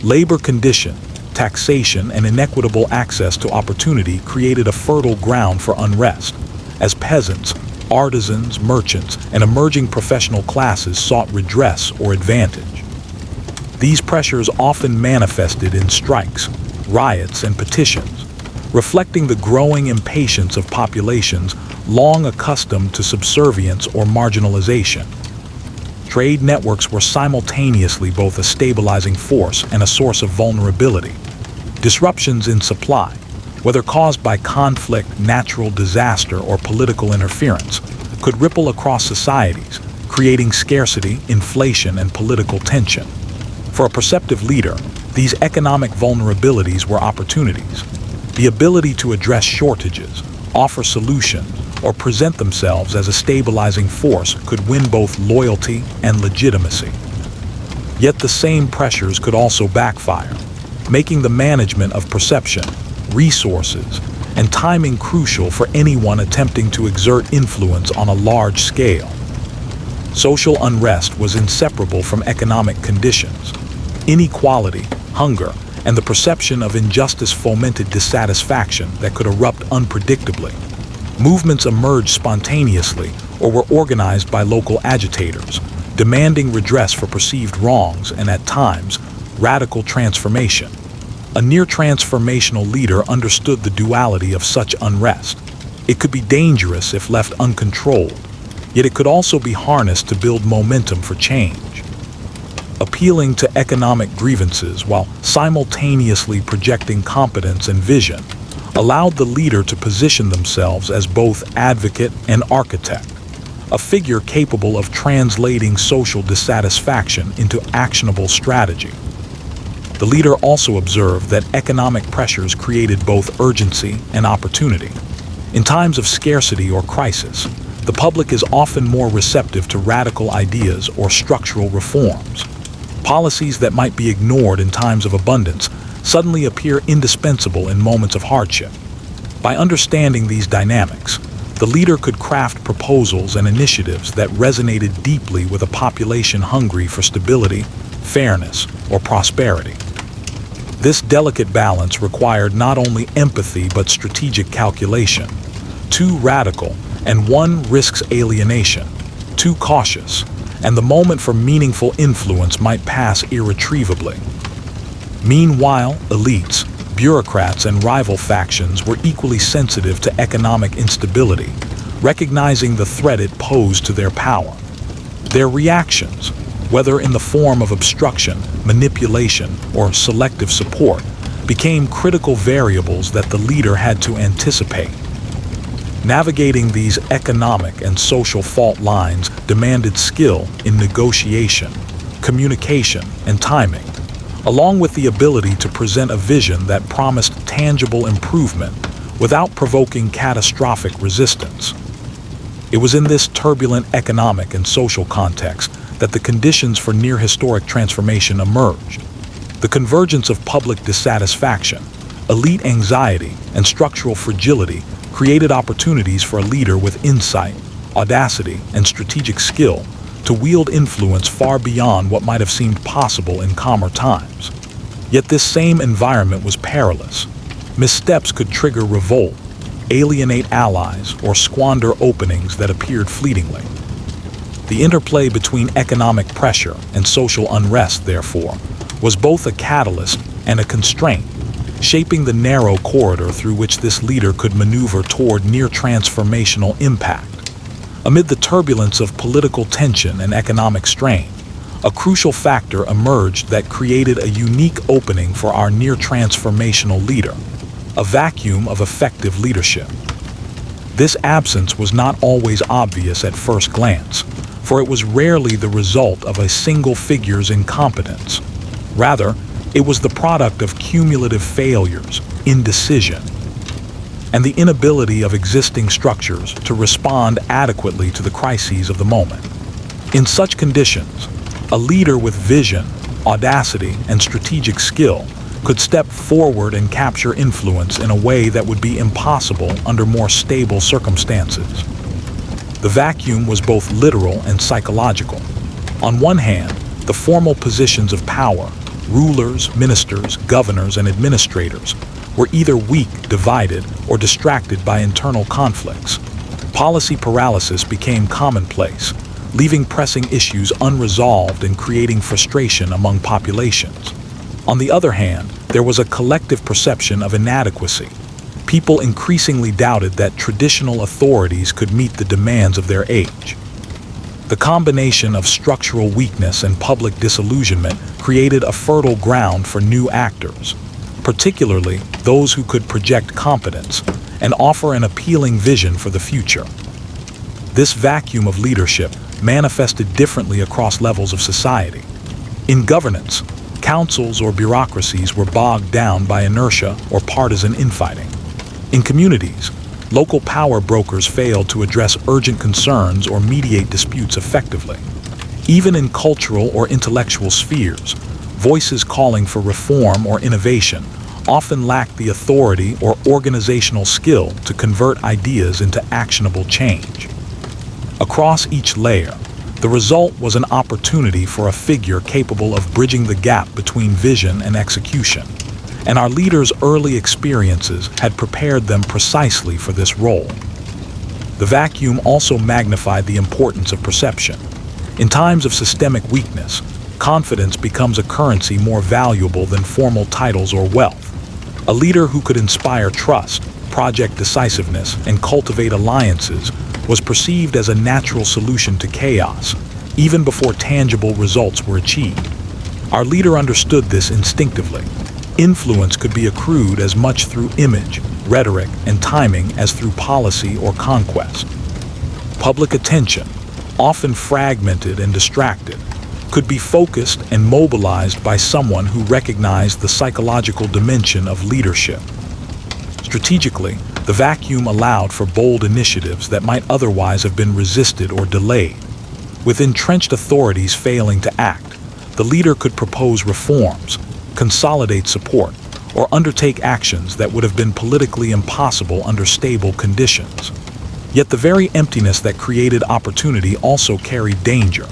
Labor conditions, taxation, and inequitable access to opportunity created a fertile ground for unrest, as peasants, artisans, merchants, and emerging professional classes sought redress or advantage. These pressures often manifested in strikes, riots, and petitions, reflecting the growing impatience of populations long accustomed to subservience or marginalization. Trade networks were simultaneously both a stabilizing force and a source of vulnerability. Disruptions in supply, whether caused by conflict, natural disaster, or political interference, could ripple across societies, creating scarcity, inflation, and political tension. For a perceptive leader, these economic vulnerabilities were opportunities. The ability to address shortages, offer solutions, or present themselves as a stabilizing force could win both loyalty and legitimacy. Yet the same pressures could also backfire, making the management of perception, resources, and timing crucial for anyone attempting to exert influence on a large scale. Social unrest was inseparable from economic conditions. Inequality, hunger, and the perception of injustice fomented dissatisfaction that could erupt unpredictably. Movements emerged spontaneously or were organized by local agitators, demanding redress for perceived wrongs and, at times, radical transformation. A near-transformational leader understood the duality of such unrest. It could be dangerous if left uncontrolled, yet it could also be harnessed to build momentum for change. Appealing to economic grievances while simultaneously projecting competence and vision allowed the leader to position themselves as both advocate and architect, a figure capable of translating social dissatisfaction into actionable strategy. The leader also observed that economic pressures created both urgency and opportunity. In times of scarcity or crisis, the public is often more receptive to radical ideas or structural reforms. Policies that might be ignored in times of abundance suddenly appear indispensable in moments of hardship. By understanding these dynamics, the leader could craft proposals and initiatives that resonated deeply with a population hungry for stability, fairness, or prosperity. This delicate balance required not only empathy but strategic calculation. Too radical, and one risks alienation. Too cautious, and the moment for meaningful influence might pass irretrievably. Meanwhile, elites, bureaucrats, and rival factions were equally sensitive to economic instability, recognizing the threat it posed to their power. Their reactions, whether in the form of obstruction, manipulation, or selective support, became critical variables that the leader had to anticipate. Navigating these economic and social fault lines demanded skill in negotiation, communication, and timing, along with the ability to present a vision that promised tangible improvement without provoking catastrophic resistance. It was in this turbulent economic and social context that the conditions for near-historic transformation emerged. The convergence of public dissatisfaction, elite anxiety, and structural fragility created opportunities for a leader with insight, audacity, and strategic skill to wield influence far beyond what might have seemed possible in calmer times. Yet this same environment was perilous. Missteps could trigger revolt, alienate allies, or squander openings that appeared fleetingly. The interplay between economic pressure and social unrest, therefore, was both a catalyst and a constraint, shaping the narrow corridor through which this leader could maneuver toward near-transformational impact. Amid the turbulence of political tension and economic strain, a crucial factor emerged that created a unique opening for our near-transformational leader, a vacuum of effective leadership. This absence was not always obvious at first glance, for it was rarely the result of a single figure's incompetence. Rather, It was the product of cumulative failures, indecision, and the inability of existing structures to respond adequately to the crises of the moment. In such conditions, a leader with vision, audacity, and strategic skill could step forward and capture influence in a way that would be impossible under more stable circumstances. The vacuum was both literal and psychological. On one hand, the formal positions of power, rulers, ministers, governors, and administrators, were either weak, divided, or distracted by internal conflicts. Policy paralysis became commonplace, leaving pressing issues unresolved and creating frustration among populations. On the other hand, there was a collective perception of inadequacy. People increasingly doubted that traditional authorities could meet the demands of their age. The combination of structural weakness and public disillusionment created a fertile ground for new actors, particularly those who could project competence and offer an appealing vision for the future. This vacuum of leadership manifested differently across levels of society. In governance, councils or bureaucracies were bogged down by inertia or partisan infighting. In communities, local power brokers failed to address urgent concerns or mediate disputes effectively. Even in cultural or intellectual spheres, voices calling for reform or innovation often lacked the authority or organizational skill to convert ideas into actionable change. Across each layer, the result was an opportunity for a figure capable of bridging the gap between vision and execution, and our leaders' early experiences had prepared them precisely for this role. The vacuum also magnified the importance of perception. In times of systemic weakness, confidence becomes a currency more valuable than formal titles or wealth. A leader who could inspire trust, project decisiveness, and cultivate alliances was perceived as a natural solution to chaos, even before tangible results were achieved. Our leader understood this instinctively. Influence could be accrued as much through image, rhetoric, and timing as through policy or conquest. Public attention, often fragmented and distracted, could be focused and mobilized by someone who recognized the psychological dimension of leadership. Strategically, the vacuum allowed for bold initiatives that might otherwise have been resisted or delayed. With entrenched authorities failing to act, the leader could propose reforms, consolidate support, or undertake actions that would have been politically impossible under stable conditions. Yet the very emptiness that created opportunity also carried danger.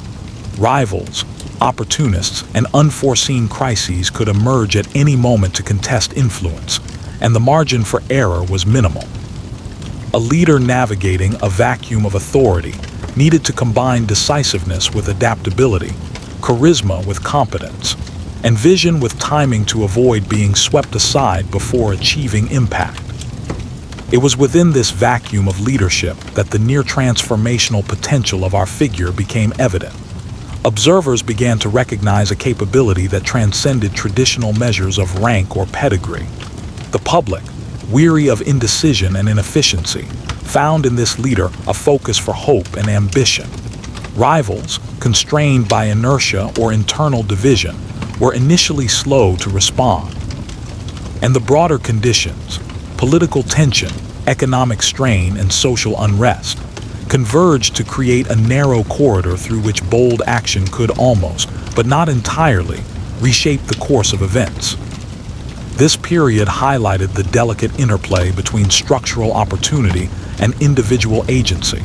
Rivals, opportunists, and unforeseen crises could emerge at any moment to contest influence, and the margin for error was minimal. A leader navigating a vacuum of authority needed to combine decisiveness with adaptability, charisma with competence, and vision with timing to avoid being swept aside before achieving impact. It was within this vacuum of leadership that the near-transformational potential of our figure became evident. Observers began to recognize a capability that transcended traditional measures of rank or pedigree. The public, weary of indecision and inefficiency, found in this leader a focus for hope and ambition. Rivals, constrained by inertia or internal division, were initially slow to respond. And the broader conditions, political tension, economic strain, and social unrest, converged to create a narrow corridor through which bold action could almost, but not entirely, reshape the course of events. This period highlighted the delicate interplay between structural opportunity and individual agency.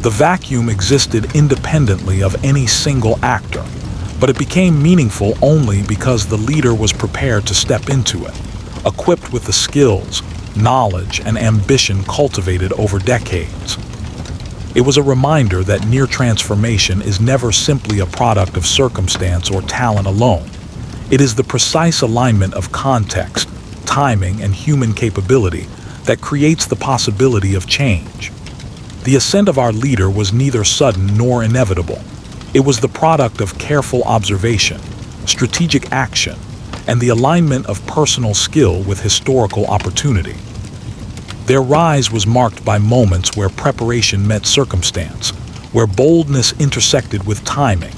The vacuum existed independently of any single actor, but it became meaningful only because the leader was prepared to step into it, equipped with the skills, knowledge, and ambition cultivated over decades. It was a reminder that near transformation is never simply a product of circumstance or talent alone. It is the precise alignment of context, timing, and human capability that creates the possibility of change. The ascent of our leader was neither sudden nor inevitable. It was the product of careful observation, strategic action, and the alignment of personal skill with historical opportunity. Their rise was marked by moments where preparation met circumstance, where boldness intersected with timing,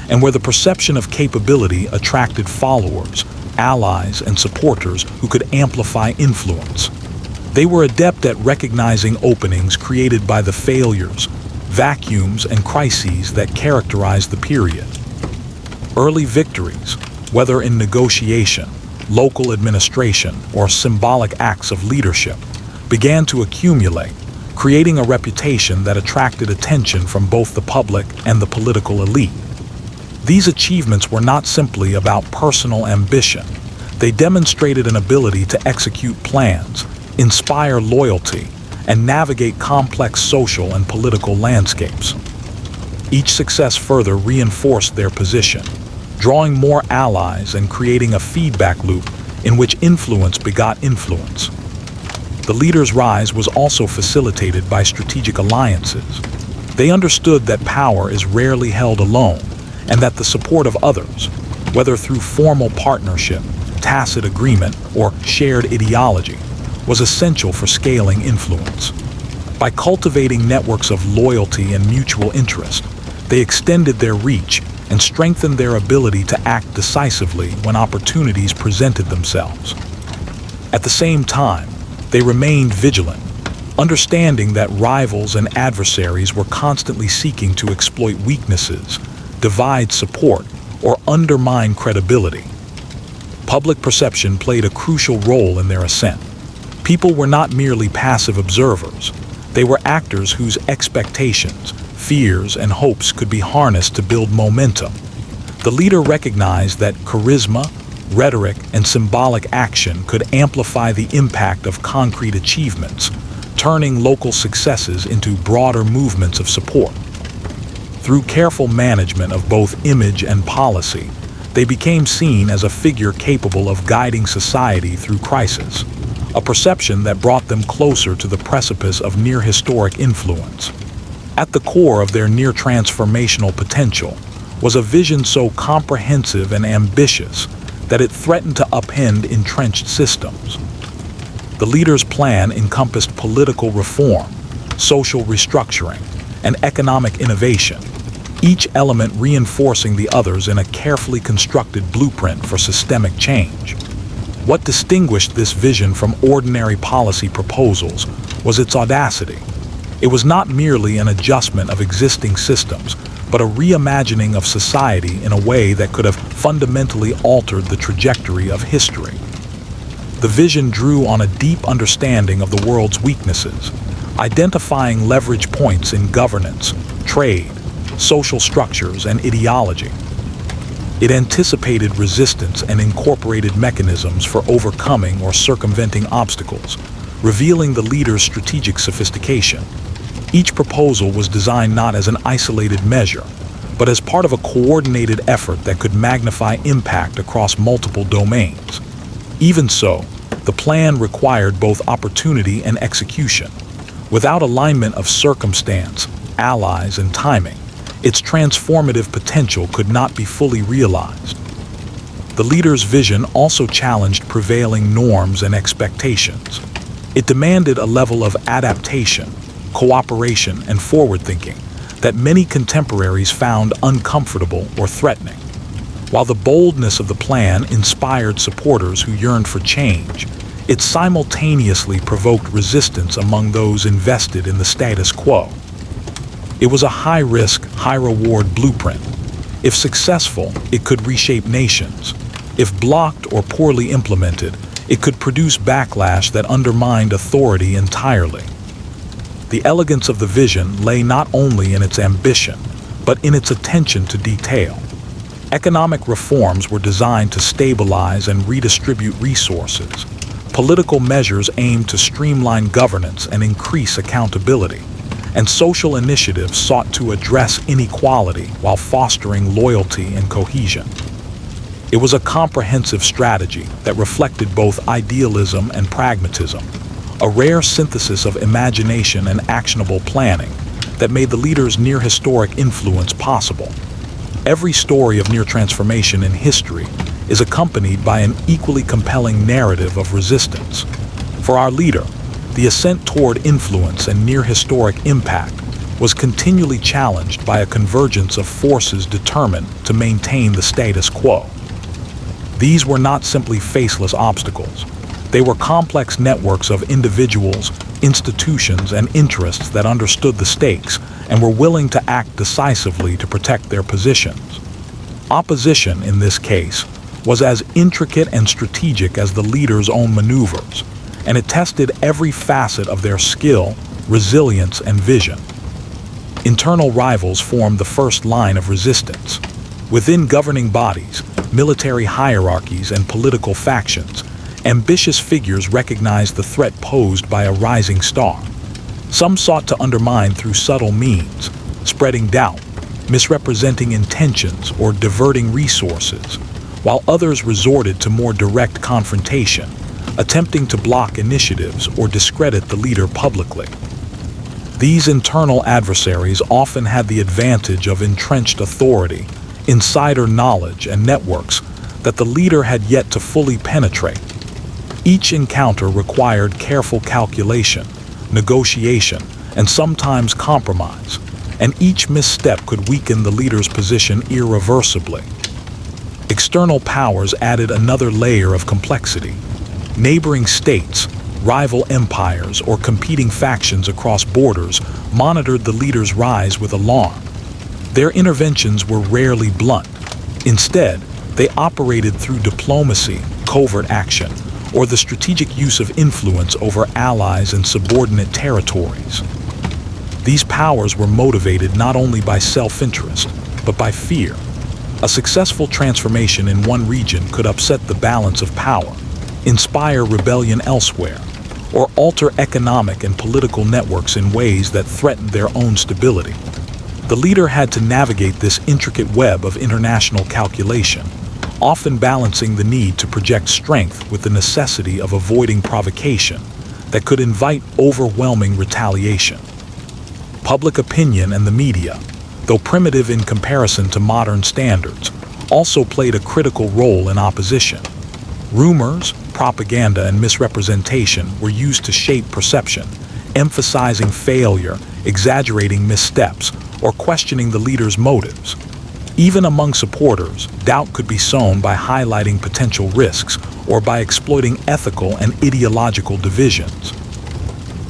and where the perception of capability attracted followers allies, and supporters who could amplify influence. They were adept at recognizing openings created by the failures, vacuums, and crises that characterized the period. Early victories, whether in negotiation, local administration, or symbolic acts of leadership, began to accumulate, creating a reputation that attracted attention from both the public and the political elite. These achievements were not simply about personal ambition. They demonstrated an ability to execute plans, inspire loyalty, and navigate complex social and political landscapes. Each success further reinforced their position, drawing more allies and creating a feedback loop in which influence begot influence. The leaders' rise was also facilitated by strategic alliances. They understood that power is rarely held alone, and that the support of others, whether through formal partnership, tacit agreement, or shared ideology, was essential for scaling influence. By cultivating networks of loyalty and mutual interest, they extended their reach and strengthened their ability to act decisively when opportunities presented themselves. At the same time, they remained vigilant, understanding that rivals and adversaries were constantly seeking to exploit weaknesses, divide support, or undermine credibility. Public perception played a crucial role in their ascent. People were not merely passive observers. They were actors whose expectations, fears, and hopes could be harnessed to build momentum. The leader recognized that charisma, rhetoric, and symbolic action could amplify the impact of concrete achievements, turning local successes into broader movements of support. Through careful management of both image and policy, they became seen as a figure capable of guiding society through crisis, a perception that brought them closer to the precipice of near-historic influence. At the core of their near-transformational potential was a vision so comprehensive and ambitious that it threatened to upend entrenched systems. The leader's plan encompassed political reform, social restructuring, and economic innovation, each element reinforcing the others in a carefully constructed blueprint for systemic change. What distinguished this vision from ordinary policy proposals was its audacity. It was not merely an adjustment of existing systems, but a reimagining of society in a way that could have fundamentally altered the trajectory of history. The vision drew on a deep understanding of the world's weaknesses, identifying leverage points in governance, trade, social structures, and ideology. It anticipated resistance and incorporated mechanisms for overcoming or circumventing obstacles, revealing the leader's strategic sophistication. Each proposal was designed not as an isolated measure, but as part of a coordinated effort that could magnify impact across multiple domains. Even so, the plan required both opportunity and execution. Without alignment of circumstance, allies, and timing, its transformative potential could not be fully realized. The leader's vision also challenged prevailing norms and expectations. It demanded a level of adaptation, cooperation, and forward-thinking that many contemporaries found uncomfortable or threatening. While the boldness of the plan inspired supporters who yearned for change, it simultaneously provoked resistance among those invested in the status quo. It was a high-risk, high-reward blueprint. If successful, it could reshape nations. If blocked or poorly implemented, it could produce backlash that undermined authority entirely. The elegance of the vision lay not only in its ambition, but in its attention to detail. Economic reforms were designed to stabilize and redistribute resources. Political measures aimed to streamline governance and increase accountability. And social initiatives sought to address inequality while fostering loyalty and cohesion. It was a comprehensive strategy that reflected both idealism and pragmatism, a rare synthesis of imagination and actionable planning that made the leader's near-historic influence possible. Every story of near transformation in history is accompanied by an equally compelling narrative of resistance. For our leader, the ascent toward influence and near-historic impact was continually challenged by a convergence of forces determined to maintain the status quo. These were not simply faceless obstacles. They were complex networks of individuals, institutions, and interests that understood the stakes and were willing to act decisively to protect their positions. Opposition, in this case, was as intricate and strategic as the leaders' own maneuvers, and it tested every facet of their skill, resilience, and vision. Internal rivals formed the first line of resistance. Within governing bodies, military hierarchies, and political factions, ambitious figures recognized the threat posed by a rising star. Some sought to undermine through subtle means, spreading doubt, misrepresenting intentions, or diverting resources, while others resorted to more direct confrontation, attempting to block initiatives or discredit the leader publicly. These internal adversaries often had the advantage of entrenched authority, insider knowledge, and networks that the leader had yet to fully penetrate. Each encounter required careful calculation, negotiation, and sometimes compromise, and each misstep could weaken the leader's position irreversibly. External powers added another layer of complexity. Neighboring states, rival empires, or competing factions across borders monitored the leader's rise with alarm. Their interventions were rarely blunt. Instead, they operated through diplomacy, covert action, or the strategic use of influence over allies and subordinate territories. These powers were motivated not only by self-interest, but by fear. A successful transformation in one region could upset the balance of power, inspire rebellion elsewhere, or alter economic and political networks in ways that threatened their own stability. The leader had to navigate this intricate web of international calculation, often balancing the need to project strength with the necessity of avoiding provocation that could invite overwhelming retaliation. Public opinion and the media, though primitive in comparison to modern standards, also played a critical role in opposition. Rumors, propaganda, and misrepresentation were used to shape perception, emphasizing failure, exaggerating missteps, or questioning the leader's motives. Even among supporters, doubt could be sown by highlighting potential risks or by exploiting ethical and ideological divisions.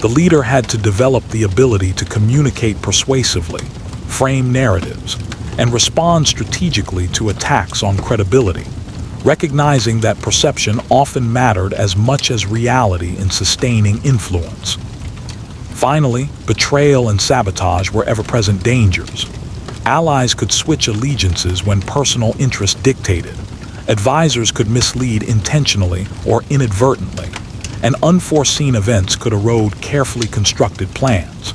The leader had to develop the ability to communicate persuasively, frame narratives, and respond strategically to attacks on credibility, recognizing that perception often mattered as much as reality in sustaining influence. Finally, betrayal and sabotage were ever-present dangers. Allies could switch allegiances when personal interest dictated. Advisors could mislead intentionally or inadvertently, and unforeseen events could erode carefully constructed plans.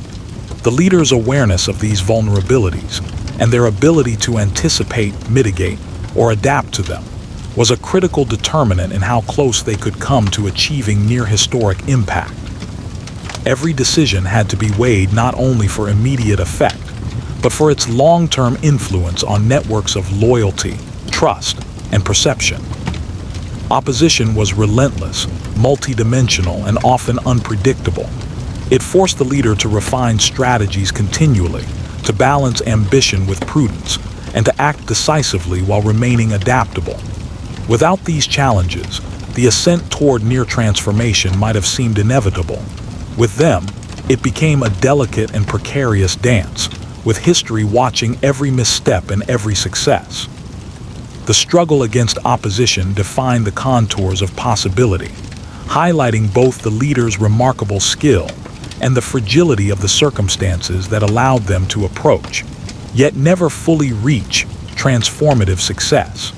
The leader's awareness of these vulnerabilities and their ability to anticipate, mitigate, or adapt to them was a critical determinant in how close they could come to achieving near-historic impact. Every decision had to be weighed not only for immediate effect, but for its long-term influence on networks of loyalty, trust, and perception. Opposition was relentless, multidimensional, and often unpredictable. It forced the leader to refine strategies continually, to balance ambition with prudence, and to act decisively while remaining adaptable. Without these challenges, the ascent toward near transformation might have seemed inevitable. With them, it became a delicate and precarious dance, with history watching every misstep and every success. The struggle against opposition defined the contours of possibility, highlighting both the leader's remarkable skill and the fragility of the circumstances that allowed them to approach, yet never fully reach, transformative success.